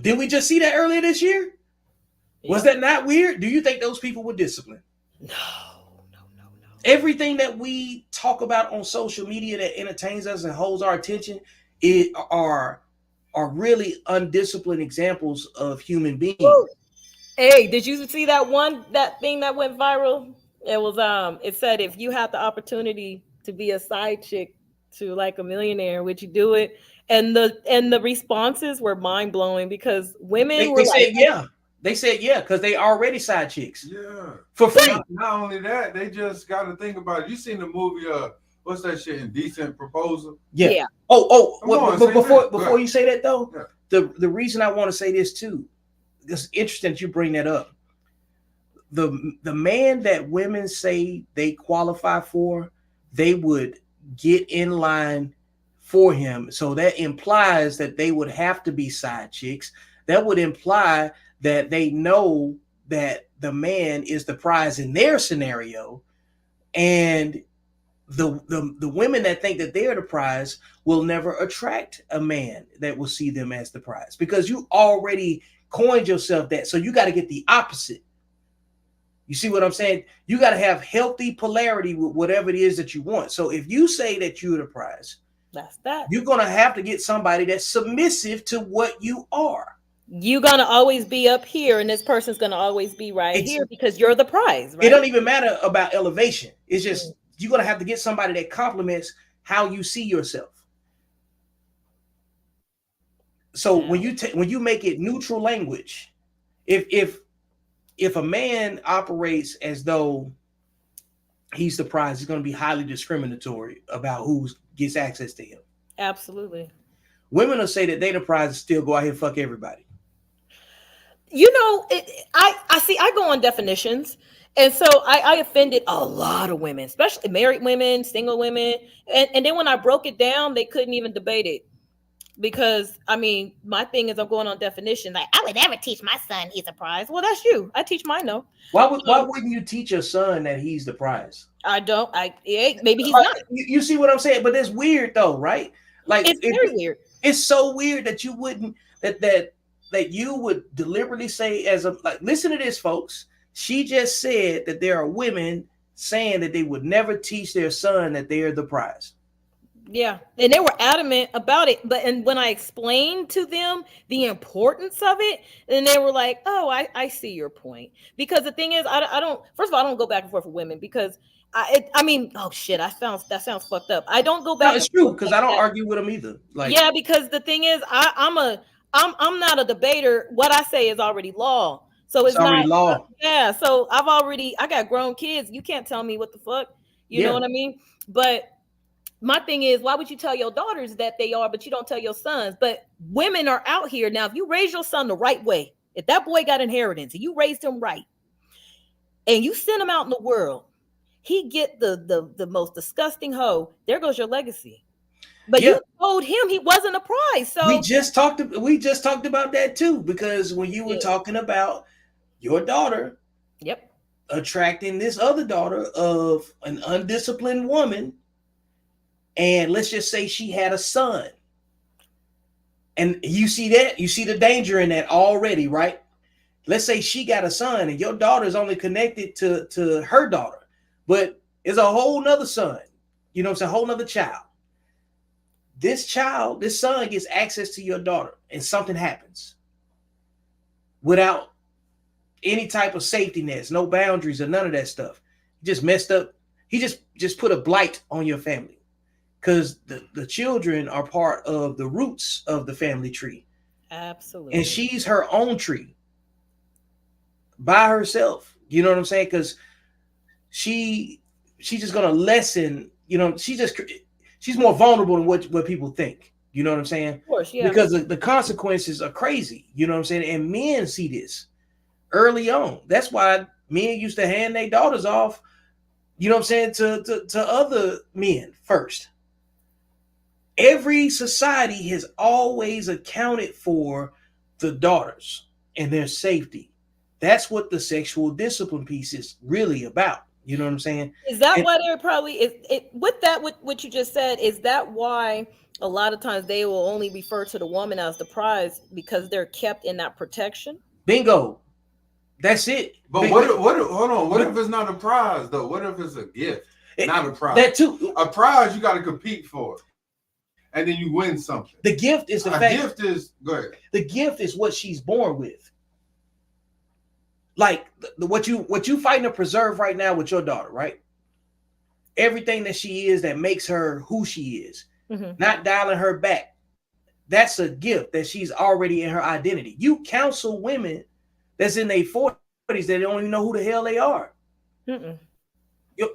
did we just see that earlier this year? Was that not weird? Do you think those people were disciplined? No. Everything that we talk about on social media that entertains us and holds our attention are really undisciplined examples of human beings. Woo. Hey, did you see that thing that went viral? It was it said if you had the opportunity to be a side chick to like a millionaire, would you do it? And the responses were mind blowing because women were said yeah. They said yeah, because they already side chicks. Yeah. For free. Not only that, they just got to think about it. You seen the movie, what's that shit, Indecent Proposal? Yeah. Before you say that though, the reason I want to say this too, it's interesting that you bring that up. The man that women say they qualify for, they would get in line for him. So that implies that they would have to be side chicks. That would imply that they know that the man is the prize in their scenario, and the women that think that they're the prize will never attract a man that will see them as the prize because you already coined yourself that. So you got to get the opposite. You see what I'm saying? You got to have healthy polarity with whatever it is that you want. So if you say that you're the prize, that's that. You're going to have to get somebody that's submissive to what you are. You're going to always be up here and this person's going to always be here because you're the prize, right? It don't even matter about elevation. It's just you're gonna have to get somebody that complements how you see yourself. So when you make it neutral language, if a man operates as though he's the prize, he's going to be highly discriminatory about who gets access to him. Absolutely. Women will say that they the prize and still go out here and fuck everybody. You know, I see. I go on definitions, and so I offended a lot of women, especially married women, single women, and then when I broke it down, they couldn't even debate it. Because I mean, my thing is I'm going on definition. Like I would never teach my son he's a prize. Well, that's you. I teach mine though. Why wouldn't you teach your son that he's the prize? I don't. Maybe he's not. You see what I'm saying? But it's weird though, right? Like it's very weird. It's so weird that you wouldn't that you would deliberately say as a like. Listen to this, folks. She just said that there are women saying that they would never teach their son that they are the prize. Yeah, and they were adamant about it, and when I explained to them the importance of it, then they were like, "Oh, I see your point." Because the thing is, I don't. First of all, I don't go back and forth with women because I mean, oh shit, that sounds fucked up. I don't go back. No, it's true because I don't argue with them either. Like, yeah, because the thing is, I'm not a debater. What I say is already law, so it's already not law. Yeah, so I got grown kids. You can't tell me what the fuck. You know what I mean? But my thing is, why would you tell your daughters that they are, but you don't tell your sons? But women are out here now. If you raise your son the right way, if that boy got inheritance and you raised him right, and you send him out in the world, he get the most disgusting hoe. There goes your legacy. But you told him he wasn't a prize. So we just talked about that too, because when you were talking about your daughter, attracting this other daughter of an undisciplined woman. And let's just say she had a son. And you see the danger in that already, right? Let's say she got a son and your daughter is only connected to her daughter, but it's a whole nother son. You know, it's a whole nother child. This son gets access to your daughter and something happens without any type of safety nets, no boundaries or none of that stuff. He just messed up. He just put a blight on your family. Because the children are part of the roots of the family tree. Absolutely. And she's her own tree by herself. You know what I'm saying? Because she's just going to lessen, you know, she's more vulnerable than what people think. You know what I'm saying? Of course, yeah. Because the consequences are crazy. You know what I'm saying? And men see this early on. That's why men used to hand their daughters off, you know what I'm saying, to other men first. Every society has always accounted for the daughters and their safety. That's what the sexual discipline piece is really about. You know what I'm saying? Is that why they're probably with what you just said? Is that why a lot of times they will only refer to the woman as the prize because they're kept in that protection? Bingo. That's it. But hold on. What if it's not a prize though? What if it's a gift? Not a prize. That too. A prize you got to compete for. And then you win something. The gift is go ahead. The gift is what she's born with. Like what you fighting to preserve right now with your daughter, right? Everything that she is that makes her who she is, not dialing her back. That's a gift that she's already in her identity. You counsel women that's in their 40s that don't even know who the hell they are.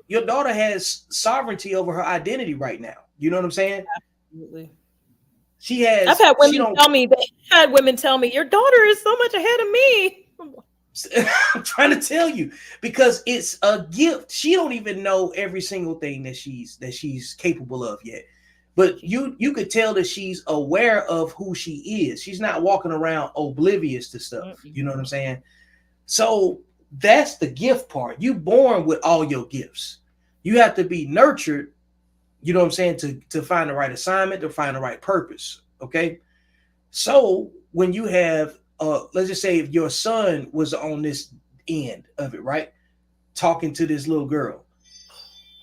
Your daughter has sovereignty over her identity right now. You know what I'm saying? Absolutely. She has. I've had women tell me. They had women tell me, "Your daughter is so much ahead of me." I'm trying to tell you because it's a gift. She don't even know every single thing that she's capable of yet. But you could tell that she's aware of who she is. She's not walking around oblivious to stuff. You know what I'm saying? So that's the gift part. You born with all your gifts. You have to be nurtured. You know what I'm saying? To find the right assignment, to find the right purpose. Okay. So when you have, let's just say if your son was on this end of it, right? Talking to this little girl.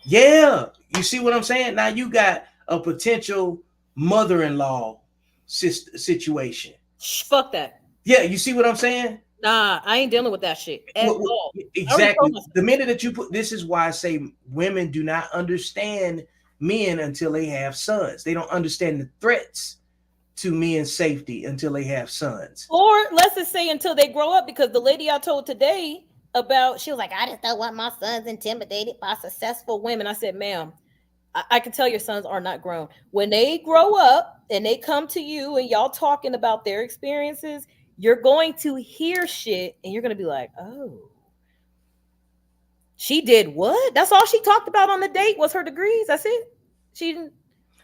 Yeah. You see what I'm saying? Now you got a potential mother-in-law situation. Fuck that. Yeah. You see what I'm saying? Nah, I ain't dealing with that shit at all. I already told Exactly. myself. The minute that you put, this is why I say women do not understand men until they have sons. They don't understand the threats to men's safety until they have sons. Or let's just say until they grow up, because the lady I told today about, she was like, I just don't want my sons intimidated by successful women. I said, ma'am, I can tell your sons are not grown. When they grow up and they come to you and y'all talking about their experiences, you're going to hear shit and you're going to be like, oh, she did what? That's all she talked about on the date was her degrees. That's it. She didn't.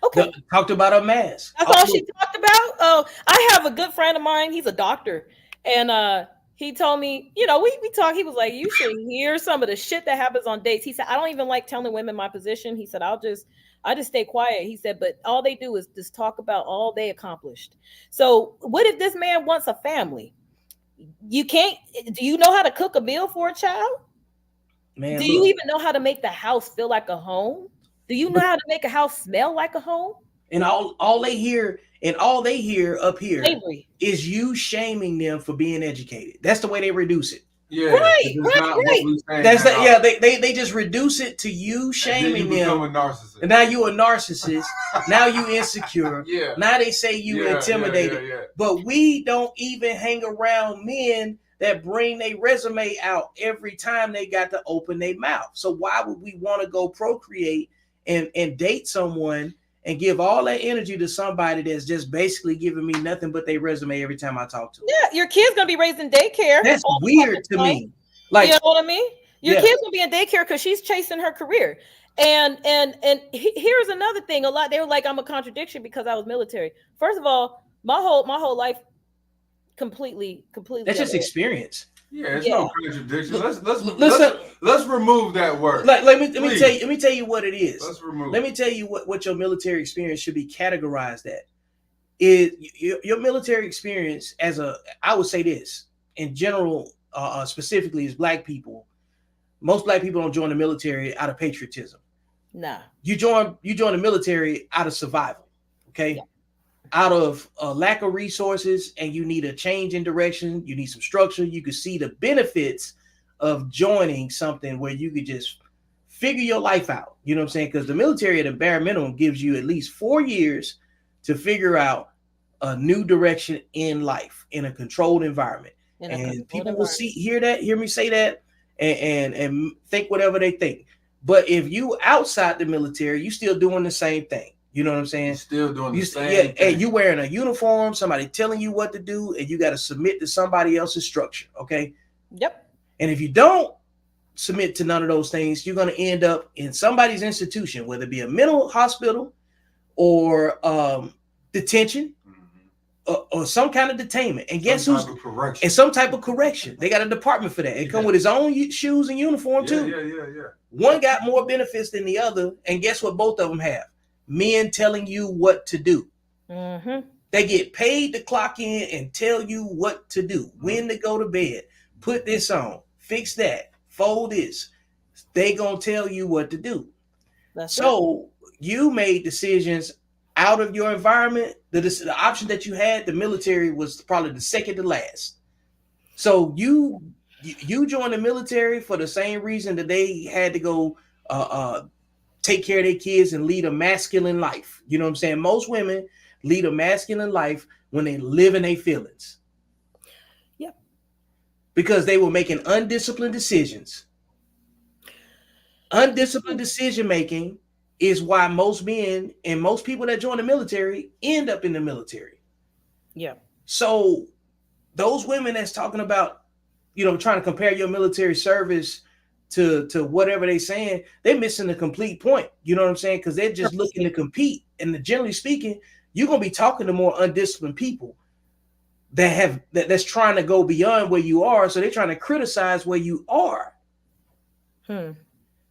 Okay. Talked about a mask. That's all she talked about. Oh, I have a good friend of mine. He's a doctor. And he told me, we talk. He was like, you should hear some of the shit that happens on dates. He said, I don't even like telling women my position. He said, I just stay quiet. He said, but all they do is just talk about all they accomplished. So what if this man wants a family? You can't, do you know how to cook a meal for a child? Man, do you even know how to make the house feel like a home? Do you know how to make a house smell like a home? And all they hear up here Slavery. is you shaming them for being educated. That's the way they reduce it. Yeah, right. That's that. Yeah, they just reduce it to you shaming them. Become a narcissist. And now you a narcissist. Now you insecure. Yeah. Now they say you intimidated. Yeah. But we don't even hang around men that bring their resume out every time they got to open their mouth. So why would we want to go procreate and date someone and give all that energy to somebody that's just basically giving me nothing but their resume every time I talk to them? Yeah, your kid's gonna be raised in daycare. That's weird to me. Like, you know what I mean? Your kid's gonna be in daycare because she's chasing her career. And here's another thing. A lot, they were like, I'm a contradiction because I was military. First of all, my whole life completely. That's just experience. Yeah, it's no contradiction. Let's remove that word. Like let me tell you what it is. Let me tell you what your military experience should be categorized at. Your military experience I would say this in general, specifically as Black people. Most Black people don't join the military out of patriotism. Nah. You join the military out of survival. Okay. Yeah. Out of a lack of resources, and you need a change in direction. You need some structure. You could see the benefits of joining something where you could just figure your life out. You know what I'm saying? Because the military at a bare minimum gives you at least 4 years to figure out a new direction in life in a controlled environment. And people will hear me say that and think whatever they think. But if you outside the military, you still doing the same thing. You know what I'm saying? You're still doing the same thing. And you wearing a uniform, somebody telling you what to do, and you got to submit to somebody else's structure. Okay. Yep. And if you don't submit to none of those things, you're going to end up in somebody's institution, whether it be a mental hospital or detention or some kind of detainment. And guess who's and some type of correction. They got a department for that. It come with his own shoes and uniform too. Yeah. One got more benefits than the other, and guess what? Both of them have men telling you what to do. Mm-hmm. They get paid to clock in and tell you what to do, when to go to bed, put this on, fix that, fold this. They gonna tell you what to do. So you made decisions out of your environment. The option that you had, the military, was probably the second to last. So you joined the military for the same reason that they had to go take care of their kids and lead a masculine life. You know what I'm saying? Most women lead a masculine life when they live in their feelings. Yep. Because they were making undisciplined decisions. Undisciplined decision making is why most men and most people that join the military end up in the military. Yeah. So those women that's talking about, trying to compare your military service to whatever they saying, they're missing the complete point. You know what I'm saying? Because they're just looking to compete. And generally speaking, you're gonna be talking to more undisciplined people that's trying to go beyond where you are. So they're trying to criticize where you are.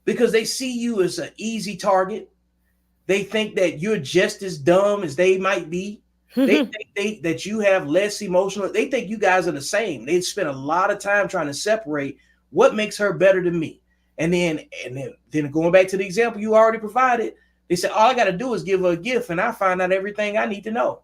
Because they see you as an easy target. They think that you're just as dumb as they might be. They think that you have less emotional. They think you guys are the same. They spend a lot of time trying to separate what makes her better than me. And then going back to the example you already provided, they said, all I got to do is give her a gift and I find out everything I need to know.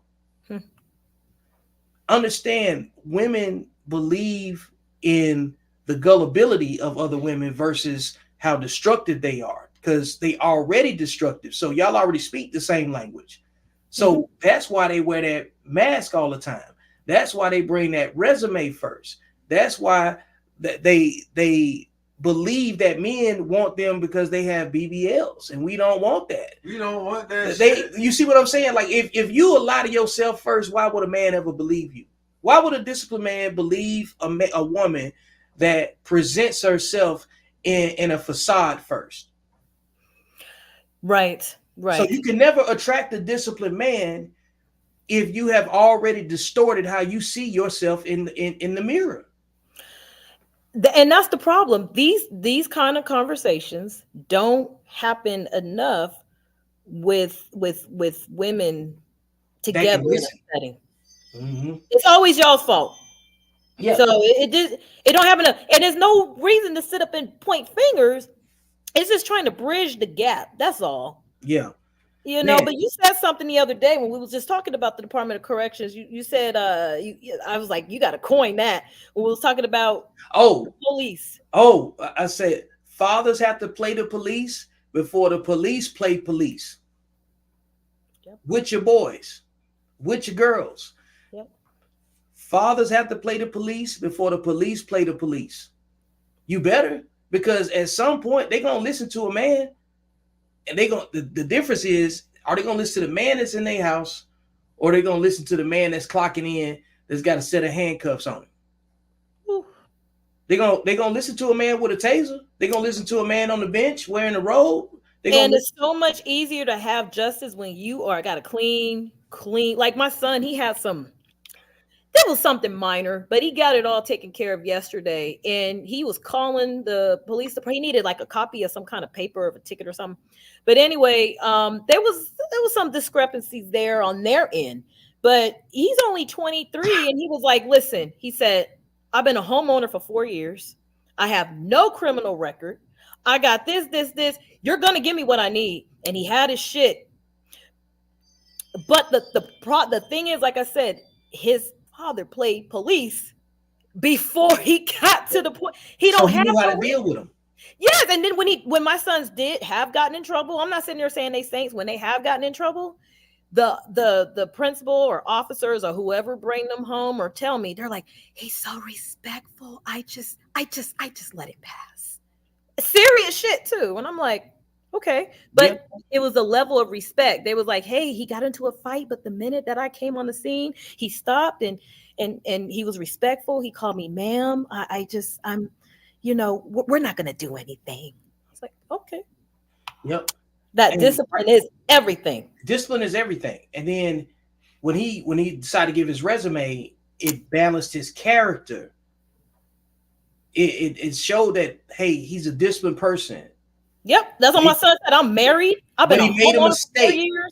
Understand, women believe in the gullibility of other women versus how destructive they are, because they already destructive. So y'all already speak the same language. So that's why they wear that mask all the time. That's why they bring that resume first. That's why that they believe that men want them because they have BBLs, and we don't want that. We don't want that. You see what I'm saying? Like if you lie to yourself first, why would a man ever believe you? Why would a disciplined man believe a woman that presents herself in a facade first? Right. So you can never attract a disciplined man if you have already distorted how you see yourself in the mirror. And that's the problem. These kind of conversations don't happen enough with women together in a setting. Mm-hmm. It's always y'all's fault. Yeah. So it don't happen enough. And there's no reason to sit up and point fingers. It's just trying to bridge the gap. That's all. Yeah. You know, but you said something the other day when we was just talking about the Department of Corrections. You said, I was like, you got to coin that. When we was talking about the police. I said, fathers have to play the police before the police play police. Yep. With your boys, with your girls. Yep. Fathers have to play the police before the police play the police. You better, because at some point they're going to listen to a man. And the difference is, are they gonna listen to the man that's in their house, or they gonna listen to the man that's clocking in that's got a set of handcuffs on him? They're gonna listen to a man with a taser. They're gonna listen to a man on the bench wearing a robe. And it's so much easier to have justice when you got a clean. Like my son, he had there was something minor, but he got it all taken care of yesterday. And he was calling the police department. He needed like a copy of some kind of paper of a ticket or something. But anyway, there was some discrepancies there on their end. But he's only 23, and he was like, listen, he said, I've been a homeowner for 4 years. I have no criminal record. I got this. You're going to give me what I need. And he had his shit. But the thing is, like I said, his father played police before he got to the point. He don't have how to deal with him. Yes, and then when my sons did have gotten in trouble, I'm not sitting there saying they saints. When they have gotten in trouble, the principal or officers or whoever bring them home or tell me, they're like, he's so respectful. I just let it pass. Serious shit too, and I'm like, okay, but it was a level of respect. They was like, hey, he got into a fight, but the minute that I came on the scene, he stopped and he was respectful. He called me ma'am. I'm, we're not going to do anything. I was like, okay. Yep. That discipline is everything. Discipline is everything. And then when he decided to give his resume, it balanced his character. It showed that, hey, he's a disciplined person. Yep, that's what my son said. I'm married. I've been. He made a mistake. 4 years.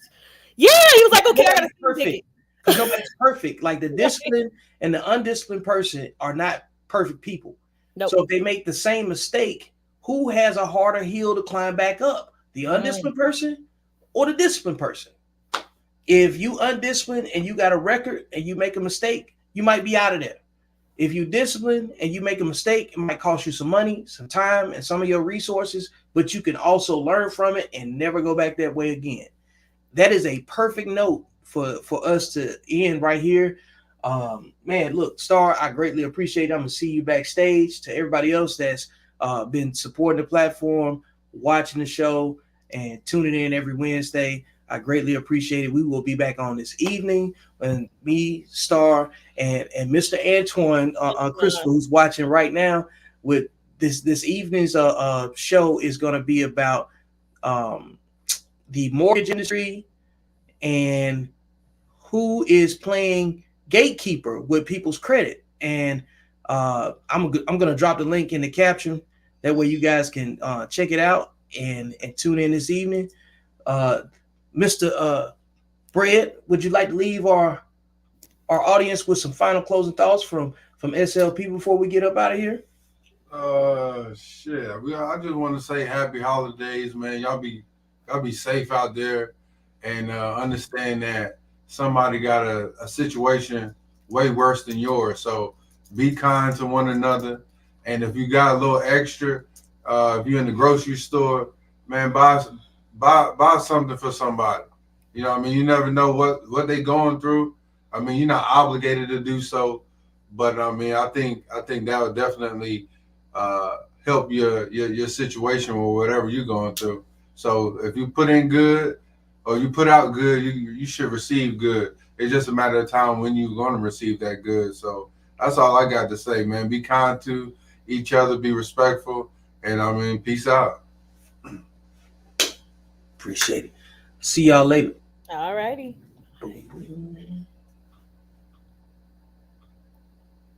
Yeah, he was like, okay, I gotta perfect. Because nobody's perfect. Like the disciplined and the undisciplined person are not perfect people. Nope. So if they make the same mistake, who has a harder hill to climb back up? The undisciplined person or the disciplined person? If you undisciplined and you got a record and you make a mistake, you might be out of there. If you discipline and you make a mistake, it might cost you some money, some time, and some of your resources, but you can also learn from it and never go back that way again. That is a perfect note for us to end right here. Man, look, Star, I greatly appreciate it. I'm going to see you backstage. To everybody else that's been supporting the platform, watching the show, and tuning in every Wednesday, I greatly appreciate it. We will be back on this evening, and me, Star, and Mr. Antoine Christopher, who's watching right now. With this evening's show is going to be about the mortgage industry and who is playing gatekeeper with people's credit. And I'm going to drop the link in the caption. That way you guys can check it out and tune in this evening. Mr. Brett, would you like to leave our audience with some final closing thoughts from SLP before we get up out of here? Shit. I just want to say happy holidays, man. Y'all be safe out there, and understand that somebody got a situation way worse than yours. So Be kind to one another. And if you got a little extra, if you're in the grocery store, man, buy something for somebody. You know what I mean? You never know what they going through. I mean, you're not obligated to do so, but I mean, I think that would definitely help your situation or whatever you're going through. So if you put in good or you put out good, you should receive good. It's just a matter of time when you're going to receive that good. So that's all I got to say, man. Be kind to each other, be respectful, and I mean, peace out. Appreciate it. See y'all later. All righty.